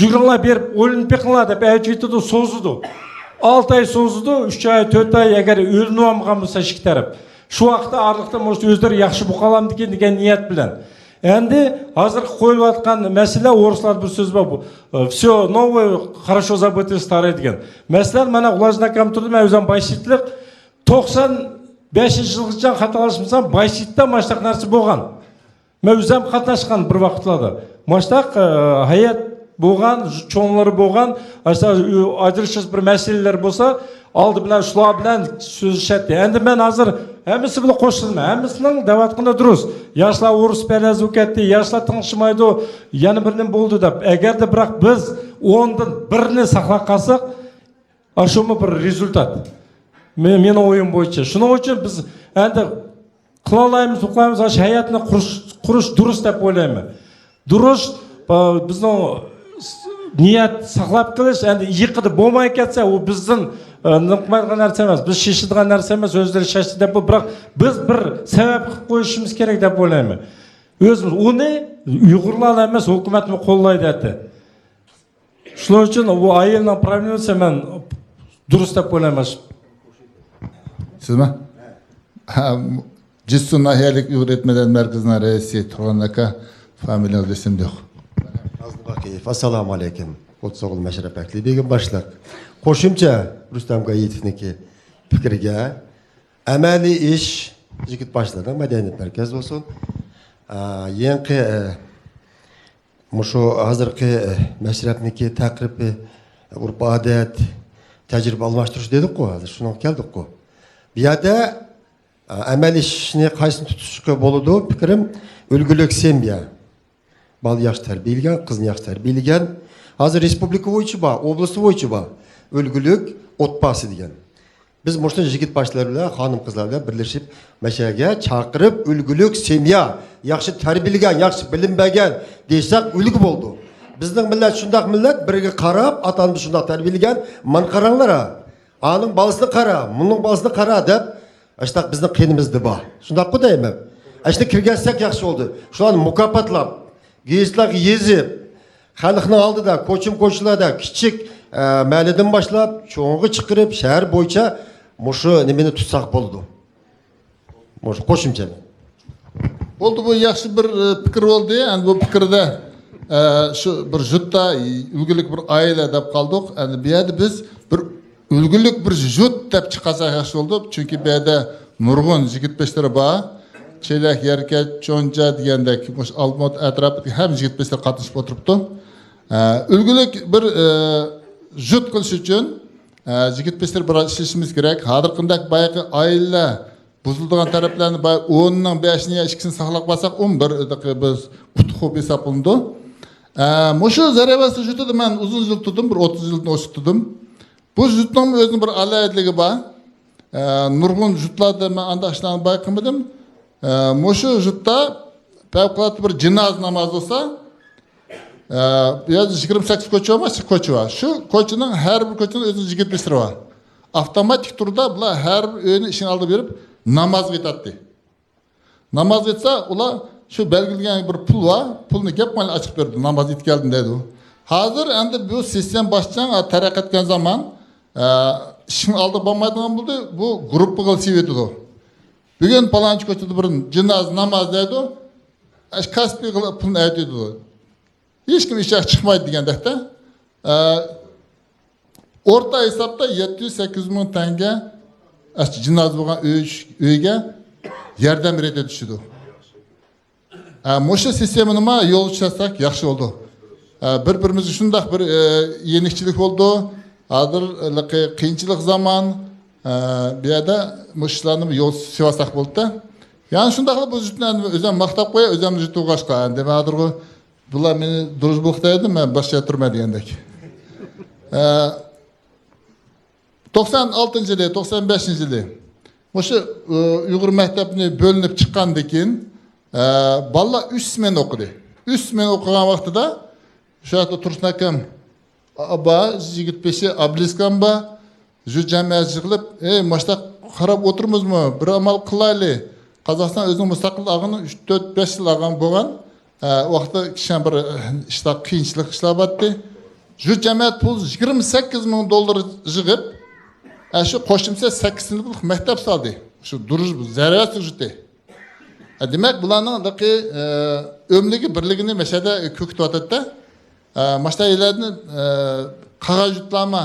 jug'inglar berib o'linib yiqinglar deb aytdi, so'zidi. 6 oy so'zidi, 3 oy, 4 oy agar o'linib olmagan bo'lsa ikki taraf. Shu vaqtda ariqda o'zlari yaxshi bo'lib degan niyat bilan. Endi hozir qo'yilayotgan masala o'rislar bir so'z bor bu. Все новое, хорошо забытое старое degan. Masalan, mana Ulazna kam turdi, men o'zim Baysitlik 95-yilgacha xatolashmasam, Baysitda mashtaq narsa bo'lgan. Men o'zim qatnashgan bir vaqtlarda. Mashtaq hayat bo'lgan, cho'nlari bo'lgan, ajrashish bir masalalar bo'lsa, oldi bilan shular bilan so'zlashadi. Endi men hozir hammasi bilan qo'shilman. Hammasining da'vatqina durust. Yoshlar urus palaz o'tdi, yoshlar tinchmaydi, yana birni bo'ldi deb. Agarda biroq biz 10 dan birini saqlab qolsak, ashumi bir rezultat. Meni o'yim bo'yicha. Shuning uchun biz endi qilolaymiz, uqlaymiz, hayotni qurish durust deb o'ylayman. Durust bizning niyat saqlab qilish, endi yiqidi bo'lmay ketsa, u bizning niqmaydigan narsa emas, biz shishadigan narsa emas, o'zlari shashdi deb, biroq biz bir sabab qilib qo'yishimiz kerak deb o'ylayman. O'zimiz uni Uyg'urlar emas, hukumatni qo'llaydi dedi. Shuning uchun bu ayolning problemasi men durust deb o'ylayman. Sizmi? Jissun nahiyalik Uyg'ur etmeden merkezining raisi Turg'un aka, familiyangiz esimda yo'q. Assalomu alaykum. O'tso'g'il Mashrab Akli degan boshliq. Qo'shimcha Rustam Gayitovniki fikriga amaliy ish yigit boshliqning madaniyat markazi bo'lsin. Yangi mushu hozirgi Mashrabniki taqribi urf odat tajriba almashtirish dedik-ku, hozir shuni keldik-ku. Bu yerda amaliy ishni qaysini tutishga bo'ladi fikrim ulgulik semya. Bal yaxşı terbiyelgen, kızını yaxşı terbiyelgen. Hazır Respublika boyunca ba, oblası boyunca ba. Ölgülük, otbası degen. Biz Moştan jigit başları bilen, hanım kızlar bilen birleşip meşege çakırıp ölgülük, semya, yaxşı terbiyelgen, yaxşı bilinbegen deysek ölgü boldu. Bizden millet şundak millet birge karab, atandı şundak terbiyelgen, man karanlar ha. Anın balısını kara, bunun balısını kara dep, işte bizden kıyınımızdı ba. Şundak bu değil mi? İşte kirgensek yaxşı oldu. Şu an mukapatlap, giyislik yezip, halkını aldı da, koçum koçularda küçük mahalleden başlap, çoğunu çıkarıp şehir boyunca muşu nemeni tutsak boldu. Muşu koşumca. Oldu bu yaxşı bir fikir oldu. Yani bu fikirde şu bir jutta ülgülük bir aile dep kaldık. Yani bir yerde biz bir ülgülük bir jut dep çıkarsak yaxşı oldu. Çünkü bir yerde nurgun jigitpeşleri var. Çeylek, Yerket, Çonca degandek Almot etrafı hem jigitpeşler katışıp oturuptu. Ülgülük bir jut kılış için jigitpeşler bir işimiz gerek. Hadırkındak bayakı aile buzulduğun taraflarını 10'nın 5'ini 2'sini saklap basak 11 biz putuğu hesaplandı. Muşu zarevası jutu da ben uzun yıl tuttum, bir 30 yılını oşu tuttum. Bu jutun özünün bir alayetliği var. Nurgun jutlarda ben andaşlarını bayakamadım. Muşu jutta fevkalatlı bir cinaz namazı olsa biraz 28 koçu var, 8 koçu var. Şu koçunun her bir koçunun özünün jigitleştiri var. Avtomatik turda bula her öğünü işini aldı verip namaz gitatti. Namaz gitse ula şu belgilenen bir pul var. Pulunu yapmayla açık verdi. Namaz it geldin dedi o. Hazır endi bu sistem başlayan terak etken zaman işini aldı banmaydıgan buldu. Bu grup kıl siveti o. Bugün palançı koçudu bir cinaz namaz dedi o. Kaspi pulunu ödedi o. Hiç kim işe çıkmaydı degende de. Orta hesapta 700-800 min tenge cinaz bo'lgan uyga yordam beradi düşüdü. Moşa sistemi nima yo'l tutsak yaxshi oldu. Bir-birimiz shundoq bir yenikchilik oldu. Hozir qiyinchilik zaman bu yerda moşlarni yo'l sevasak bo'ldi. Yani shundoq bu jutlarni o'zim maqtab qo'ya, o'zim jutib qo'shqa. Demak, hozir bular meni durust bo'ldi, men boshqa turma degandek. 96 yılı, 95 yılı. Şu Uygur mektebine bölünüp çıkandan keyin balla 3 smen okudu. 3 smen okugan vaqtida şu anda Tursun akam aba jigitpeşi abliskan ba ju jamiyat yig'ilib, "Maşta qarab o'tirmizmi? Bir amal qilayli." Qozog'iston o'zining mustaqil ag'ini 3-4-5 yil ag'an bo'lgan. Vaqtda kisham bir ishda qiyinchilik ishlabotdi. Ju jamiyat pul 28 ming dollar yig'ib şu qo'shimcha 8 sinflik maktab soldi. Şu duruş zaryat yurdi. Demak, bularning ömligi birligini mashada ko'kitayotdi. Mashtaylarni qog'oz yutlama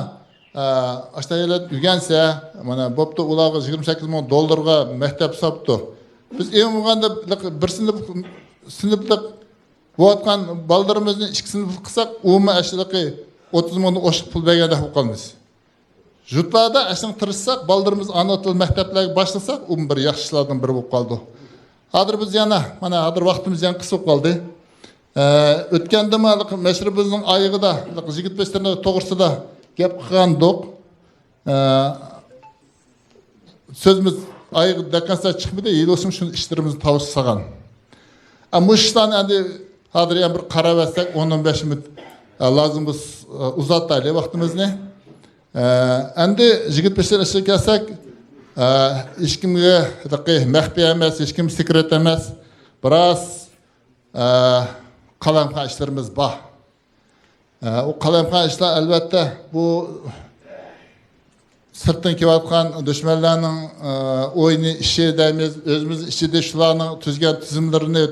mashtaylar ugansa, mana bo'pti ularga 28 ming dollarga maktab solibdi. Biz eng bo'lganda bir sinflik bo'layotgan bolalarimizni 2 sinflik qilsak, umuman ashliqi 30 mingdan oshiq pul berganda bo'lib qolamiz. Jutlarda aslında tırışsak, baldırımız ana til mekteplerine başlasak, bir yaxshi ishlardan biri bo'lib qoldi. Hozir biz yana, mana hozir vaqtimiz yana qisib qoldi. O'tganda meşribimizning oyig'ida, jigitpeşlarning to'g'risida gap qilgandik. Sözümüz oyig'i dakansa chiqmadi, yil o'sim shu ishlarimizni tavsiyagan. Bu ishlarni endi hozir yana bir qarab olsak, 10-15 minut lazım biz uzataylik vaqtimizni. Endi jigitpeşlar işe kelsak, hech kimga maxfiy emas, hech kim sekret emas. Biroz qalamqa ishlarimiz bor. O qalamqa ishlar albatta bu sirtdan kelayotgan dushmanlarning o'yini ishi deymiz, o'zimiz ichida shularning tuzgan tizimlarini,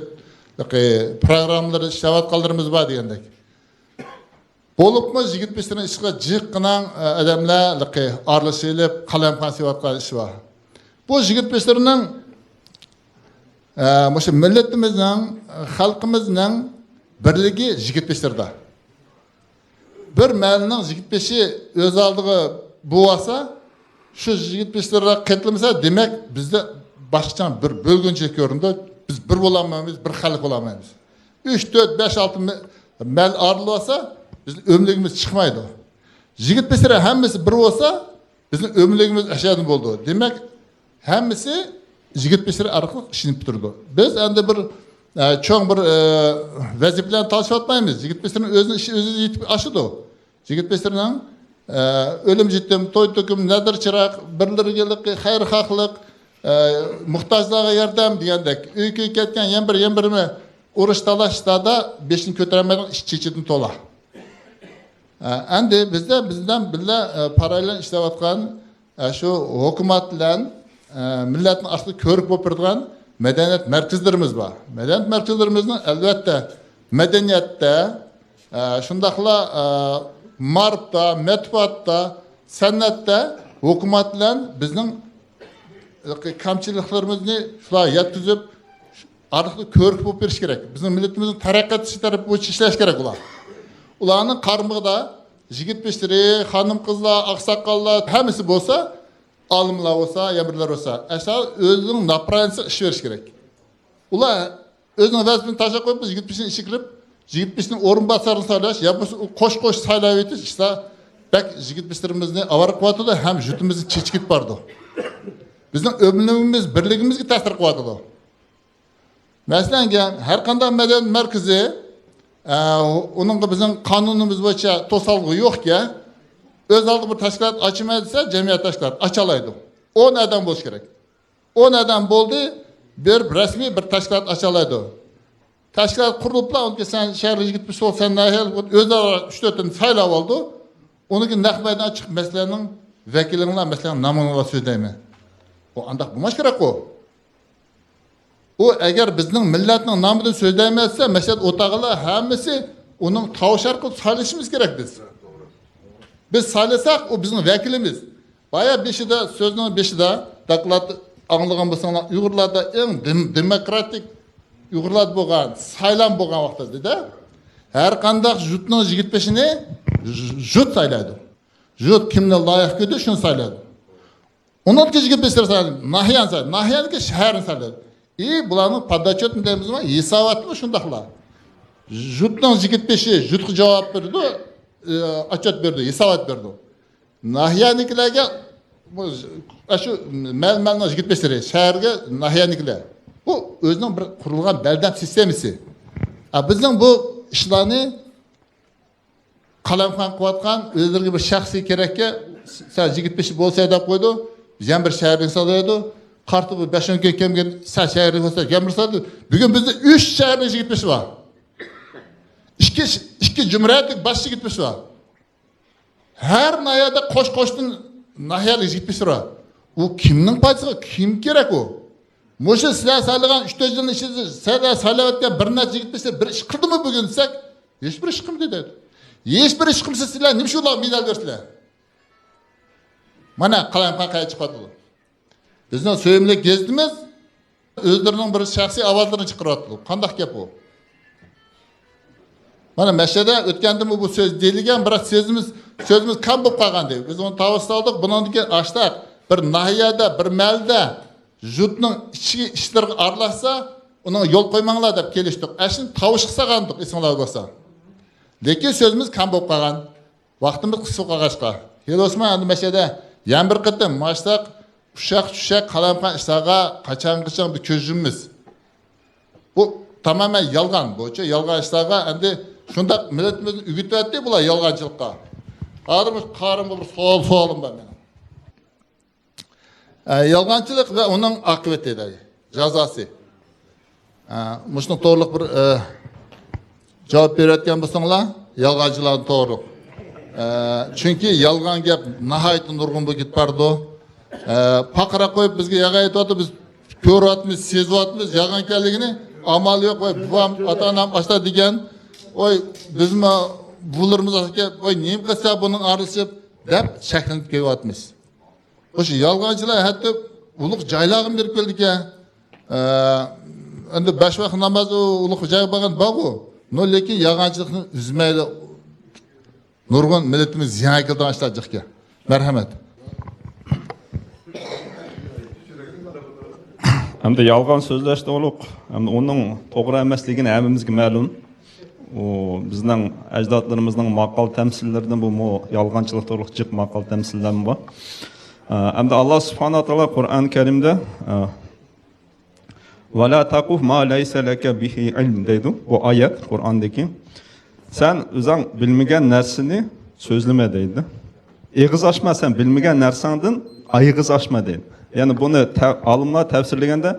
programmalarni ishlayotganlarimiz bor degandek. Bo'libmi jigitpeşlarning ishiga jiqqanan odamlar aralashib qalamqa sevayotgan ish bor. Bu jigitpeşlarning o'sha millatimizning, xalqimizning birligi jigitpeşlarda. Bir mahalning jigitpeşi o'z oldiga bo'lsa, shu jigitpeşlarga qatlamasa, demak bizda boshqa bir bo'lguncha ko'rindi. Biz bir bo'lolmaymiz, bir xalq bo'lolmaymiz. 3, 4, 5, 6 mel arılı olsa bizim ömürlüğümüz çıkmaydı. Jigit besire hemmesi bir olsa bizim ömürlüğümüz aşağıdan oldu. Demek hemmesi jigit besire arqılıq işinip durdu. Biz endi bir çoğun bir vazifelerni talışıp atmaymiz. Jigit besirenin özünü işi özü yetip aşıdı. Jigit besirenin ölüm jittim, toy töküm, nedir çırak, birlerigelik, hayır haqlıq, muhtajlarga yordam degandek. Uyga ketgan yem-birimi urush talashlarda beshin ko'tarolmaydigan ish chechidin to'la. Endi bizdan birga parallel ishlayotgan shu hukumat bilan millatni asli ko'rib bo'lib turgan madaniyat markazlarimiz bor. Madaniyat markazlarimizni albatta madaniyatda, shundaqla ma'rifda, matbuotda, san'atda hukumat bilan bizning kamchiliklarimizni shular yetkazib, aniqli ko'rib bo'lib berish kerak. Bizning millatimizning taraqqiyot tarafı bo'yicha ishlash kerak ular. Ularning qarmig'ida yigit beshiri, xonim qizlar, oqsoqollar hammasi bo'lsa, olimlar bo'lsa, yamirlar bo'lsa, asha o'zining направлениясida ish berish kerak. Ular o'zining vazifasini tashlab qo'yib, yigit beshini ishga kirib, yigit beshining o'rinbosarini saylash, yo bo'lmasa qo'sh saylab etish ishlar bak yigit beshlarimizni avar qilyapti, ham jutimizni chechkib bordi. Bizning ömrümüz, birligimizga ta'sir qilyapti. Masalan, har qanday madaniyat markazi onun bizim kanunumuz bo'yicha to'salg'i yo'q-ki, o'z oldiga bir tashkilot ochmaydi desa, jamiyat tashkilot ochalaydi. 10 adam bo'lish kerak. 10 adam bo'ldi, bir rasmiy bir tashkilot ochalaydi. Tashkilot quriliblar, unga sen shahar yigit bo'lsan, nahal o'zlari 3-4 ni saylab oldi. Uniki naq maydonga chiqib masalaning vakillarining masalan namunalar so'zlaymi. O andaq bo'lmas kerak o. O eğer bizning millatning nomidan so'zlaymatsa, masjid o'tag'ilar hammasi uning tovush orqali saylashimiz kerak biz. Biz saylasak, o bizning vakilimiz. Baya beshida so'zning beshida doklad anglagan bo'lsanglar, Uyg'urlarda eng demokratik Uyg'urlar bo'lgan, saylan bo'lgan vaqtida har qanday jutning yigit peshini jut saylaydi. Jut kimni loyiq ko'rdi, shuni saylaydi. Onun yigit peshlar saylaydi, nahyan saylaydi. Nahyanki shaharni saylaydi. Bularning podotchetni deymizmi? Hisobotmi shundaqlar. Jutning yigit peshi jutga javob berdi, отчет berdi, hisobot berdi. Nahyanikilarga shu malning yigit peshlari shaharga nahyanikilar. Bu o'zining bir qurilgan baldam sistemasi. Bizning bu ishlarni qalamxon qilayotgan o'zlariga bir shaxsiy kerakka, sen yigit peshi bo'lsa deb qo'ydi, yana bir shaharga solaydi. Kartı bu 5-10 gün kelgan sen şehri olsa gelmirsadi. Bugün bizde 3 şehirde yigit peshi var. İki cumhuriyetlik baş yigit peshi var. Her nayada qo'shdan nahiyali yigit peshi var. O kimning paysiga kim kerak o? Mo'sha sizlar saylagan 3-4 yilning ichida sizlar saylayotgan bir necha yigit peshlar bir ish qildimi bugun desak, hech bir ish qilmadi dedi. Hech bir ish qilsa sizlar nima shu medal berdilar? Mana qalamxon qaytib chiqadi. Bizning söylemlik gezdimiz, özlerinin bir şahsi avazlarını çıkarttılar. Qandaq gap o? Mana meşede ötkendimi bu söz deyilgan, biroq sözümüz kam bo'lib qolgandi. Biz onu tavsiya oldik, bundan keyin açtaq. Bir nahiyada, bir malda jutning ichki ishlarga aralashsa, uni yo'l qo'ymanglar deb kelishdik. Ashin tavush qilsandik, esinglar bo'lsa. Lekin sözümüz kam bo'lib qolgan. Vaqtimiz qisqa qolgachqa. Kelosman endi meşede yan bir qitim maçtaq Uşak qalamxon ishlarga qachon bir ko'zimiz. Bu tamamen yolg'on bo'yicha, yolg'on ishlarga endi shundaq millatimizni o'rgatyapti bular yolg'onchilikqa. Hozir qarim bir savolim bor meni. Yolg'onchilik va uning oqibatidagi jazosi. Mushuni to'g'rilik bir javob berayotgan bo'lsanglar, yolg'onchilarni to'g'ri. Chunki yolg'on gap nihoyatda nurg'un bo'lib ketdi. Paqira qo'yib bizga yag'a aytadi, biz ko'ryapmiz, sezyapmiz, yag'an ekanligini, amal yo'q, voy buvam, ota-onam ochta degan, voy bizmi bularimiz aka, voy nima qilsa buning aralashib deb shaklanib kelyapmiz. O'sha yolg'onchilar hatto ulug' joylarni berib keldik-a. Endi 5 vaqt namoz ulug' joy bo'lgan bor-ku. Lekin yolg'onchilikni uzmaydi. Nurg'un millatimiz ziyon keltirgan ishlar jiqqa. Marhamat. Hamda yolg'on so'zlashda uloq, hamda uning to'g'ri emasligini hammamizga ma'lum. O bizning ajdodlarimizning maqol tamsillaridan bu yolg'onchilik to'g'ri jiq maqol tamsillarmi bor. Hamda Alloh subhanahu va taolo Qur'oni Karimda "Va la taquf ma laysa laka bihi ilm" deydi. Bu oyat Qur'ondagi. Sen o'zing bilmagan narsani so'zlama deydi. Eg'iz ochma, sen bilmagan narsangdan ayg'iz ochma deydi. Ya'ni buni olimlar tafsirlaganda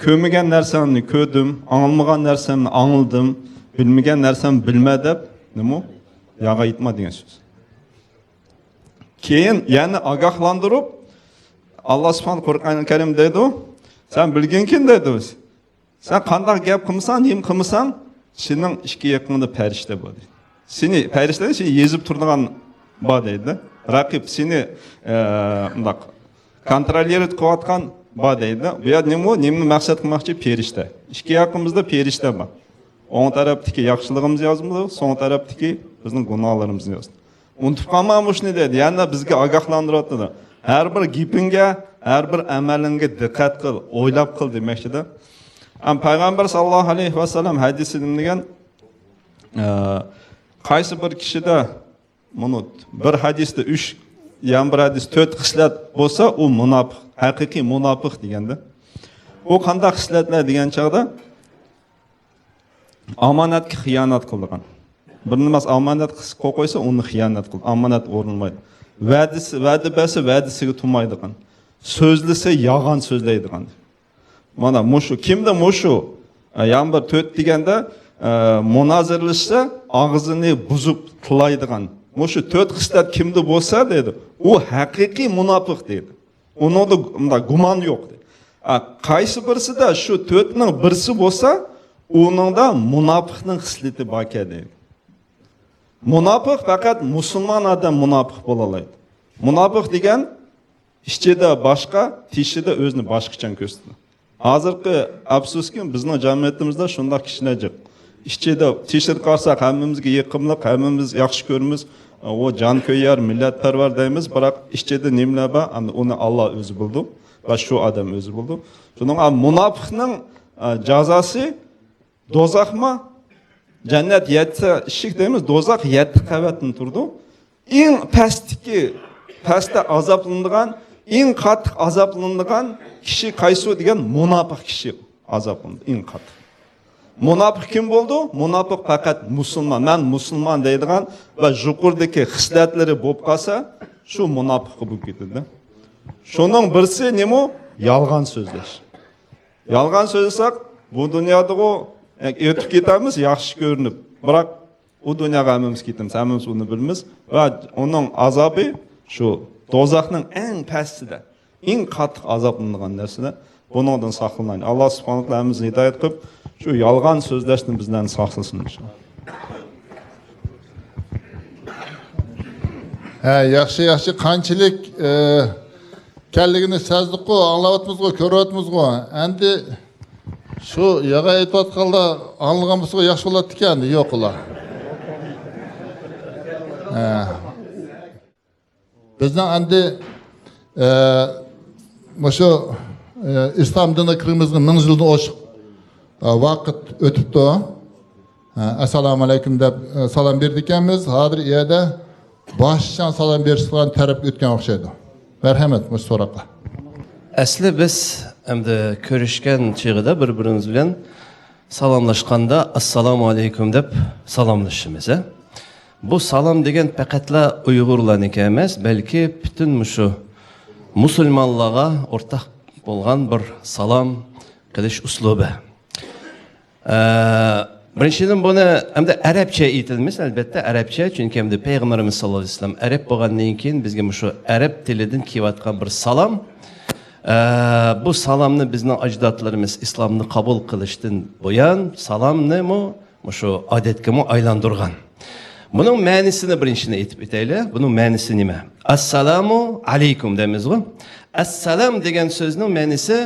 ko'rmagan narsamni ko'rdim, anglamagan narsamni angladim, bilmagan narsamni bilma deb nima? Yaga aytma degan so'z. Keyin yana ogohlantirib Alloh subhanahu Qur'oni Karim deydi, sen bilginkin deydi. Sen qanday gap qilmasan, nima qilmasan, sening ikki yaqinda farishta bor deydi. Seni farishtalar seni yezib turadigan bor deydi. Raqib seni undaq kontrolировать qilayotgan bor deydi. Bu yer nimani maqsad qilmoqchi? Farishta. Ikki yaqinimizda farishta bor. O'ng tarafdagi yaxshiligimizni yozildi, so'ng tarafdagi bizning gunohlarimizni yozdi. Unutib qolmaymiz shuni dedi. Yana bizga ogohlantiryapti. Har bir gapingga, har bir amalingga diqqat qil, o'ylab qil demoqchida. Payg'ambar sallallohu alayhi vasallam hadisida degan qaysi bir kishida buni bir hadisda 3 yan bir hadis 4 xislat bo'lsa, u munofiq, haqiqiy munofiq deganda. U qanday xislatlar degan chaqda omonatga xiyonat qilgan. Bir nimas omonat qo'yib qo'ysa, uni xiyonat qildi. Omonat o'rinmaydi. Va'dasiga turmaydigan. So'zlasa yolg'on so'zlaydigan. Mana mushu kimda mushu yan bir 4 deganda munozirlashsa og'zini buzib tulaydigan. Mushu 4 xislat kimda bo'lsa dedi, u haqiqiy munofiq dedi. Uningda gumon yo'q dedi. Qaysi birisida shu 4ning birisi bo'lsa, uningda munofiqning xislati bor dedi. Munofiq faqat musulmon odam munofiq bo'la oladi. Munofiq degan ichida boshqa, tishida o'zini boshqacha ko'rsatadi. Hozirgi afsuski bizning jamiyatimizda shunday kishilar yo'q. Ichida tishir qarsak hammamizga yaqinlik, hammamiz yaxshi ko'ramiz, o jon ko'yar, millatparvar deymiz, biroq ichida nimalar bor, uni Alloh o'zi bildi va shu odam o'zi bildi. Shuning munofiqning jazosi do'zaxmi? Jannat 7 eshik deymiz, do'zax 7 qavatdan turdi. Eng pastda azoblanadigan, eng qattiq azoblanadigan kishi qaysi degan munofiq kishi azoblandi, eng qattiq. Munofiq kim bo'ldi? Munofiq faqat musulmon, men musulmon deydigan va yuqoridagi xislatlari bo'lib qolsa, shu munofiq bo'lib ketadi. Shuning birisi nima? Yolg'on so'zlash. Yolg'on so'zlasak, bu dunyoda o'tib ketamiz, yaxshi ko'rinib. Biroq u dunyoga hammamiz ketamiz, hammamiz uni bilamiz va uning azobi shu do'zaxning eng pastida, eng qattiq azoblanadigan narsalar. Bundan saqlanaylik. Alloh subhanahu va taolo bizni hidoyat qilib, shu yolg'on so'zlashdan bizlarni saqlasin inshaalloh. Yaxshi qanchalik kelligini sezdik-ku, anglayapmiz-ku, ko'ryapmiz-ku. Endi shu yaga aytayotganda anglagan bo'lsa yaxshi bo'ladi ekan, yo'q ular. Bizning endi shu islom diniga kirishimizga 1000 yildan oshiq vaqt o'tibdi. Assalomu alaykum deb salom berdik ekanmiz. Hozir yerda boshdan salom berishgan taraf o'tgan o'xshaydi. Marhamat, bu so'roqqa. Asli biz endi ko'rishgan chig'ida bir-birimiz bilan salomlashganda assalomu alaykum deb salomlashamiz. Bu salom degan faqatla Uyg'urlarniki emas, balki butun shu musulmonlarga o'rtaq bo'lgan bir salom qilish uslubi. Birinchidan buni hamda arabcha aytilmas, albatta arabcha, chunki hamda payg'ambarimiz sollallohu alayhi vasallam arab bo'lgandan keyin bizga shu arab tilidan kelayotgan bir salom. Bu salomni bizning ajdodlarimiz islomni qabul qilishdan buyon salomni shu odatga aylantirgan. Buning ma'nosini birinchidan aytib o'taylik. Buning ma'nosi nima? Assalomu alaykum deymiz-ku. Assalom degan so'zning ma'nosi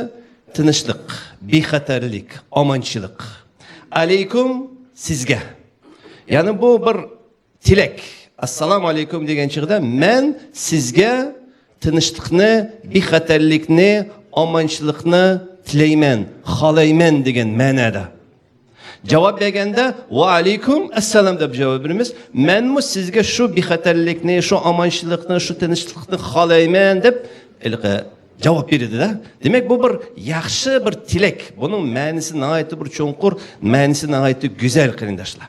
tinchlik, bexatarlik, omonchilik. Alaykum sizga. Ya'ni bu bir tilak. Assalomu alaykum degan chig'da men sizga tinchlikni, bexatarlikni, omonchilikni tilayman, xohlayman degan ma'noda. Javob berganda va alaykum assalom deb javob beramiz. Menmi sizga shu bexatarlikni, shu omonchilikni, shu tinchlikni xohlayman deb javob berdi-da. Demak, bu bir yaxshi bir tilak. Buning ma'nosi nihoyatda bir cho'nqur, ma'nosi nihoyatda go'zal qarindoshlar.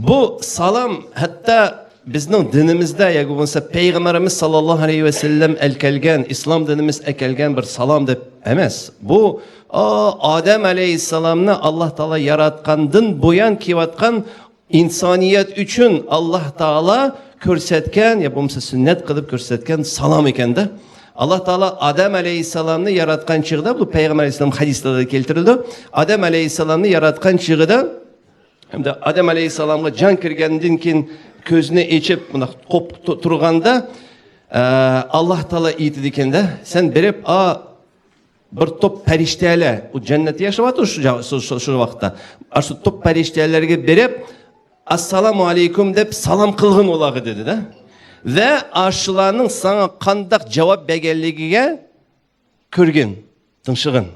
Bu salom hatto bizning dinimizda yoki bo'lsa payg'ambarimiz sallallohu alayhi va sallam elkalgan, islom dinimiz elkalgan bir salom deb emas. Bu Odam alayhissalomni Alloh taolo yaratgandan buyon kelayotgan insoniyat uchun Alloh taolo ko'rsatgan, ya bo'lmasa sunnat qilib ko'rsatgan salom ekanda. Alloh taolo Odam alayhissalomni yaratgan chig'ida, bu payg'ambar alayhissalom hadislarda keltirildi. Odam alayhissalomni yaratgan chig'ida, hamda Odam alayhissalomga jon kirgandan keyin ko'zini ochib, buni qo'p turganda Alloh taolo aytdi ekanda, sen berib bir top farishtalar, u jannatda yashayapti shu vaqtda. Shu top farishtalarga berib, assalomu alaykum deb salom qilgin ularga dedi-da. Ve aşılarının sana qandaq cevap berganligiga ko'rgin, tinchig'in.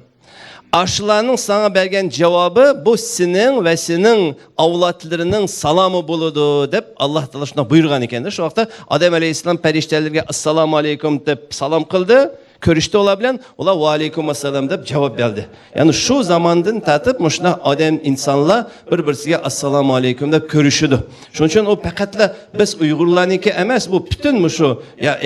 Aşılarının sana bergan cevabı bu senin ve senin avlatlarının salamı buludu deb Allah taolo shuna buyurgan ekan. Shu vaqtda Odam alayhissalom farishtalarga assalomu alaykum deb salom qildi. Ko'rishdi ular bilan, ular va alaykum assalom deb javob berdi. Ya'ni shu zamondan tatib mushuna odam insonlar bir-birsiga assalomu alaykum deb ko'rishidi. Shuning uchun u faqatla biz Uyg'urlarniki emas, bu butun mushu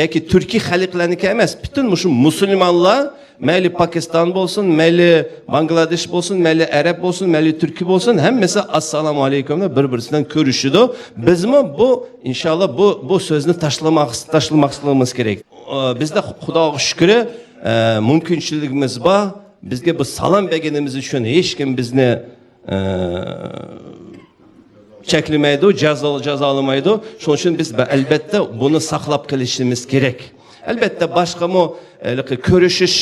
yoki turkiy xalqlarniki emas, butun mushu musulmonlar, mayli Pakiston bo'lsin, mayli Bangladesh bo'lsin, mayli Arab bo'lsin, mayli turkiy bo'lsin, hammasi assalomu alaykum deb bir-birsidan ko'rishidi. Bizmi bu inshaalloh bu so'zni tashlamoqligimiz kerak. Bizde Xudoga shukri mumkinchiligimiz bor. Bizga bu salom berganimiz uchun hech kim bizni cheklamaydi, jazolamaydi. Shuning uchun biz albatta buni saqlab qilishimiz kerak. Albatta boshqami ko'rishish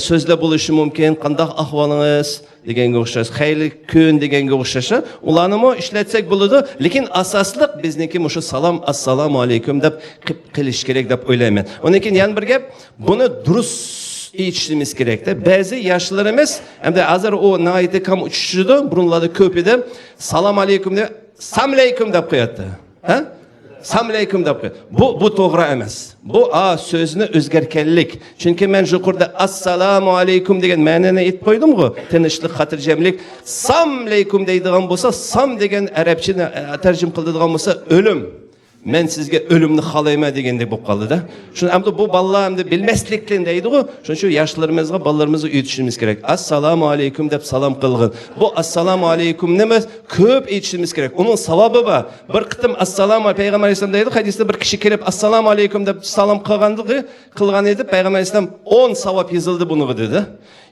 so'zlar bo'lishi mumkin. Qanday ahvolingiz deganga o'xshash, xayrli kun deganga o'xshash. Ularni ishlatsak bo'ladi, lekin asosliq bizniki mushu salom, assalomu alaykum deb qilish kerak deb o'ylayman. Undan keyin yana bir gap, buni durust aytishimiz kerakda. Ba'zi yoshlarimiz hamda hozir u nihoyatda kam uchishdi, burunlarda ko'p edi. Salom alaykum deb, "Assalomu alaykum" deb qo'yadi. Ha? Assalomu alaykum deb qo'yadi. Bu to'g'ri emas. Bu so'zni o'zgarganlik. Chunki men yuqorida assalomu alaykum degan ma'noni aytib qo'ydim-ku. Tinchlik, xotirjamlik. Assalomu alaykum deydigan bo'lsa, sam degan arabchani tarjim qiladigan bo'lsa, o'lim. Men sizga o'limni xohlayman degandek bo'lib qoldi-da. Shuni hamda bu bolalar hamda bilmaslikdan deydi-ku. Shuning uchun yoshlarimizga, bolalarimizga uyutishimiz kerak. Assalomu alaykum deb salom qilgin. Bu assalomu alaykumni ko'p aytishimiz kerak. Uning savobi bor. Bir qitim assalomu payg'ambar alayhisalom deydi, hadisda bir kishi kelib assalomu alaykum deb salom qilgan edi, payg'ambar alayhisalom 10 savob yozildi bunga dedi.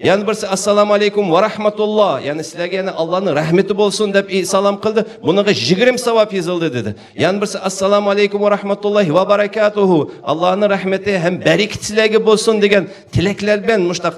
Yani birisi assalomu alaykum va rahmatulloh, yani sizlarga yana Allohning rahmati bo'lsin deb salom qildi. Bunga 20 savob yozildi dedi. Yani birisi assalomu alaykum va rahmatullohi va barakatuhu, Allohning rahmati ham barakat sizlarga bo'lsin degan tilaklar bilan mushtaq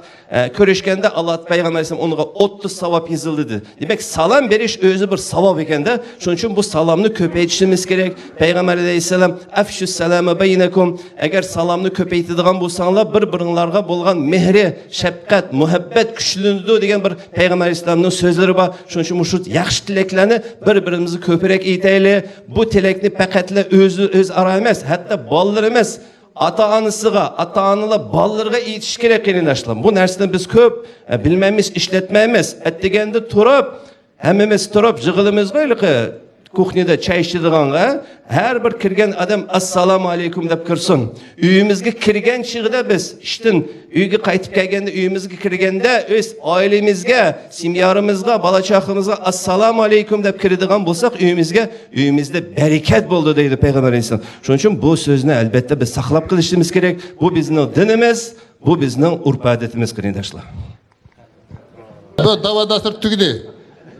ko'rishganda Alloh payg'ambar alayhisalom unga 30 savob yozildi dedi. Demak, salom berish o'zi bir savob ekanda. Shuning uchun bu salomni ko'paytirishimiz kerak. Payg'ambar alayhisalom afshus salama baynakum, agar salomni ko'paytiradigan bo'lsanglar, bir-biringlarga bo'lgan mehri, shafqat, muhabbat kuchlanadi degan bir payg'ambar alayhisalomning so'zlari bor. Shuning uchun shu yaxshi tilaklarni bir-birimizni ko'proq aytaylik. Bu tilakni faqatla o'z ara emas, hatto bolalarimiz ata-onasiga, ata-onalar bolalarga aytish kerak qarindoshlar. Bu narsani biz ko'p bilmaymiz, ishlatmaymiz. Atdeganda turib, hammamiz turib yig'ilimiz qo'ylik. Kuxnida choy ichadiganlar har bir kirgan odam assalomu alaykum deb kirsin. Uyimizga kirgan chig'ida biz ishdan uyga qaytib kelganda, uyimizga kirganda o'z oilamizga, simyorimizga, bola-chaqamizga assalomu alaykum deb kiradigan bo'lsak, uyimizda barakat bo'ldi deydi payg'ambar alayhisalom. Shuning uchun bu so'zni albatta biz saqlab qilishimiz kerak. Bu bizning dinimiz, bu bizning urf-odatimiz qarindoshlar. Bu davadasir tugdi.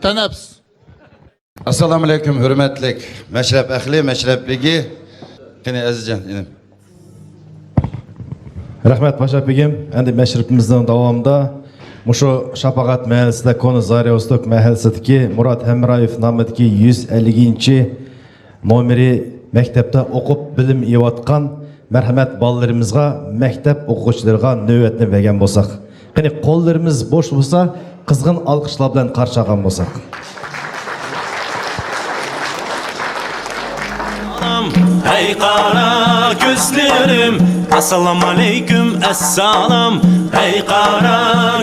Tanafs. Assalomu alaykum hurmatli mashrab ahli, mashrab begi. Qani azizjon, inim. Rahmat Mashrab begim. Endi mashrabimizning davomida mushu Shafaqat mahallasida Koni Zaryostok mahallasidagi Murod Hamrayev nomidagi 150-chi nomeri maktabda o'qib bilim yeyotgan marhamat bolalarimizga, maktab o'quvchilariga navbatni bergan bo'lsak, Qani qo'llarimiz bo'sh bo'lsa, qizg'in alqishlar bilan qarshi olgan bo'lsak. Hey qara gözlerim, assalamu aleyküm, assalam. Hey qara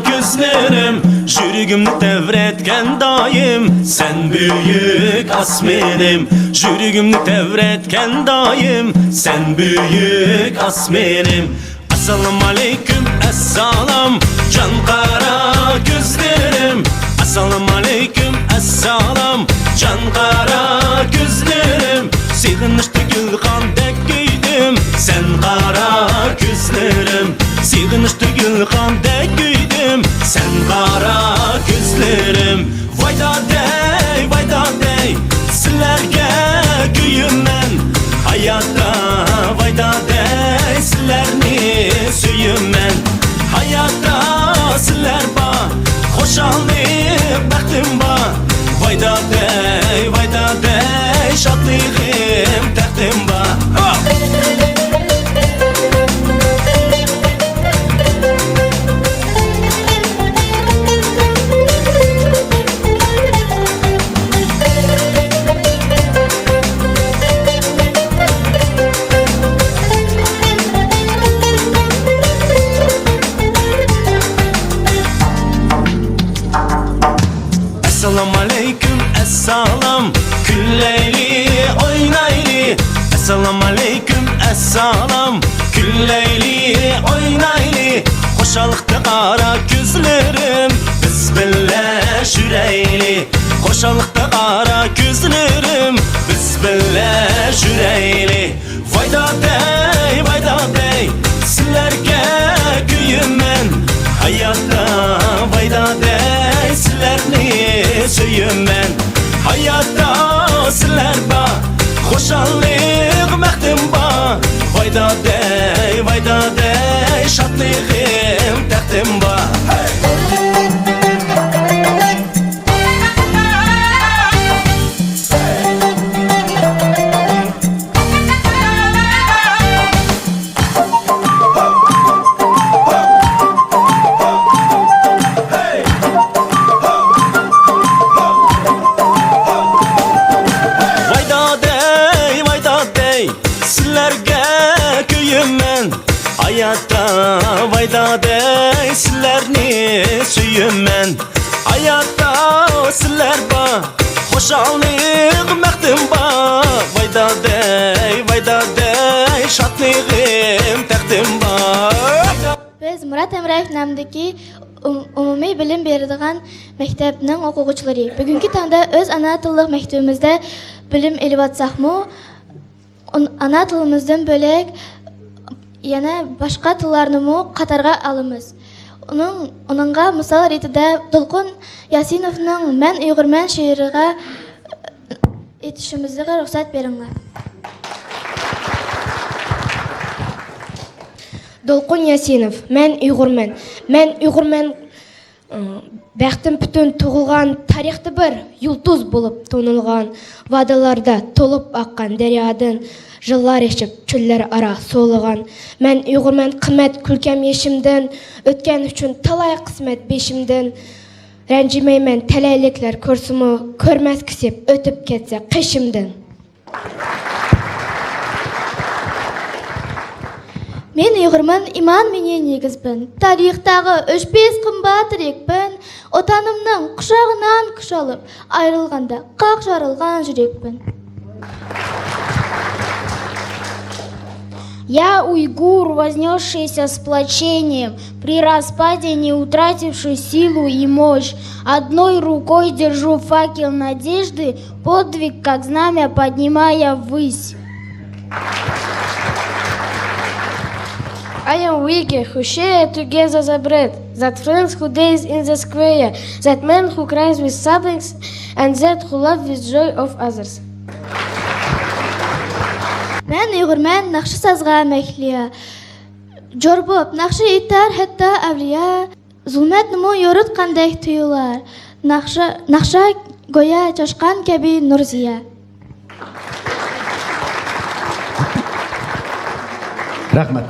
gözlerim, yürügümni tevretken daim. Sen büyük asmenim, yürügümni tevretken daim. Sen büyük asmenim. Assalamu aleyküm, assalam. Can qara gözlerim, assalamu aleyküm, assalam. Can qara gözlerim, sığınıştı gülxandek güydüm. Sen qara gözlerim, sığınıştı gülxandek güydüm. Sen qara gözlerim. Vayda dey, sizlerge güyümmen. Hayatta vayda dey, sizlerni süyümmen. Hayatta sizler ba, hoşallık bəxtim ba. Vayda dey, şadlığım təxtim ba. Assalamu aleyküm, assalam. Külleyli oynayli. Assalamu aleyküm, assalam. Külleyli oynayli. Hoşalıqta qara gözlerim, biz bille jüreyli. Hoşalıqta qara gözlerim, biz bille jüreyli. Vayda dey, sizlerge güyümmen. Hayatta vayda dey, sizlerni süyümmen. Hayatta sizler ba, hoşallık məxtim ba. Vayda dey, şadlığım təxtim ba. Sizlerge köyümmen. Hayatta vayda dey, sizlerni süyümmen. Hayatta sizler ba, hoşallık məxtim ba. Vayda dey, şadlığım təxtim ba. Biz Murat Emrayev namidagi umumiy bilim beradigan maktabning o'quvchilari bugungi tanda o'z ana tillik maktabimizda bilim elib atsaqmi, ana tilimizdan bo'lak yana boshqa tillarni qatarga olamiz. Uningga misol ретida To'lqin Yasinovning "Men Uyg'urman" she'riga aytishimizga ruxsat beringlar. To'lqin Yasinov, "Men Uyg'urman. Men Uyg'urman. Bəxtim bütün tug'ilgan tarixda bir yulduz bo'lib tonilgan, va'dalarda to'lib oqqan daryodan yillar eshib cho'llar ara so'ligan. Men Uyg'urman, qimmat kulkam yeshimdan, o'tgan uchun talay qismat beshimdan. Ranjimayman talayliklar ko'rsimi, ko'rmas kisib o'tib ketsa qishimdan. Men Uyg'urman, iman mening negizbin. Tarixdagi 3-5 qimbat tirekbin. Otanimning qushog'idan qushilib, ayrilganda qaq jarilgan yurakbin. Я уйгур, вознесшийся сплочением, при распаде не утративший силу и мощь. Одной рукой держу факел надежды, подвиг, как знамя, поднимая ввысь. I am Wiggy, who share together the bread, that friends who dance in the square, that man who cries with siblings, and that who loves with joy of others. Men Uyg'urman, naqshi sazg'a mahliya. Jorbop, naqshi etar hatta avliya. Zulmatnimi yoritgandek tuyular. Naqsha go'yo choshqan kabi nurziya. Rahmat.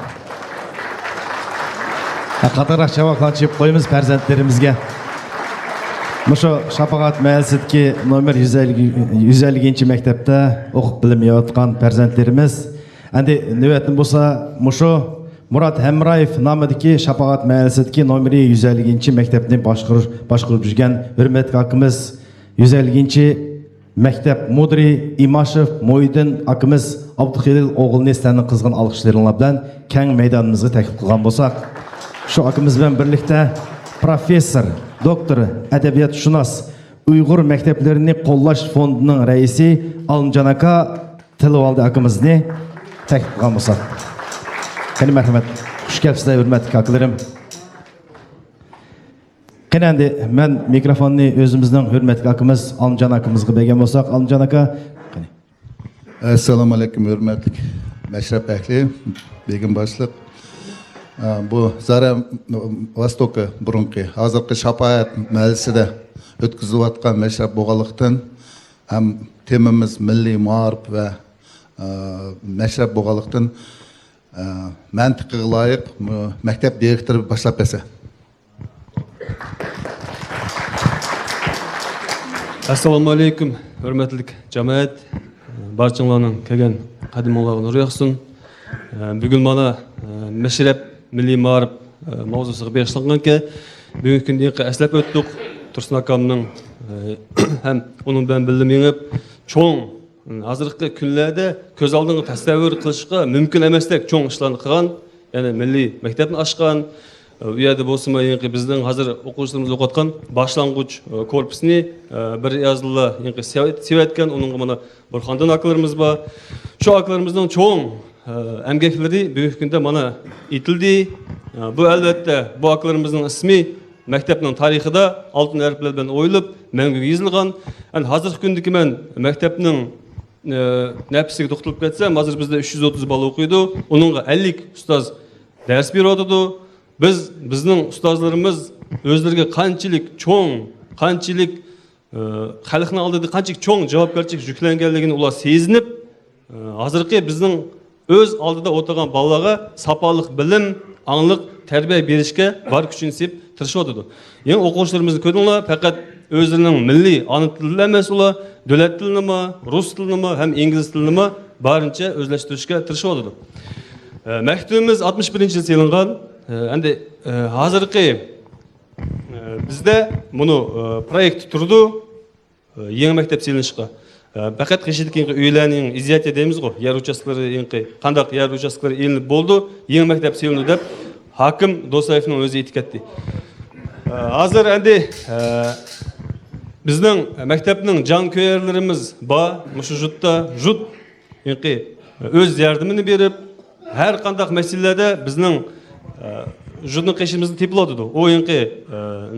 Қатарақ жауаплар жеп қойымыз перзенттерімізге. Мұшы Шапағат Мәлсетке номер 150-ші мектепте оқып білім еуатқан перзенттеріміз. Әнде нөветін болса, мұшы Мұрат Әмраев намыдеки Шапағат Мәлсетке номері 150-ші мектептіне башқұрып жүрген үрметкі ақымыз 150-ші мектеп Мудри Имашев Мойдын ақымыз Абдухилил оғылын естәнің қызған алғышларыңла білән кәң мейданымызға тәкіп қылған болсақ. Şu akımızben birlikte profesör, doktor, edebiyat şunas, Uygur Mekteplerini Kollaş Fondu'nun reisi Alımcan Aka Tılıvaldı akımızını tekrar kalmışlar. Benim merhamet, hoş geldiniz hürmetli kaklarım. Kendi ben mikrofonu özümüzden hürmetli akımız Alımcan Akımızı begen olsak, Alımcan Aka. Assalamu alaikum hürmetli Meşrep Ehli, begim başlık. Bu Zara Vostoka burunqi, hazırqı Şapayat məclisində ötküzülüb atqan məşrəb boğalıqdan həm temimiz milli muharib və məşrəb boğalıqdan məntiqiga layiq məktəb direktoru başlap bəsə. Assalamu alaikum, hürmetlik cemaat. Barçalarning kelgan qadimlarga nur yoqsin. Bugun mana məşrəb Milli Marib mavzusiga bag'ishlanganki, bugungi kunda eslab o'tdik. Tursun akamning ham uning bilan birga mengib cho'ng hozirgi kunlarda ko'z oldinga tasavvur qilishga mumkin emasdek cho'ng ishlarni qilgan, ya'ni milliy maktabni ochgan. U yerda bo'lsa-mu, bizning hozir o'quvchilarimiz o'qiyotgan boshlang'ich korpusni bir yozillar sevayotgan, uning mana Burxondan akalarimiz bor. Shu akalarimizning cho'ng emgekleri büyük günde bana itildi. Bu elbette bu aklarımızın ismi mektepnin tarihi de altın harflerden oyulup mengü yazılgan. Yani hazır gündeki ben mektepnin nefsiga to'xtalib ketsem, hazır bizde 330 bala okuydu. Onunla 50 ustaz ders beriyordu. Bizning ustozlarimiz o'zlariga qanchalik cho'ng, qanchalik xalqning oldida qanchalik cho'ng javobgarchilik yuklanganligini ular sezinib, hozirgi bizning öz aldıda o'tirgan balalarga sapalik bilim, angliq tarbiya berishga bor kuchini sep tirishadi. Ya'ni o'quvchilarimizni ko'ringlar, faqat o'zlarining milliy ona tilida emas, ular davlat tilini, rus tilini ham ingliz tilini barincha o'zlashtirishga tirishadi. Maktubimiz 61-yil selingan. Endi hozirgi bizda buni proyekt turdi. Yangi maktab selinishga. Faqat qishidagi uylarning izzati deymiz go, yer uchastkalari qandaq yer uchastkalari elinib bo'ldi, yangi maktab selindi deb hokim Do'sayevning o'zi aytib ketdi. Hozir endi bizning maktabning jonkuyarlarimiz bor, mushu jutda jut o'z yordamini berib, har qandaq masalalarda bizning jutning qishimizni tepladi. O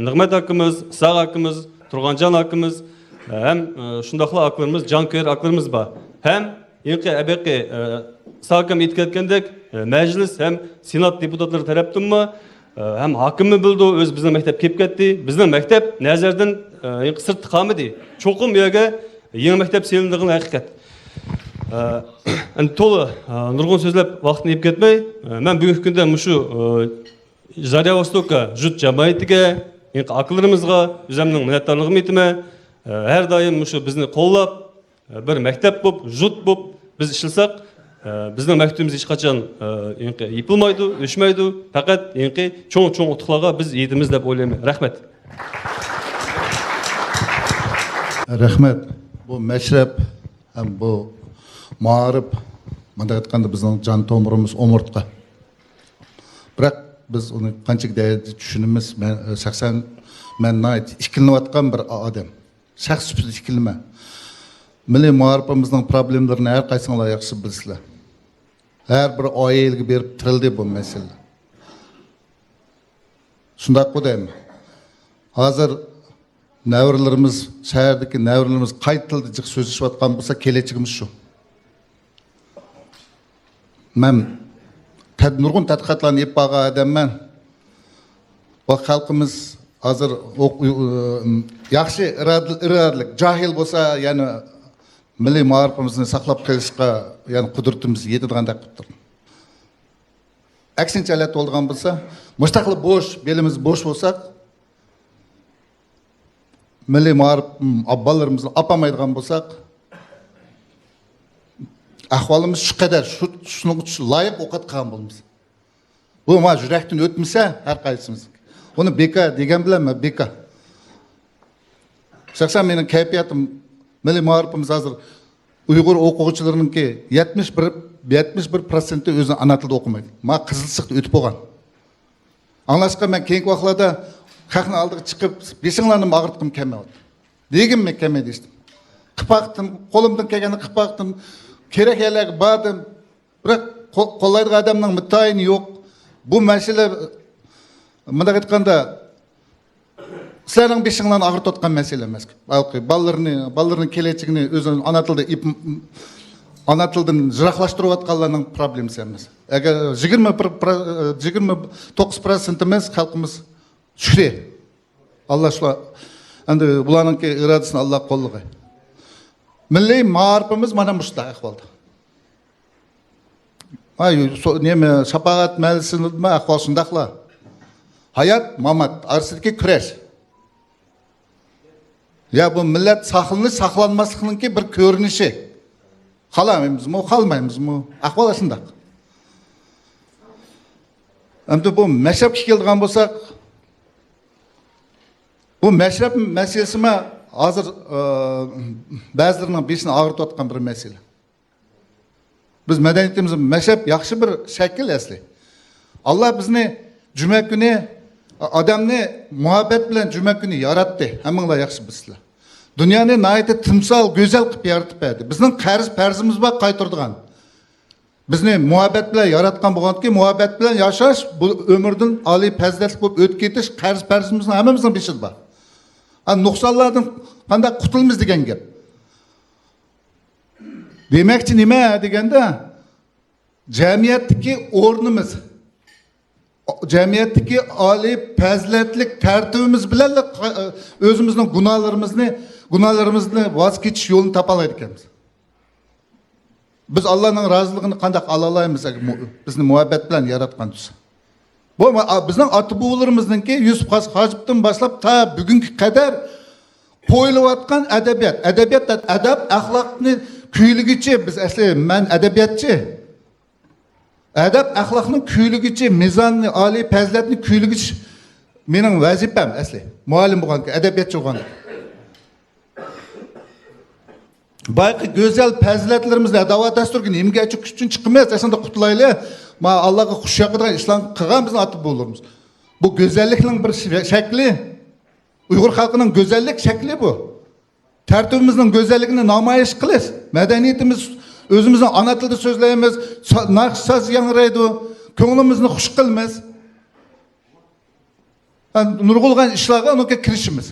Nig'mat akamiz, Sağ akamiz, Turg'onjon akamiz hem şundaqla aklarımız, canköyər aklarımız var. Hem əbəqi sağkam etkətkəndək məclis, hem senat deputatları tərəbdən mi, hem hakimi bildi, öz bizden məktəb kep ketdi. Bizden məktəb nəzərdən sırt qalmadı. Çoxum yerə yeni məktəb selindiğini həqiqət. Tolu nurgun sözləb vaxtını yep ketməy. Mən bugünkü gündə müşü Zarya Vostoka jut cəmiyyətiga, aklarımızga üzəmnin minnətdarlığımı etmə. Her daim müşü bizni qollab, bir məktəb bo'lib, jut bo'lib biz işilsaq, bizning məktubimiz hech qachon yıpılmaydı, öşməydi. Faqat cho'ng utuqlarga biz yetimiz deb o'ylayman. Rahmat. Rahmat. Bu məşrəb ham bu muharib, manda aytganda bizning jon tomirimiz umurtqa. Biroq biz uni qanchalik darajada tushunimiz, men shaxsan ikkilanib atgan bir odam. Şəxs süpüdü ikilmə. Milli muharibimizin problemlərini hər qaysınlar yaxşı bilsizlər. Hər bir ailəyə berib tirildi bu məsələ. Şundaq bu deyim. Hazır nəvrilərimiz, şəhərdəki nəvrilərimiz qay tildə jiq sözləşib atqan bolsa, keləcəyimiz şu. Mən nurgun tədqiqatlarını yep bağa adamman. Bu xalqımız hazır yaxşı iradlik, cahil bolsa, yani milli muharibimizni saqlab qalishga, yani qudratimiz yetadigan deb qilib. aksincha holat bo'lgan bo'lsa, mustaqil bo'sh, belimiz bo'sh bo'lsak, milliy ma'rif abbalarimizni apamaydigan bo'lsak, ahvolimiz shu qadar, shuning uchun loyiq o'qitgan bo'lamiz. Bu ma yurakdan o'tmasa har qaysimiz. Uni beka degan bilan beka. Shaxsan mening kayfiyatim milliy ma'rifimiz hozir Uyg'ur o'quvchilarininki 71% o'zini ana tilida o'qimaydi. Ma qizilsiqda o'tib bo'lgan. Anglashqa men keyingi vaqtlarda xalqning oldiga chiqib, besinglarni og'ritqim kelmayapti. Degimmi kelmaydi ishdim. Qipaqdim, qo'limdan kelganini qipaqdim, kerak yerlarga bordim. Biroq qo'llaydigan odamning mutayini yo'q. Bu masala bunday aytganda sizlarning beshinglarni og'ritayotgan masala emas. Balki bolalarning kelajagini o'zini ana tilida ana tildan jiroqlashtirayotganlarning problemasi emas. Agar 29% emas xalqimiz shukri. Alloh shular endi bularningki irodasini Alloh qo'llaydi. Milliy ma'rifimiz mana shunday ahvolda. Neme şapagat meclisinde ahval şundaqla. Hayat, mamat, arasındaki küreş. Ya bu millet saklanmasının ki bir görünüşü. Kalamayız mı, kalmayız mı? Ahval şundaq. Hem de bu meşrep keldiğen bolsak, bu meşrep meselesi mi hazır bazılarının besini ağırtıp atkan bir mesele. Biz medeniyetimizin meşrep yaxşı bir şekil esli. Allah bizni cuma günü adamni muhabbet bilen cuma günü yarattı. Hemenla yaxşı bizler. Dünyanı nayeti timsal, güzel kıp yaratıp verdi. Bizning perzimiz var qaytırdıgan. Bizni muhabbet bilen yaratkan boğan ki muhabbet bilen yaşaş, bu ömürdün ali pezletlik bulup öt ketiş, perzimizin hemimizin bir şey var. Nuqsallardan qanday qutulimiz degan gap. Demekçi nima deganda jamiyatdagi o'rnimiz, jamiyatdagi oliy fazilatlik tartibimiz bilan o'zimizning gunohlarimizni voz kechish yo'lini topa oladi ekanmiz. Biz Allohning roziligini qanday ola olamiz bizni muhabbat bilan yaratgan bo'lsa. Bu bizning ota-bobolarimizningki Yusuf Hojibdan boshlab ta bugunga qadar qo'yilayotgan adabiyot, adab axloqni kuyligichi, biz asli men adabiyotchi. Adab axloqning kuyligichi, mizonni, oliy fazilatni kuyligichi mening vazifam asli. Muallim bo'lgan, adabiyotchi bo'lgan. Bayqi go'zal fazilatlarimizni da'vat dasturga emgachi uchun chiqmaymiz, aslida qutulayli. Ma Allohga xush yoqadigan islom qilgan bizni atib bo'lamiz. Bu go'zallikning bir shakli. Uyg'ur xalqining go'zallik shakli bu. Tartibimizning go'zalligini namoyish qilish, madaniyatimiz o'zimizning ana tilida so'zlaymiz, naqsh so'z yangraydi, ko'nglimizni xush qilamiz. Nurg'ulgan ishlarga unga kirishimiz.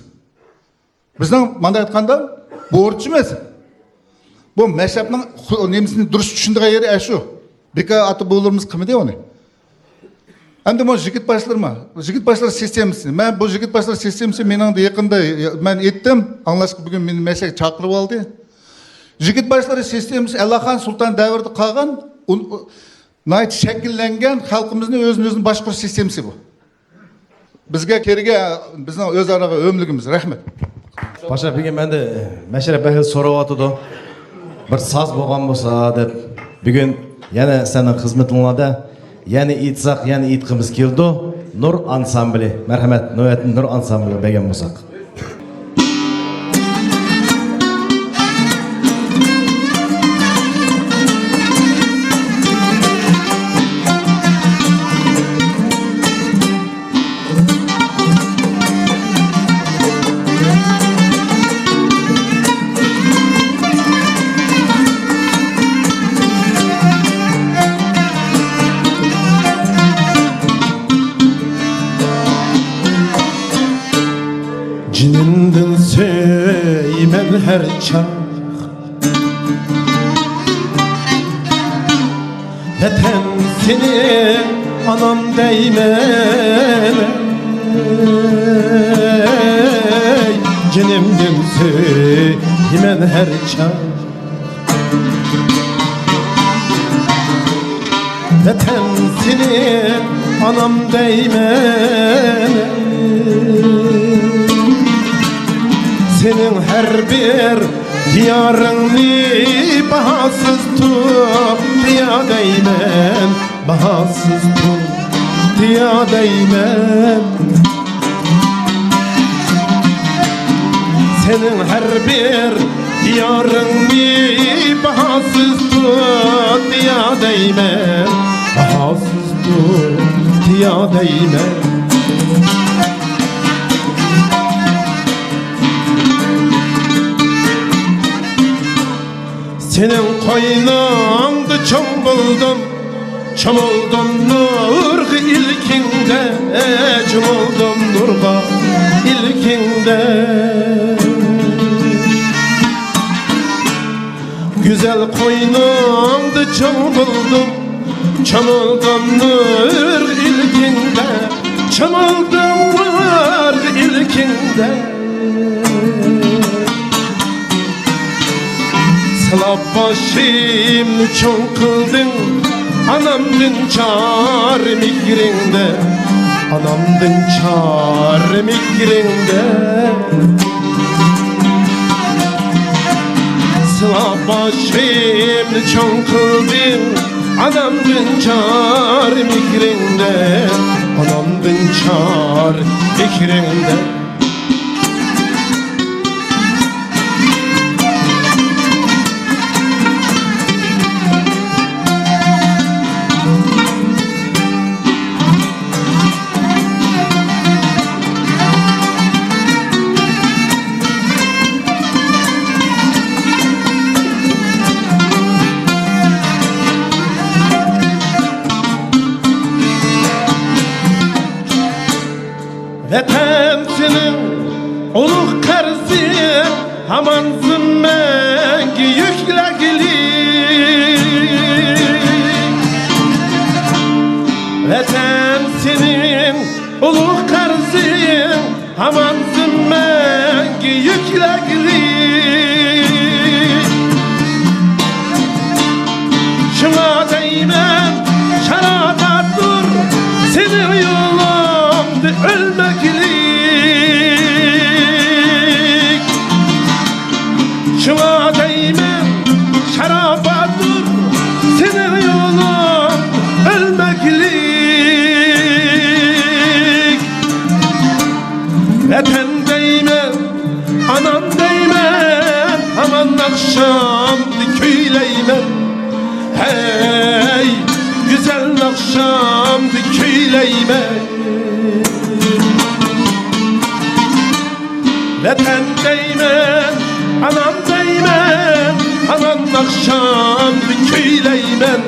Bizning mana aytganda borchimiz. Bu meşrepning nemisini durust tushundigan yeri shu. Beka ata bo'larimiz qilmadi uni. Endi bu jigit başlar sistemasi. Men bu jigit başlar sistemasi mening yaqinda men etdim. Anglashqa bugun meni meşek chaqirib oldi. Jigit başlar sistemasi Allohxon Sulton davrida qolgan, nayt shakllangan xalqimizning o'zini boshqarish sistemasi bu. Bizga kerga bizning o'zaro o'mligimiz. Rahmat. Paşa bugün ben de meşrep ehli so'rayotdi. Bir saz bo'lgan bo'lsa deb bugun yana sening xizmatinglarda yana aytsak, yana aytqimiz keldi. Nur ansambli. Marhamat, No'yatning Nur ansambli bergan bo'lsak. Cinindin söymen her çağ Vatan seni anam değmen Cinimdin söymen her çağ Vatan senin anam değmen. Senin her bir diyarını bahasız tut diya değmen, bahasız tut diya değmen. Senin her bir diyarını bahasız tut diya değmen, bahasız tut diya değmen. Senin koynunda çamıldım nur ilkinde, çamıldım nurga ilkinde. Güzel koynunda çamıldım nur ilkinde, çamıldım nur ilkinde. Sılap başım çoğun kıldın, anamdın çar migrinde, anamdın çar migrinde. Sılap başım çoğun kıldın, anamdın çar migrinde, anamdın çar migrinde. Vatan senin uluk karzı, aman zimmengi yüklegili. Vatan senin uluk karzı, aman zimmengi yüklegili. Şuna değmen, şarata dur, senin yolunda ölmeklik. Şuna değmen, şarapa dur, senin yolun ölmeklik. Vatan değmen, anam değmen, aman akşam küyleymen. Hey, güzel akşam küyleymen. Vatan değmen, anam değmen, aman akşam küyleymen.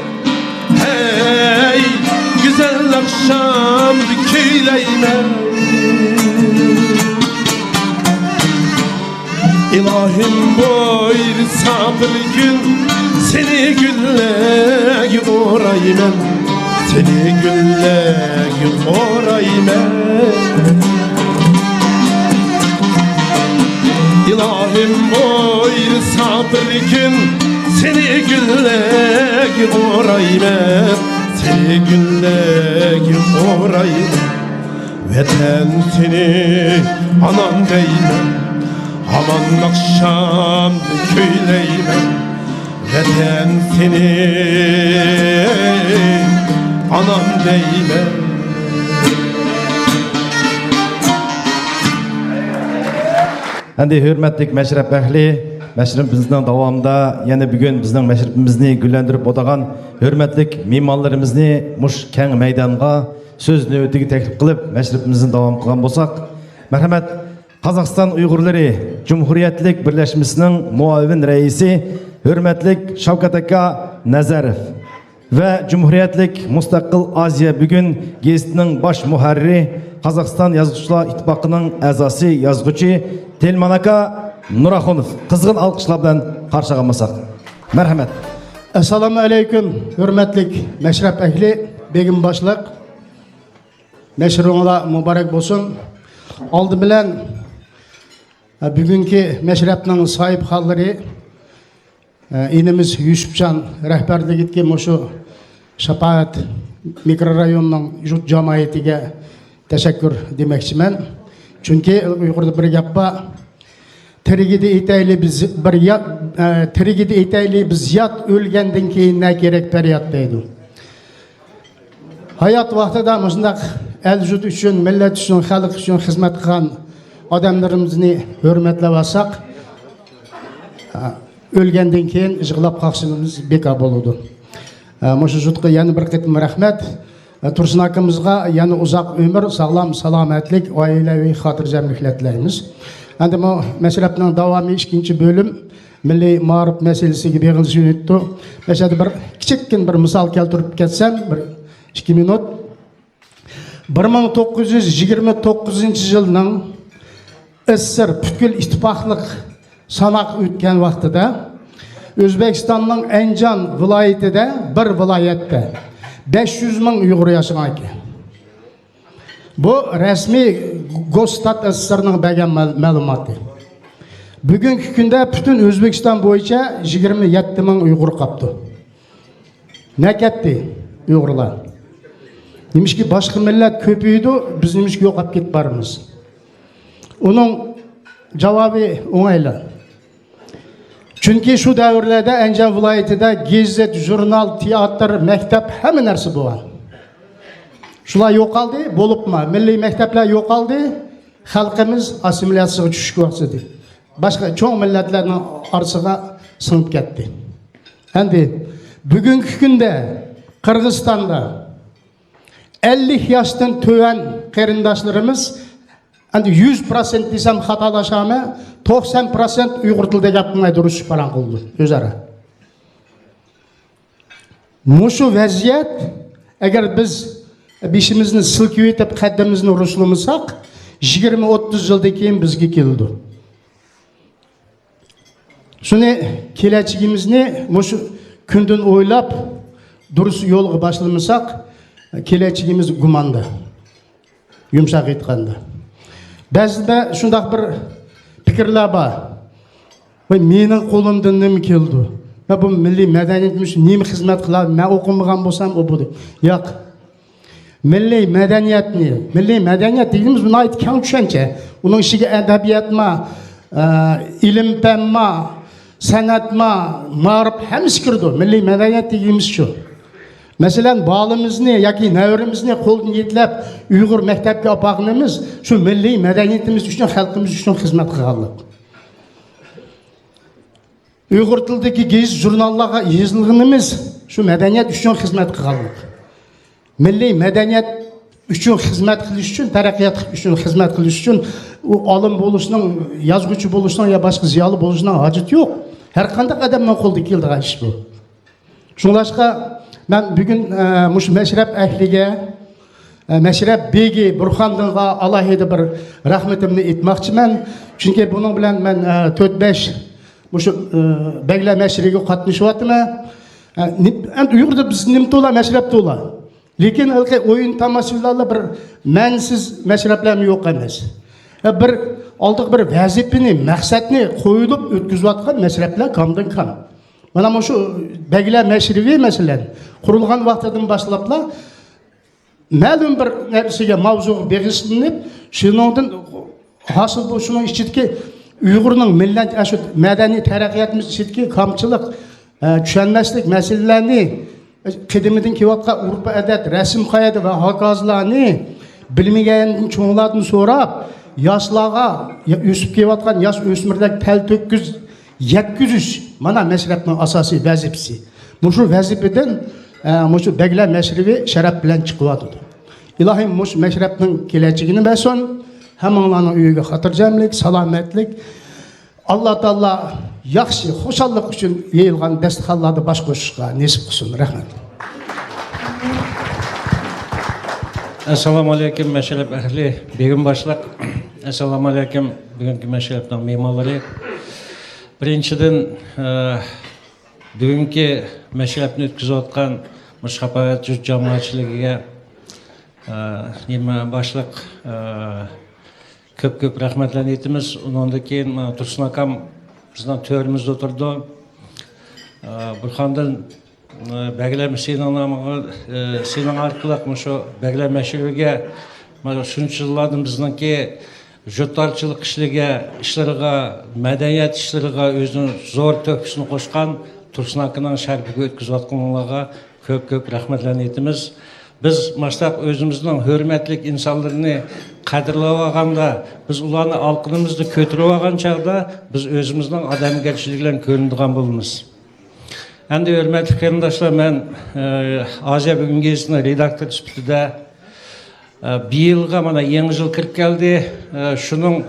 Hey, güzel akşam küyleymen. İlahim buyursa bir gün seni gülle oraymen, seni gülle oraymen. İlahim buyursa bir gün seni gülle oraymen, seni gülle oraymen. Vatan seni anam değmen, aman akşam küyleymen. Vatan seni anam değmen. Endi hürmetlik meşrep ehli, meşrepimizden davamında yine bugün bizden meşrepimizni güllendirip otagan hürmetlik mimarlarımızı muş keng meydanga söz növbetiga teklif kılıp meşrepimizin devam kılgan bolsak, merhamet Қазақстан Uygurları Cumhuriyetlik Birleşmesi'nin muavin reisi hürmetlik Şavkat Aka Nazarov ve Cumhuriyetlik Müstakil Aziya bugün gezitinin baş muharriri Қазақстан Yazgıçlar İttifakı'nın azası yazgıcı Telman Aka Nuraxunov kızgın alkışlar bilen karşılanmasak. Merhamet. Assalamu aleyküm hürmetlik meşrep ehli begim başlık. Meşruğuna mübarek olsun. Aldı bilen bugünkü meşrepnin sahip halları inimiz Yusufcan rehberde gitken şu şapaat микрорайонның жұрт жамаатыға тәшәккүр демекшімін. Чөнки Уйғурда бір гәп бар. Тірігіде етәйлі біз ят өлгенден кейін не керек пәрият дейді. Hayat vaqtida мұшындақ әл жұрт үшін, милләт үшін, халық үшін қызмет қылған адамдарымызды hürmetlеп алсақ, өлгенден кейін жығылап қақсымыз бека болуды. Мұшы жұртқа яны бір қытым рахмет. Тұрсын акымызға яны ұзақ өмір, сағлам, саламәтлік, ailevi hatırcamlıklar тілейміз. Әнді бұл мәселепнің давамы 2-ші бөлім, milli mağrib meselesi gibi yönetті. Mesela bir küçükkin bir misal keltirip ketsem, bir 2 minut. 1929 yılının ısır pütkül ittifaqlıq sanaq ötken vaxtıda Özbekistan'ın Encan vilayetinde bir vilayette 500 bin Uyghur yaşayan ki. Bu resmi Gostat SSR'nın bəgən məlumatı. Bugünkü günde bütün Özbekistan boyunca 27 bin Uyghur kaptı. Ne ketdi Uyghurlar? Demiş ki başka millet köpüydü, biz demiş ki yok ap git barımız. Onun cevabı oңайлы. Çünkü şu devirlerde Encan vilayetinde gezet, jurnal, tiyatr, mektep hemen nersi bu var. Şular yok aldı, bolup mu? Milli mektepler yok aldı, halkımız asimilasyona düşüş başladı. Başka çoğu milletlerin arasına sınıp gitti. Şimdi bugünkü günde Kırgızistan'da 50 yaştan töven qarindaşlarımız 100% desem hatalaşamı 90% Uyghur tilde gapmay duruş falan kıldı özara. Muşu vaziyet eğer biz bişimizni silkib etip qaddimizni rushlamasak 20-30 yıldan keyin bizga keldi. Şuni kelachigimizni muşu kundan o'ylab durus yo'lga başlamasak kelachigimiz gumanda. Yumshoq aytganda. Ba'zida shundaq bir fikrlar bor. Va mening qo'limdan nima keldi? Va bu milliy madaniyatimiz nima xizmat qiladi? Men o'qimagan bo'lsam u bu. Yo'q. Milliy madaniyat deyimiz buni aytgan tushuncha. Uning ichiga adabiyatma, ilm-fanma, sanatma, ma'rif hammasi kirdi. Milliy madaniyat deyimiz shu. Masalan, balimizni yoki navrimizni qo'ldan yetlab Uyg'ur maktabga olib borganimiz shu milliy madaniyatimiz uchun, xalqimiz uchun xizmat qilganlik. Uyg'ur tilidagi gazet, jurnallarga yozilganimiz shu madaniyat uchun xizmat qilganlik. Milliy madaniyat uchun xizmat qilish uchun, taraqqiyot uchun xizmat qilish uchun u olim bo'lishning, yozuvchi bo'lishning yo boshqa ziyoli bo'lishning hojati yo'q. Har qanday odamning qo'lida keladigan ish bu. Shunlashqa ben bugün muş meşrep ehliga, meşrep begi Burxandinga alohida bir rahmetimni aytmoqchiman. Çünkü bunun bilan men 4-5 muş beglar meşriga qatnashyapman. Endi Uyg'urda biz nim to'la meşrep to'la. Lekin ilqi o'yin tomoshalarla bir mansiz meşreplar yo'q emas. Bir oldiq bir vazifani, maqsadni qo'yilib o'tkazayotgan meşreplar kamdan kam. Mana şu beglar meşrivi meselen kurulgan vaqtidan başlapla ma'lum bir narsaga mavzu berislinib, shuningdan hosil bu shuni ichidagi Uyg'urning millat ashu madaniy taraqqiyotimiz ichidagi kamchilik, tushunmaslik masalalarni qidimidan kelayotgan urf odat, rasm qoida va hokazolarni bilmagan cho'nglardan so'rab, yoshlarga o'sib kelayotgan yosh o'smirlar tal to'kkiz yetküzüş, mana meşrepnin asası vazifesi. Muşu vazifeden, muşu begler meşrebi şeref bilen çıkıvadı. İlahim muş meşrepnin geleceğini beson, hem onların üyüge hatırcamlık, salametlik, Allah Teala yaxşı, hoşallık için yayılgan destekhallarda baş koşuşqa nesip kılsın. Rahmet. Assalamu alaikum meşrep ehli, begim başlıq. Assalamu alaikum bugünkü meşrepten mimarları. Birinchidan bugungi mashrabni o'tkazayotgan Mushaqabat yurt jamoatchiligiga nima boshliq ko'p rahmatlarni aytamiz. Undan keyin Tursun akam bizning to'rimizda o'tirdi. Burxondan бәгілем сенің намыға, сенің арқылық мұшы бәгілем мәшеуге, шыншы жылладың біздіңке жұттарчылық ішлерге, мәдениет ішлерге өзінің зор төпісін қосқан Тұрсын Акынның шәрбігі өткізіп атқанларға көп рахметлерін етіміз. Біз маштап өзіміздің hürmetlік инсанларыны қадірлеп алғанда, біз уланы алқынымызды көтіріп алған чағда, біз өзіміздің адамгершілігілерін көріндіған болымыз. Әнді hürmetli қарындашлар, мен Азия бүгін кезінің редактор сүптіде биылға мана еңі жыл кіріп келді. Шының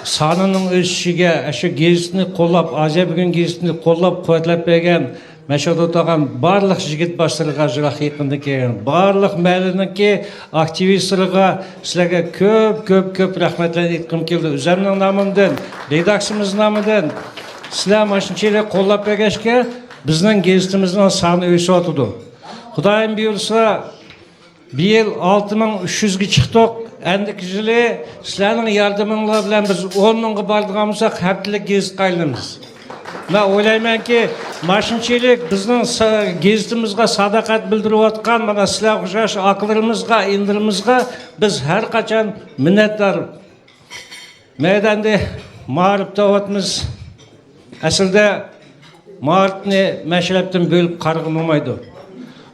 санының өсішіге, әші кезісіні қолап, Азия бүгін кезісіні қолап, қуатлап берген, мәшәді отаған барлық жігіт басырға жырақ екінді келген, барлық мәлініңке активистерға сілерге көп рахметлер еткім келді. Үземнің намыден, редаксымыз намыден, сілер машинчелер қолап бергешке, біздің кезісіміздің саны өсі отыды. Құдайым бұйырса, биыл 6300-ге шықтық. Әндік жылы сілердің ярдымыңла білен біз 10.000-ға бардығамызақ әптілік кезіт қайлымыз. Мен ойлаймын ки, машинчелік біздің кезітімізға садақат білдіріп отқан, мына сілер құшаш ақылырымызға, индірімізға біз әр қачан мінеттар. Мәйданды мағырыпта отымыз. Әсілде мағырыпны мәшілептің бөліп қарғын олмайды.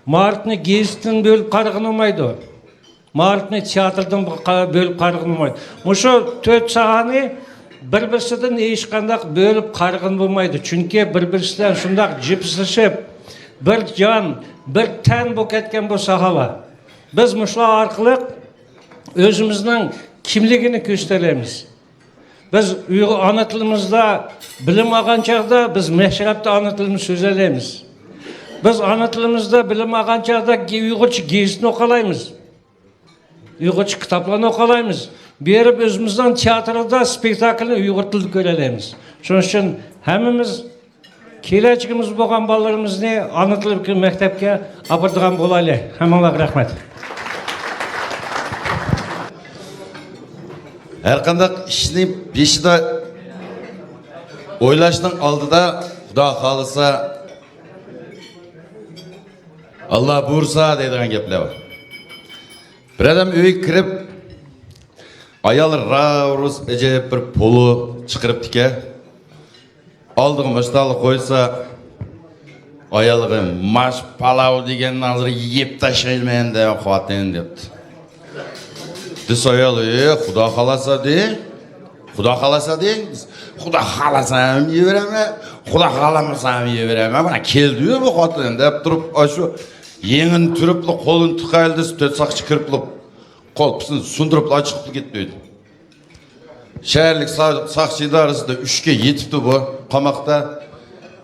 Мағырыпны кезіттің бөліп қарғын олмайды. Мағырыпны театрдың бөліп қарғын болмайды. Мұшы 4 сағаны бір-бірсіден ешқандақ бөліп қарғын болмайды. Чүнке бір-бірсіден шындақ жіпсішіп, бір жан, бір тән бұл кеткен бұл сағала. Біз мұшла арқылық өзіміздің кімлігіні көстереміз. Біз ана тілімізді білім алған чағда біз мәшірапты ана тіліміз сөз әлеміз. Біз ана тілімізді білім алған чағда ұйғырчы кезін оқалаймыз. Ұйғырчы кітапланы оқалаймыз. Беріп өзіміздің театрда спектакльні ұйғыр тілді көрелеміз. Соның үшін әміміз келечігіміз болған балаларымызды ана тілі мектепке апардыған болалы. Әмаллах рахмет. Әрқандақ ішіне бешіда ойлашының алдыда Құда қалыса Алла бұйырса дейдіған кеплер бар. Bir adam öyle kirip ayalı ravruz ecep bir pulu çıkırıp dike aldığım baştalı koysa ayalığı maş palav digenin alırı yiyip taşıyılmayan da kuatlayın depti. Düz ayalı Xuda kalasa değil. Xuda kalasa değil. Xuda kalasam yivereme. Xuda kalamasam yivereme. Bana kel diyor bu kuatlayın dep durup aşu Yengin türüplü kolun tıkayıldı, 4 sakçı kırpılıp, kol pısını sunduruplu açıklı gitmeydi. Şehirlik sakçıydı arasında 3'ke yetipti bu kamakta.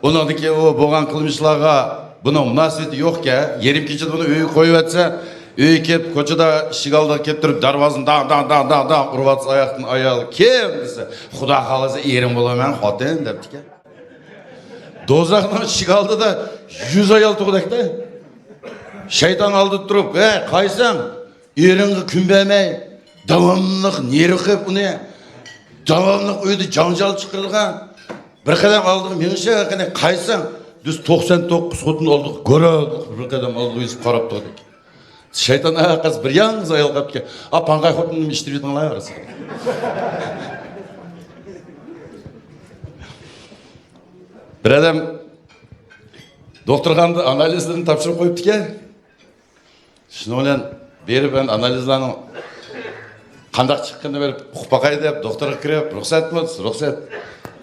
Onun ki o boğan kılmışlarga bunun münasebeti yok ki. Yerim keçidi bunu öğü koyuvatsa, öğü kep, koçada şigalda keptirip darvazın dağ urvatsa ayaktın ayalı. Kim dese, Xuda kalasa yerim bulamayın, xotin depti ki. Dozaktan şigalda da 100 ayal tuğdak da. Şeytan aldı durup, kaysan, yerini kümbemey, davamlılık neri kıp bunu, davamlılık öyle janjal çıkırılgan. Bir kadam aldık, menimce kaysan, düz 99 xotun olduk, gördük, bir kadam aldık, yüzüp karap doğduk. Şeytan ayakası bir yalnız ayal kapı ki, pangay xotunun iştiriyordun alay arası. Bir adam doktorgandı analizlerini tapşırıp koyuptu ki, şunu olan berip ben analizlerini qandaq chiqqanini berip uqbaqay deb doktorga kirib, ruxsatmi? Ruxsat.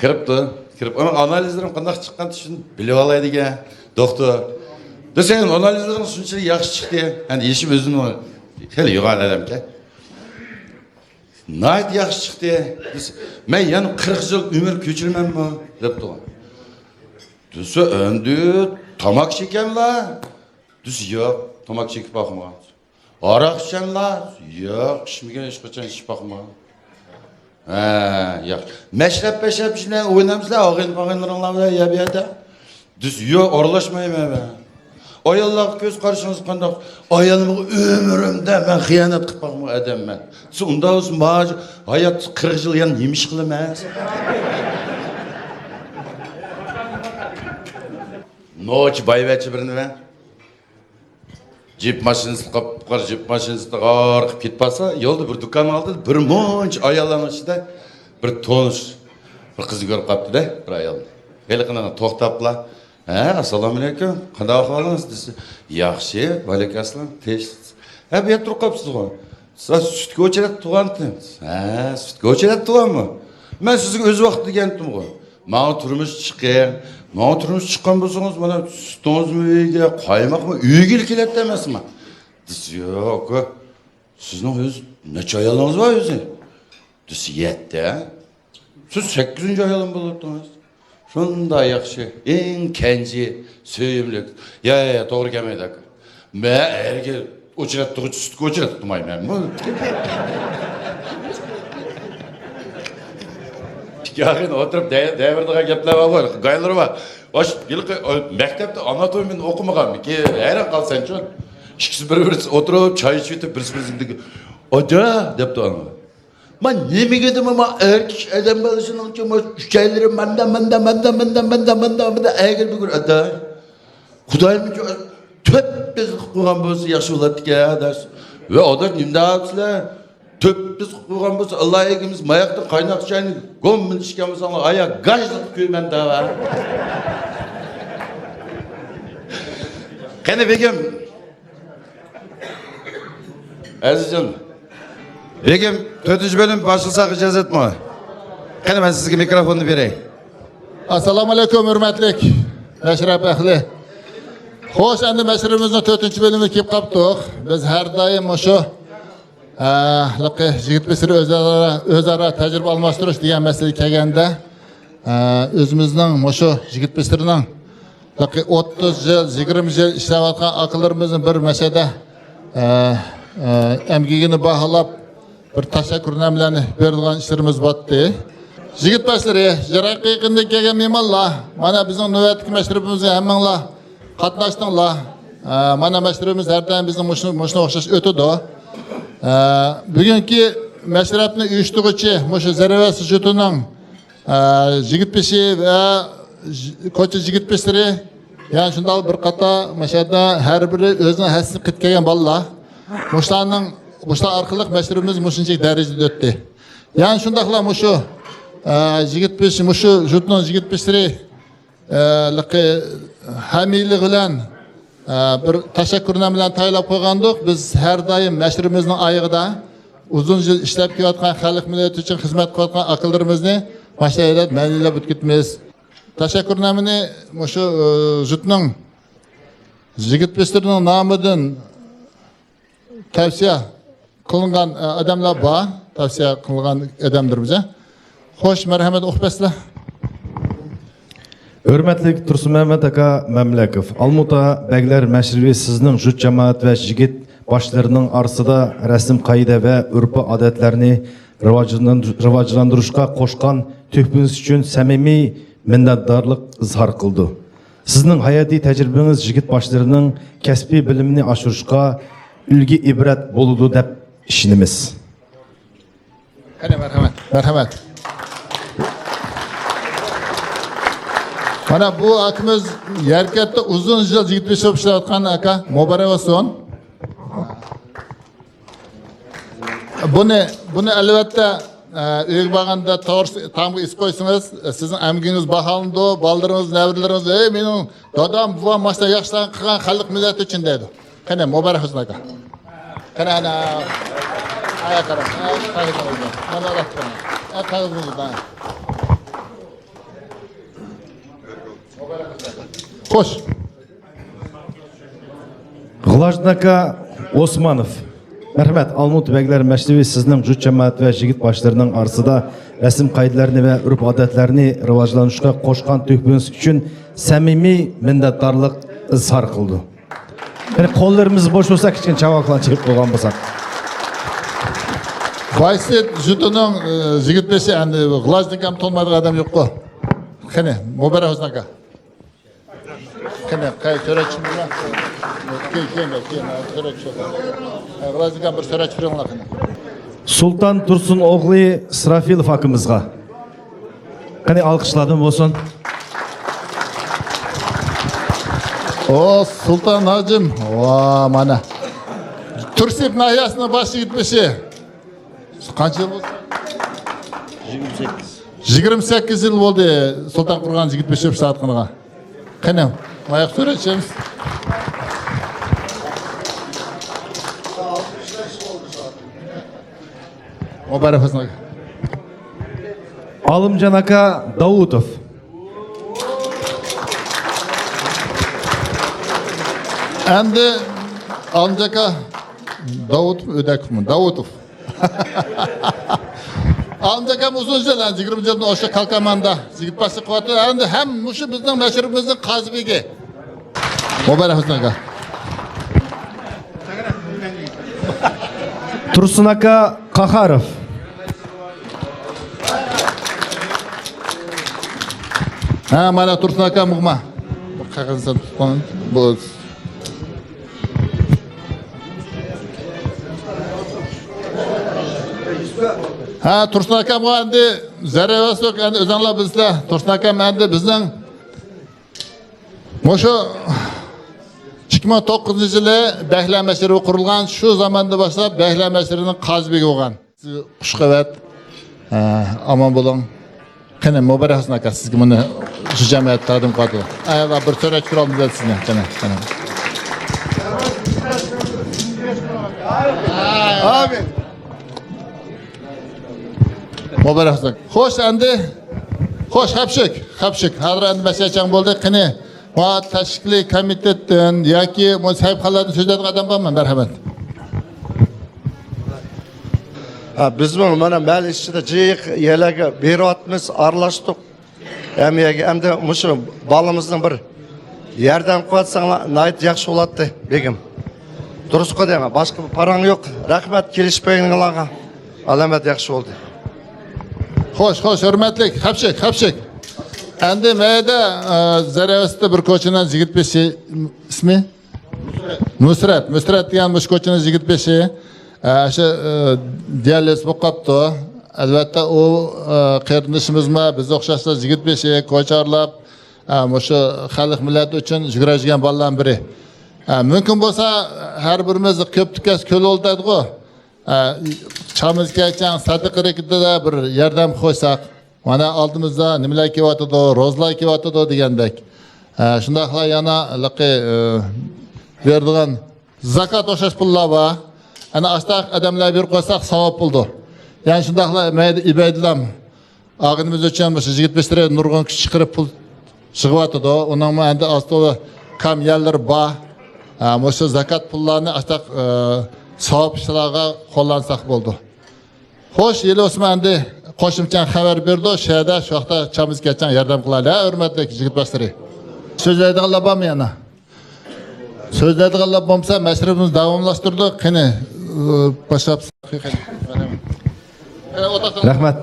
Kiribdi. Kirib, onun analizlerim qandaq chiqqanini shuni bilib olay degan doktor. Desang, analizlerim shunchalik yaxshi chiqdi. Endi eshim o'zim hali yo'g'on odamga. Nayt yaxshi chiqdi. Men yana 40 yil umr ko'chirmanmi debdi. Desa, endi tamak chekanlar. Düz yo'q, tamak chekib boqmagan. Aroq ichanlar? Yo'q, ichmagan hech qachon ichib boqmagan. Yo'q. Mashrab shunday o'ynamizlar, og'in-og'inlaringlar bilan yeb yerda. Düz yo'q, aralashmayman men. Ayollar ko'z qarashingiz qanday? Ayolimga umrimda men xiyonat qilib boqmagan odamman. Siz unda o'zim hayot 40 yil yana nima ish qilaman? Noç bayvetçi birini ben. Jip maşinası kapkar, jip maşinası qarqıp ketpasa, yolda bir dükkan aldı, bir monç ayalların içinde bir tonuş bir kızı görüp kaptı da, bir ayal. Geliqina to'xtapla. Assalomu alaykum. Qanday ahvolingіз desa, yaxshi, vaalaykum assalom. Tez. Bu yerda turib qolibsiz-ku. Siz sutga o'chirib tug'andingiz. Sutga o'chirib tug'anmi? Men sizga o'z vaqt degandim-ku. Mana turmush chiqing. Mana turmush chiqqan bo'lsangiz, mana sutingizmi uyga, qaymoqmi uyga keladi emasmi? Desa, yo'q. Sizning o'z necha ayolingiz bor o'zi? Desa, 7. Siz 8-ayolim bo'ldingiz. Şunda yaxşı, en kenci, söyümlük. Ya, doğru gelmeydi. Ben erge uçurattığı sütü uçurattım ben bu. Yarın oturup devirdiğe gepler var, gayları var. Baş, mektepte anatomi okumağam ki, hayran kalsan şu. İkisi bir oturup çay içip birisi oda depti onu. Ben ne dedim ama erkek adam balısının ki şeylerim benden eğer bir gün aday. Kudayım ki tüp biz kuran bolsa yaxşı oladı ki adaş. Ve o da nimdağıtsılar. Tüp biz kuran bolsa Allah egimiz mayakta kaynak çayını gommin işkemiz Allah ayak gajlık köymen daha var. Kene begim. Azizcan. Begim, 4. bölüm başlasak icazet mi? Qani ben sizga mikrofonni bereyim. Assalomu alaykum hurmatli mashrab ahli. Xo'sh, endi mashrabimizning 4 bölümü kelib qoldik. Biz har doim o'sha yigit bisir o'zaro tajriba almashtirish degan masala kelganda, o'zimizning o'sha yigit bisirning 30 yil, 20 yil ishlayotgan aqllarimizni bir masada emgigini baholab bir tashakkurnomalarni beradigan ishlarimiz botdi. Yigit boshlari, jaraqiqinda kelgan mehmonlar, mana bizning navbatdagi mashrabimizga hammanglar qatnashdinglar. Mana mashrabimiz har doim bizning mushuna o'xshash o'tadi. Bugungi mashrabni uyushtiruvchi mushu Zaravas jutining yigit beshi va ko'cha yigit beshlari, ya'ni shunday bir qator mashada har biri o'zining hassi qilib kelgan bolalar. Muşlar arkalık meşrubimiz muşunca derecede öttü. Yani şundakla muşu jigit beşi, muşu jutun jigit beşleri hamili gılan bir teşekkürüne bilen taylap koygandık. Biz her daim meşrubimizin ayıgıda uzun yıl işlep kıyatkan halk milleti için hizmet koyatkan akıllarımızı başlayalım, meliyle bütkütmeyiz. Teşekkürüne muşu jutunun jigit beşlerinin namıdın tavsiye kılıngan adamlar var, tavsiye kılıngan adamdır bize. Hoş, merhamet okbesler. Hürmetlik Tursun Mehmet Aka Memlekov, Almuta Begler Meşrivi sizning jut cemaat ve jigit başlarının arsıda resim kayda ve ürpü adetlerini rivajlandırışka koşkan tühbünüz için samimi minnetdarlık izhar kıldı. Sizning hayati tecrübeniz jigit başlarının kesbi bilimini aşırışka ülgi ibret boludu dep işinimiz. Hadi merhamet. Mana bu akımız yerkette uzun yıl yigit beşi işlayotgan aka, mübarek olsun. Bunu elbette uyga borganda tam is qo'ysangiz, sizning amginiz baholandi, baldarınız, nevrilarınız, mening dadam, buvam mana yaxshilar qilgan xalq millati uchun dedi. Qani mübarek olsun aka. Qani ana aya qarang. Mana rahmat. Aqalingizdan. Xo'sh. G'ilojnaka Osmanov. Merhamet, Almut Begler Meşrivi sizning jut cemaat ve jigit başlarının arsıda resim kayıtlarını ve ürp adetlerini rivajlanışka koşkan tühbünüz için samimi minnetdarlık izhar kıldı. Yani kollarımız boş olsak için çavaklan çıkıp koygan bolsak. Baysit jutunun jigit beşi endi g'ilojnaka ham tolmadık adam yok ku. Qani, mübarek olsun aka. Qani, so'rachim bilan. Sultan Tursun oğlu Srafilov akımızga. Hani alkışladım olsun. O Sultan Hacım. O mana. Tursip nahiyasının başı gitmişi. Kaç yıl oldu? 28 yıl oldu Sultan Kurgan gitmişi bir saat kınıga. Kene, ayak söyleyeceğimiz. O barafasına. Alımcan aka Davutov. Endi Alımcaka Davutov ödek mi? Davutov. Alımcakam uzun süren 20 yılda oşa kalkamanda. Zigit başı kuvvetli. Endi hem şu bizden meşhurumuzun Kazbegi. O barafasına. Tursun aka Kaharov. Ha mana Tursun aka muğma. Bu kağıtsan tutun. Bu Ha Tursun akam endi zarevas yok endi o'zinglar bizlar Tursun akam endi bizning Moşo 2009 yılı Behla Meşri kurulgan şu zamanda başlap Behla Meşri'nin Kazbegi olgan. Xush qavat. Aman bo'lin. Qani muborak olsun aka sizga buni shu jamiyat taqdim qildi. Ayva bir so'rash turamiz sizdan. Qani. Amin. Muborak olsun. Xo'sh endi xo'sh hapshik. Hozir endi masalacha bo'ldi. Qani va tashkiliy komitetdan yoki sahiflarni so'zlaydigan odam bormi? Marhamat. Biz bunu mana mal ichida jiq yerlarga beryapmiz, aralashdik. Endi mushu balamizning bir yordam qilatsanglar, nayt yaxshi bo'ladi, begim. Durus qo'yinglar, boshqa parang yo'q. Rahmat kelishpayinglarga. Alamat yaxshi bo'ldi. Xo'sh, hurmatli hapshik. Endi mayda Zarevasda bir ko'chadan 25 ismi Nusrat degan bu ko'chadan 25 Aşı diğerler sokakta, elbette o kardeşimizme biz okşasız yigit beşi koçarlap, şu halk millet için jügrajgan ballan biri. Mümkün olsa her birimiz köptükes köl oldaydık o. Çamız geçen sadık harekette de bir yerden koysak, bana aldığımızda nimeler kivatıdı, rozlar kivatıdı degandek. Şundakla yana laqi verdiğin zakat oşaş pulla var. Ana astaq adamlar bir qo'ysak savob bo'ldi. Ya'ni shundaqla ibadilam og'inimiz uchun bu 75 lira nurg'un kishi chiqarib pul chiqyapti-da. Uning endi asli kam yerlar bor. O'sha zakat pullarni astaq savob ishlarga qo'llansak bo'ldi. Xo'sh, yili Osmonni qo'shimcha xabar berdi. Shu yerda shu vaqtda chamiz ketgan yordam qiladi. Hurmatli yigitlar. So'zlaydiganlar bormi yana? So'zlaydiganlar bo'lsa, mashrabimizni davomlashtirdik. Qani başlap. Rahmat.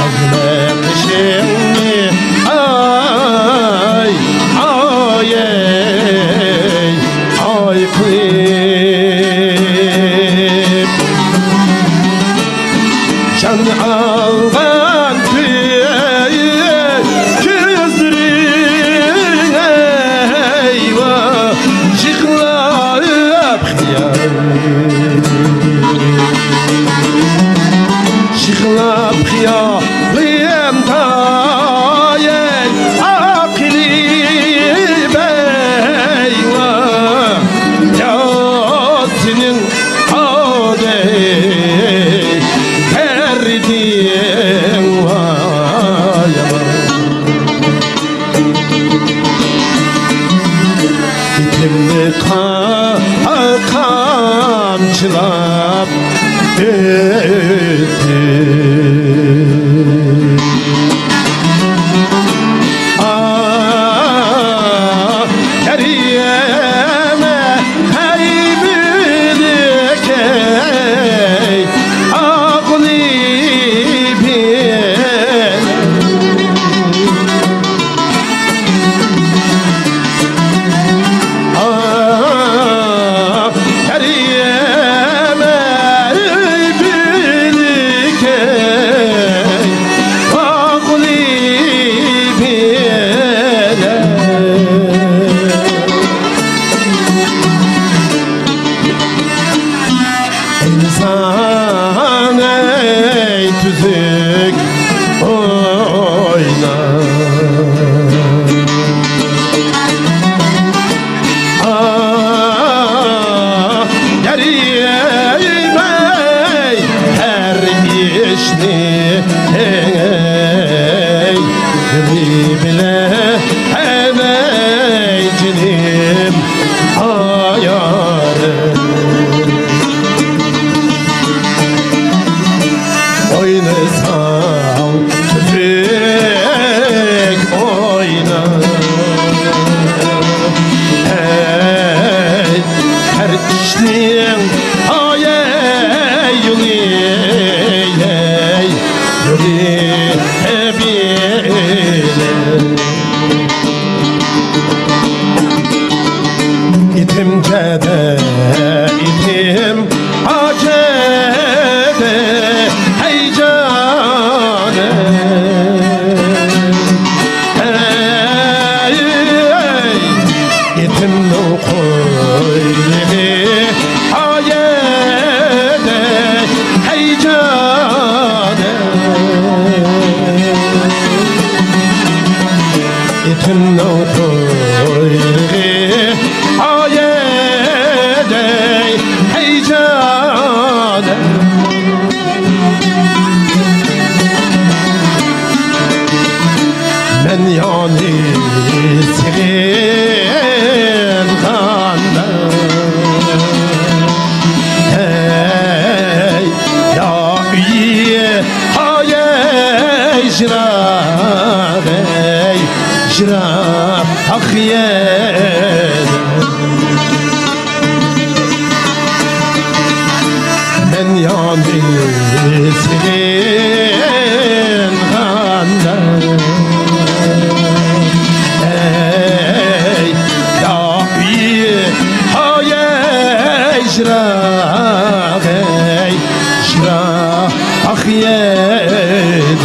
Azmetmişimni ay ay ay kıyıp can algan gözlerin eyvah çıklayıp çıklayıp hıyalıyım tayey akili beyvah Yasin'in adey derdin vay İtimli kamçılap öttü Ah Keriyeme hey büyük ey Ağlı bir Ah Keriyeme büyük ey Ağlı bir İnsan ey tüzük oynar Ah Geriyim ey her işni ey bile ey cinim ayarım Oynasam tüfek oynar Hey her işliyim ay ey yuli ey yuli bile İtim cede itim acede hey cane hey itim nukuyli ayede hey cane itim nukuyli ayede hey cane Men yani senin kandan Hey ya iyi hayey jrah hey jrah akhiyed Men yani senin kandan Hey ya iyi hayey jrah hey jrah akhiyed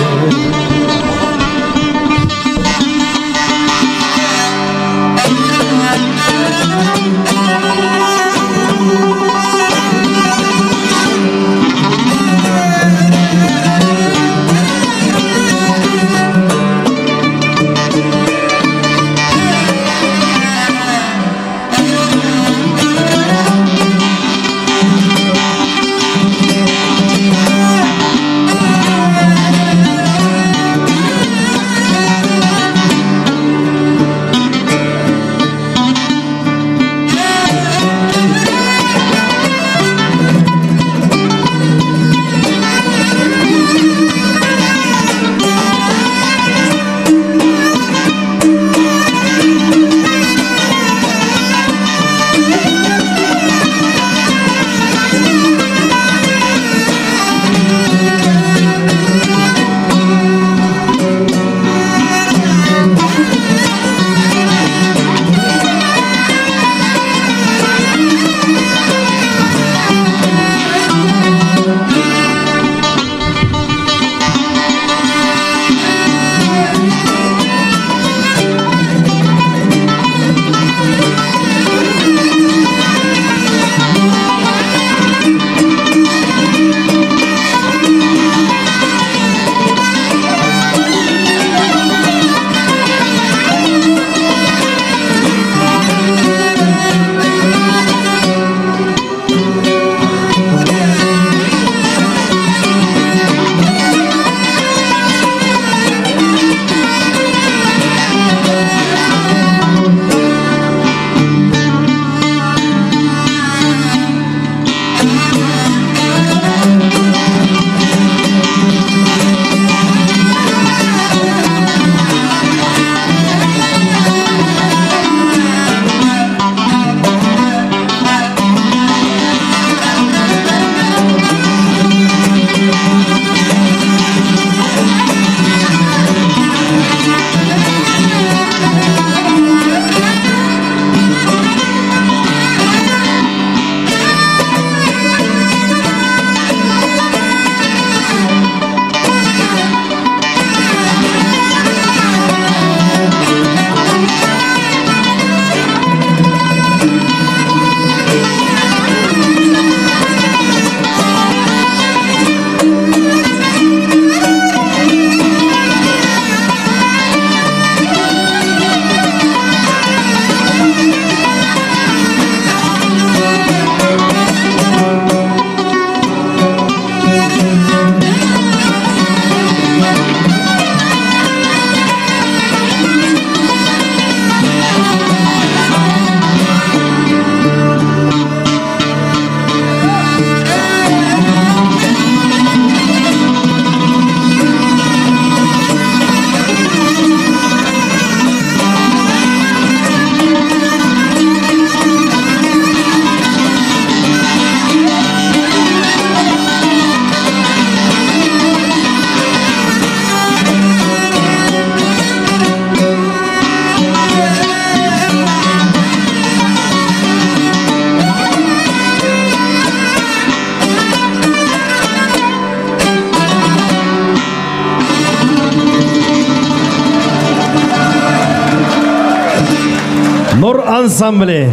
Nur ansambli.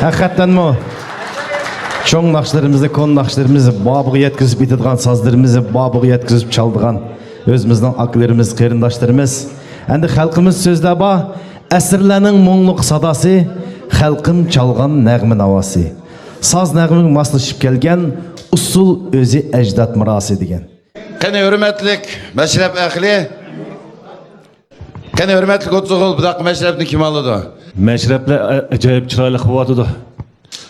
Hakikaten çoğun nakşlarımızı, kon nakşlarımızı, babığı yetkizip bitirgan sazlarımızı, babığı yetkizip çaldıgan özümüzden aklarımız, kerindaşlarımız. Endi halkımız sözde ba, esirlerinin monluk sadası, halkın çalgan nəğmin havası. Saz nəğmin maslaşıp gelgen, usul özü ecdat mirası degen. Qani hürmetlik meşrep ehli. Qani hürmetlik otuğul bu dakika meşrepni kim aldı? Meşrepler acayip çıraylı kıvatıdı.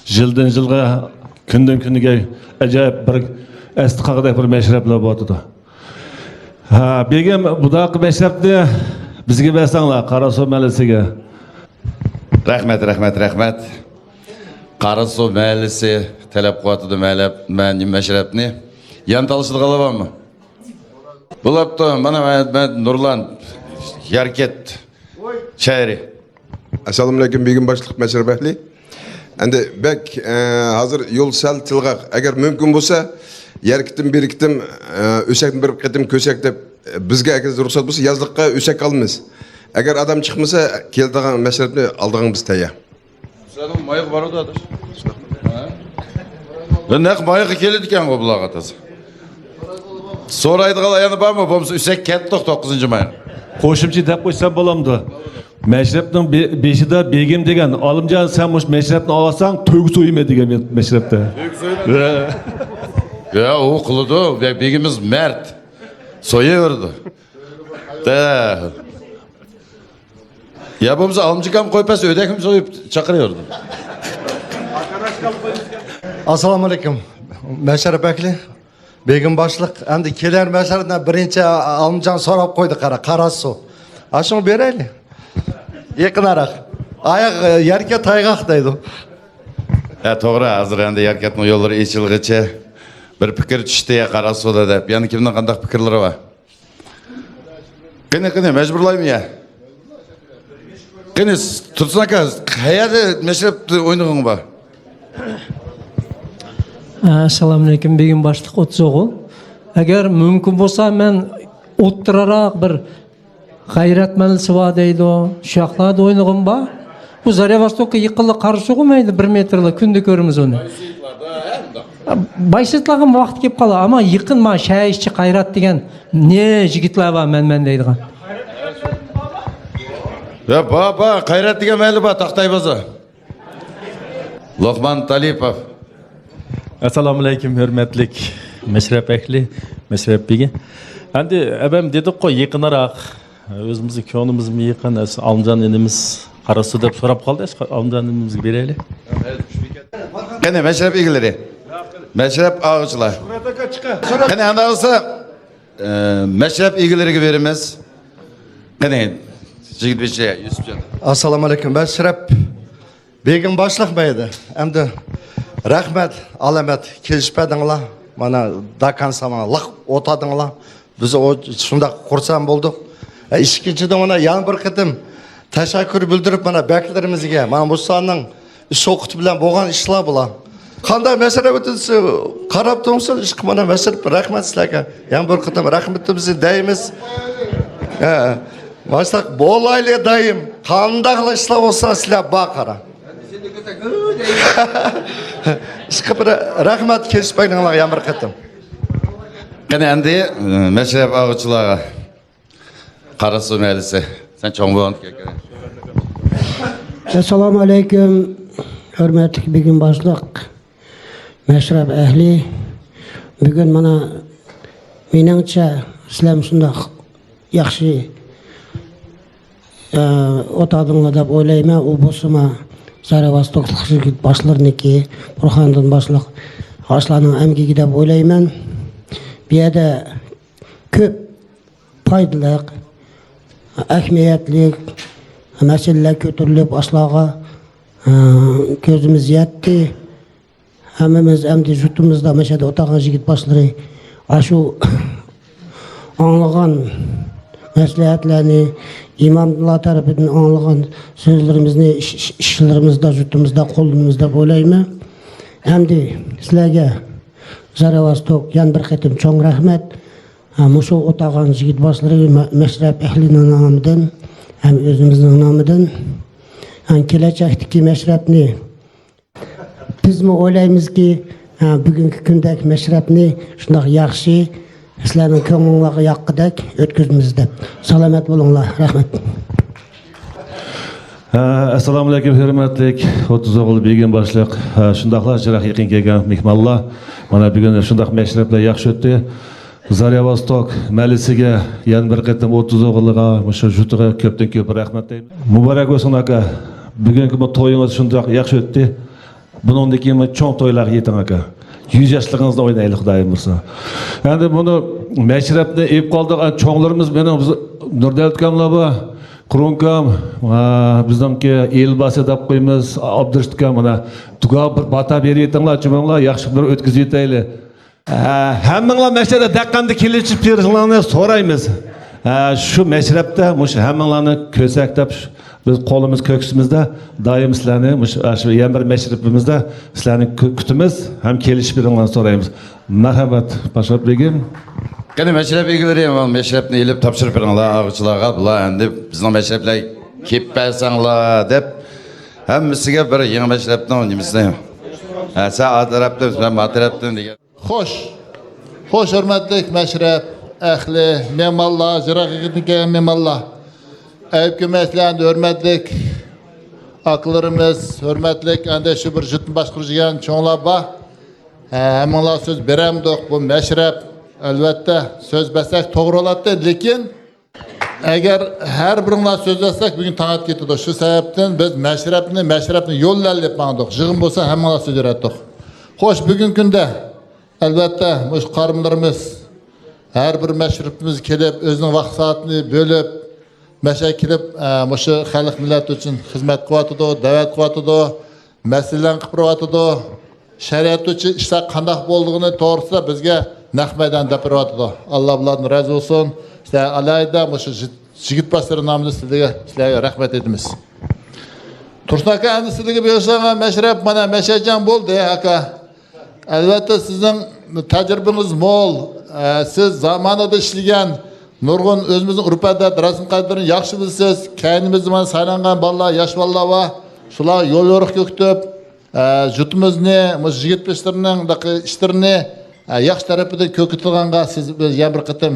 Jilden jilga, günden günüge acayip bir estikağıda bir meşrepler batıdı. Ha, begim bu dakika meşrepni bizge versanlar, Karasu Məlisi'ge. Rahmet. Karasu Məlisi talep kıvatıdı ben meşrepni. Yan talışılık alıvam mı? Bulaptı, bana ben Nurlan, Yarket, Şehri. Assalamu alaikum begim başlık Meşrep ehli. Endi bek hazır yol sel tılgaq. Eğer mümkün olsa yarkitim biriktim ösektim bir qitim kösek dep bizge ekiz ruhsat bolsa yazlıkka ösek almız. Eğer adam çıkmasa keldiğin meşrepni aldığın biz tayya. Senin mayık var o da. Ben ne mayık kelediken o bulağa atası. Soraydı kalayanı var mı? Bomsa üsek kettik 9. mayık. Koşumçu dep koşsam bolamdı. Meşrepnin beşide begim degen, alımcan sen bu meşrepni alasan tök soyma degen meşrepte. Ya o kılıdı, begimiz mert. Soyuyordu. De. Ya bomsa alımcıkam koypas ödekim soyup çakırıyordu. Assalomu alaykum. Meşrep ehli. Begim başlık. Endi keler meşrepten birinci Alımcan sorap koydu Karasu. Aşını bereyli. Yakınarak. Ayak yerke taygaq deydi. Ya doğru, hazır endi yarkatın yolları eçilgiçe bir fikir düştü ya Karasu'da dep. Yani kimden qandaq fikirleri var? Qani mecburlayım ya. Qani Tursun aka, hayada meşrepti oynadın mı? Assalamu alaikum begim başlık otuğul. Eğer mümkün olsa ben otturarak bir gayret məlisi var deydi o. Şuaklarda oynadın ba. Bu Zarevostok'a yıkılı karşı olmaydı 1 metreli günde görümüz onu. Bayşıtlağın vaqt kep qala ama yıkın ma şәй işçi gayret degen ne jigitler var men deydigan. Ya baba, gayret degen meyli ba, Taqtaybaza. Lokman Talipov. Assalamu alaikum hürmetlik meşrep ehli, meşrep begi. Endi ebem dedik ko yıkınarak özümüzü könümüz mi yıkın, Alımcan enimiz Karasu dep sorap kaldı, Alımcan enimizge bereli. Qani meşrep ilgileri. Meşrep ağıçlar. Qani anda olsa meşrep ilgileriga berimiz. Qani Jigit Beşe, Yusufcan. Assalamu alaikum. Meşrep begim başlık baydı. Endi rahmet, alamet kelişpedinglar. Mana dakan sama lıq otadinglar. Biz o şunda kursam bulduk. İşkinciden ona yan bir qitim teşekkür bildirip mana beklerimizge. Mana bu sanın iş okutu bilen boğan işler bular. Qanday meşrep ötülse qarab tursa iş mana meşrep rahmet sizlarga. Yan bir qitim rahmetimizni deymiz. Başlık bolaylı dayım. Qandaq işler olsa sizlar baqara. Sıkıp rahmet kelişpedinglar yan bir qitim. Qani endi meşrep ağıçlarga Karasu Məlisi. Sen çoğun boğan kekere. Assalamu alaikum hürmetli begim başlık meşrep ehli. Bugün bana meningçe İslam şundaq yaxşı otadыңlar dep oylayman. O bolsa Zarevostokluq jigit başlarınki, Burhandan başlıq Arslanın emgigi dep oylayman. Bu yerda köp paydalıq, ahmiyetlik meseleler kötürülüp aslağa gözümüz yetti. Hemimiz emdi jutumuzda meşede otağın jigit başları aşu anlagan meslehatlarını imamlar tarafından anlagan sözlerimizni işlerimizde jutumuzda kolumuzda bo'layman. Emdi sizlarga Zarevostok yan bir qitim çoğun rahmet. Muşu otağın jigit başları meşrep ehlining nomidan hem özümüzün nomidan. Gelecekte meşrepteki meşrepni biz mi oylaymiz ki bugünkü gündeki meşrepni şundak yaxşı sizlerning ko'ngillariga yoqqidek o'tkazamiz deb. Salomat bo'linglar. Rahmat. Assalomu alaykum hurmatli 30 o'g'il begim boshliq. Shundaqlar jiraq yaqin kelgan mehmonlar. Mana bugun shundaq mashrablar yaxshi o'tdi. Zarya Vostok malisiga yana bir qatam 30 o'g'ilga, o'sha jutiga ko'pdan ko'p rahmat deyman. Muborak bo'lsin aka. Bugungi bu to'yingiz shundaq yaxshi o'tdi. Bundan keyin cho'ng to'ylarga yeting aka. 100 yoshligingizda o'ynaylik xudoyim bo'lsa. Endi buni mashrabni ep qoldik. Cho'nglarimiz meni Nurdavlat akamlar bor. Qurunkam, bizningki elbasi deb qo'yamiz, Abdurashidkam mana tuga bir bata beryaptinglar, chumanglar yaxshi bir o'tkazib yetaylik. Hammanglar mashrabda daqqanda kelishib beringlarni so'raymiz. Shu mashrabda mush hammanglarni ko'saklab biz qo'limiz ko'ksimizda doim sizlarni shu yana bir mashrabimizda sizlarni kutimiz, ham kelishib beringlarni so'raymiz. Marhamat, Pashat begim. Qani mashrab egalari ham mashrabni elib topshirib beringlar og'chilarga. Bular endi bizning mashrablar kelib bersanglar deb hammasiga bir yangi mashrabdan nimasidan. Sen atrafdan, ben atrafdan degan. Xo'sh. Xo'sh, hurmatli mashrab ahli, mehmonlar, jiraqidagi mehmonlar. Aybki maslan hurmatli aqlarimiz, hurmatli endi shu bir jutni boshqargan cho'nglar bor. Hammalar so'z beramdiq bu mashrab albatta söz bersak to'g'ri bo'ladi, lekin agar har biringlar so'zlasak bugun tang'at ketadi. Shu sababdan biz mashrabni yo'llanib maqdik. Yig'in bo'lsa hammalar so'z beradi. Xo'sh, bugungi kunda albatta bu qarimlarimiz har bir mashrabimiz kelib o'zining vaqt soatini bo'lib masha kelib o'sha xalq millat uchun xizmat qilyotdi, da'vat qilyotdi, masalalarni qilib qo'yotdi. Shariat uchun ishlar qanday bo'ldigini to'g'risida bizga naq maydon gapiryotdi. Alloh ulardan rozi bo'lsin. Sizlar alayda o'sha yigit boshlar nomida sizlarga rahmat aytamiz. Tursun aka, endi sizlarga berilgan mashrab mana mashajan bo'ldi aka. Albatta sizning tajribangiz mo'l. Siz zamonada ishlagan nurg'un o'zimizning urf-odat, rasm-qoidalarni yaxshi bilasiz. Kaynimizda mana saylangan bolalar, yosh bolalar va shular yo'l yo'riq ko'ktib jutimizni, yigit boshlarning ishlarini yaxshi tarafidan ko'kitilganga siz yana bir qatim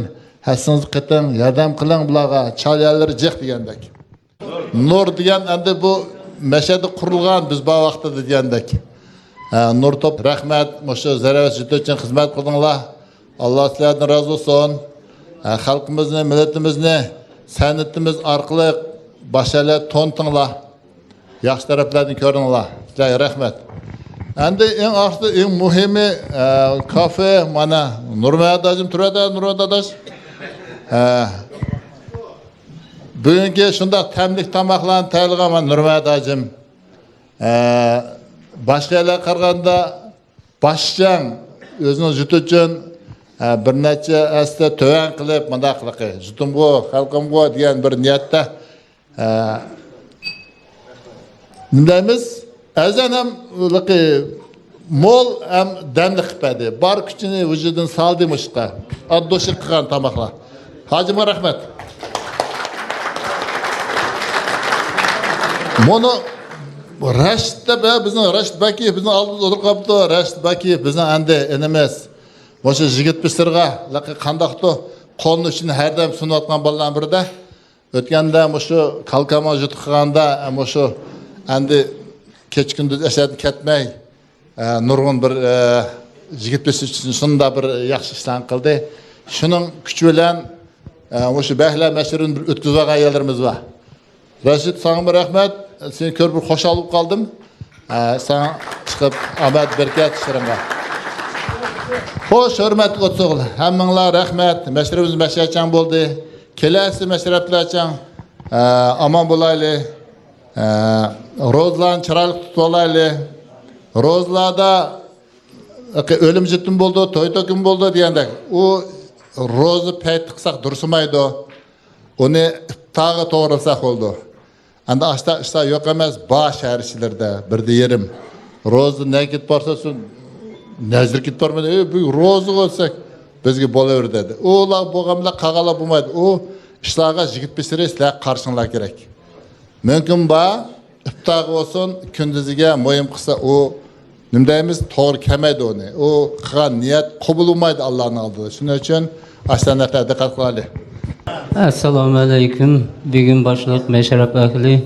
hassingiz qatim yordam qiling bularga, chalyalari jiq degandek. Nur degan endi bu mashada qurilgan biz bu vaqtda degandek. Nur top rahmat, o'sha zarar juda uchun xizmat qildinglar. Alloh sizlardan rozi bo'lsin. Xalqimizni, millatimizni san'atimiz orqali başarılar tontinglar. Yaxshi taraflarni ko'ringlar. Sizlarga rahmat. Endi eng orqada eng muhimi kafe mana Nurmadajim turadi, Nurmadaj. Bugungi shunday tamlik tomoqlarni tayyorlagan mana Nurmadajim. Boshqalar qaraganda boshchang o'zining juti uchun bir necha asta to'van qilib bunday qilqi jutumgo xalqimgo degan bir niyatda nindaymiz azan ham mo'l ham damli qiladi. Bor kuchini vujudini soldi mushqa. Addoshi qilgan tomoqlar. Hojimga rahmat. Mono Rashidda bizning Rashid Bakiyev bizning oldimizda o'tiribdi. Rashid Bakiyev bizning endi emas. O'sha yigit bisirga qandaqdi qonun uchun har doim sunayotgan bolalarning birida o'tganda o'sha kalkama yut qilganda o'sha endi kech kunduz ashadni ketmay nurg'un bir yigit bisish uchun shunda bir yaxshi ishlarni qildi. Shuning kuchi bilan o'sha bahla mashhurini bir o'tkazgan ayollarimiz bor. Rashid, sana rahmat. Seni ko'rib bir xo'sh olib qoldim. Sana chiqib omad barkat ishlarga. Xo'sh, hurmatli o'tso'g'lar, hammanglar rahmat. Mashrabimiz mashachan bo'ldi. Kelasi mashrablarcha omon bo'laylik. Rozlarni chiroyli tutib olaylik. Rozlarda o'lim jitim bo'ldi, to'y to'kin bo'ldi degandek. U rozni payt qilsak dursimaydi. Uni tag'i to'g'risak bo'ldi. Endi ashta ishlar yo'q emas, bosh shaharchilarda birda yerim. Rozni nakit borsa nazir ketib bormaydi. Bu rozi bo'lsak bizga bo'laver dedi. Ular bo'lganlar qag'alar bo'lmaydi. U ishlarga yigit pishirishlar qarshinglar kerak. Mumkin ba iftar olsun, kündüzüge moyum kısa o nimdeyimiz doğru kemedi onu. O kılan niyet kabul olmaydı Allah'ın aldığı. Şunun için aslanlıkta dikkat kılalı. Assalomu alaykum. Bugun boshliq Meshrab ahli,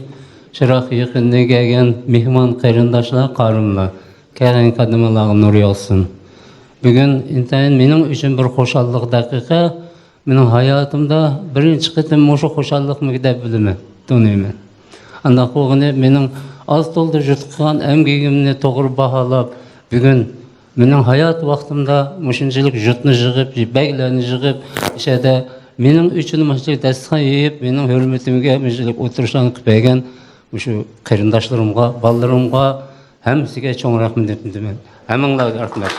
Chiroq yaqindan kelgan mehmon qarindoshlar, qarinlar. Kelgan qadamlarga nur yog'sin. Bugun intayin mening uchun bir xo'shallik daqiqa. Mening hayotimda birinchi qitim o'sha xo'shallikni deb bilaman, taniyman. Anda qo'g'ini mening az to'lda jutqan emgigimni to'g'ri baholab, bugun mening hayot vaqtimda mushunchalik jutni yig'ib, baglarni yig'ib, ishada mening uchun mushunchalik dasturxon yeyib, mening hurmatimga mushunchalik o'tirishlarni qilib bergan shu qarindoshlarimga, bolalarimga hammasiga cho'ng rahmat aytaman. Hammanglarga rahmat.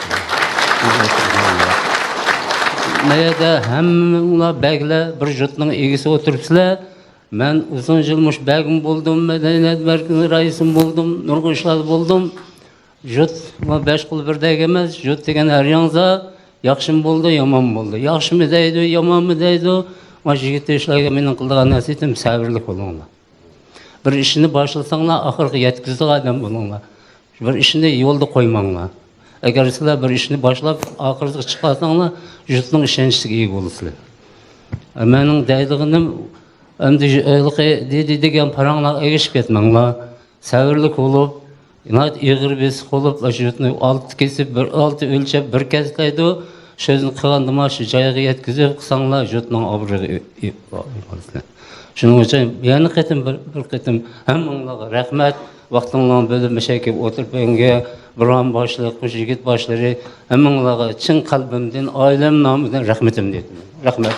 Nəyədə həmminglar bəglər bir jutning egisi oturubsizlar. Mən uzun yıl muş bəgim buldum, mədəniyyət mərkəzi raisim buldum, nurg'un ishlar buldum. Jut 5 qil birdek emas, jut degan har yanza yaxshim bo'ldi, yomon bo'ldi. Yaxshimi deydi, yomonmi deydi. Mana shu yigit ishlarga mening qilgan nasihatim sabrli bo'linglar. Bir ishni boshlasanglar, oxirga yetkazadigan odam bo'linglar. Bir ishni yo'lda qo'ymanglar. Agar sizlar bir ishni boshlab oxiriga chiqarsanglar, jutning ishonchiga ega bo'lasizlar. Mening deydiganim endi dedi degan paranglar egishib ketmanglar. Sabrli bo'lib, inat ig'ir bes qolib, jutni olti kesib, bir olti o'lchab, bir keslaydi. So'zni qilgandima shu joyiga yetkazib qilsanglar, jutning obrig'iga olasizlar. Shuning uchun yana bir qitim hammanglarga rahmat. Vaqtinglarni bo'lib mashaka o'tiribanga Burhan boshliq, qo'sh yigit boshlari hammanglarga chin qalbimdan, oilam nomidan rahmatimni aytaman. Rahmat.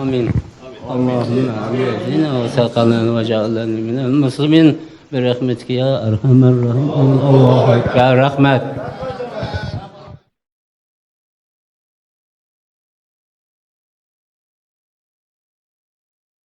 Amin. Allahumma amin. Wa saqalana wa ja'alna minal muslimin bi rahmatika ya arhamar rahim. Allahu akbar. Rahmat.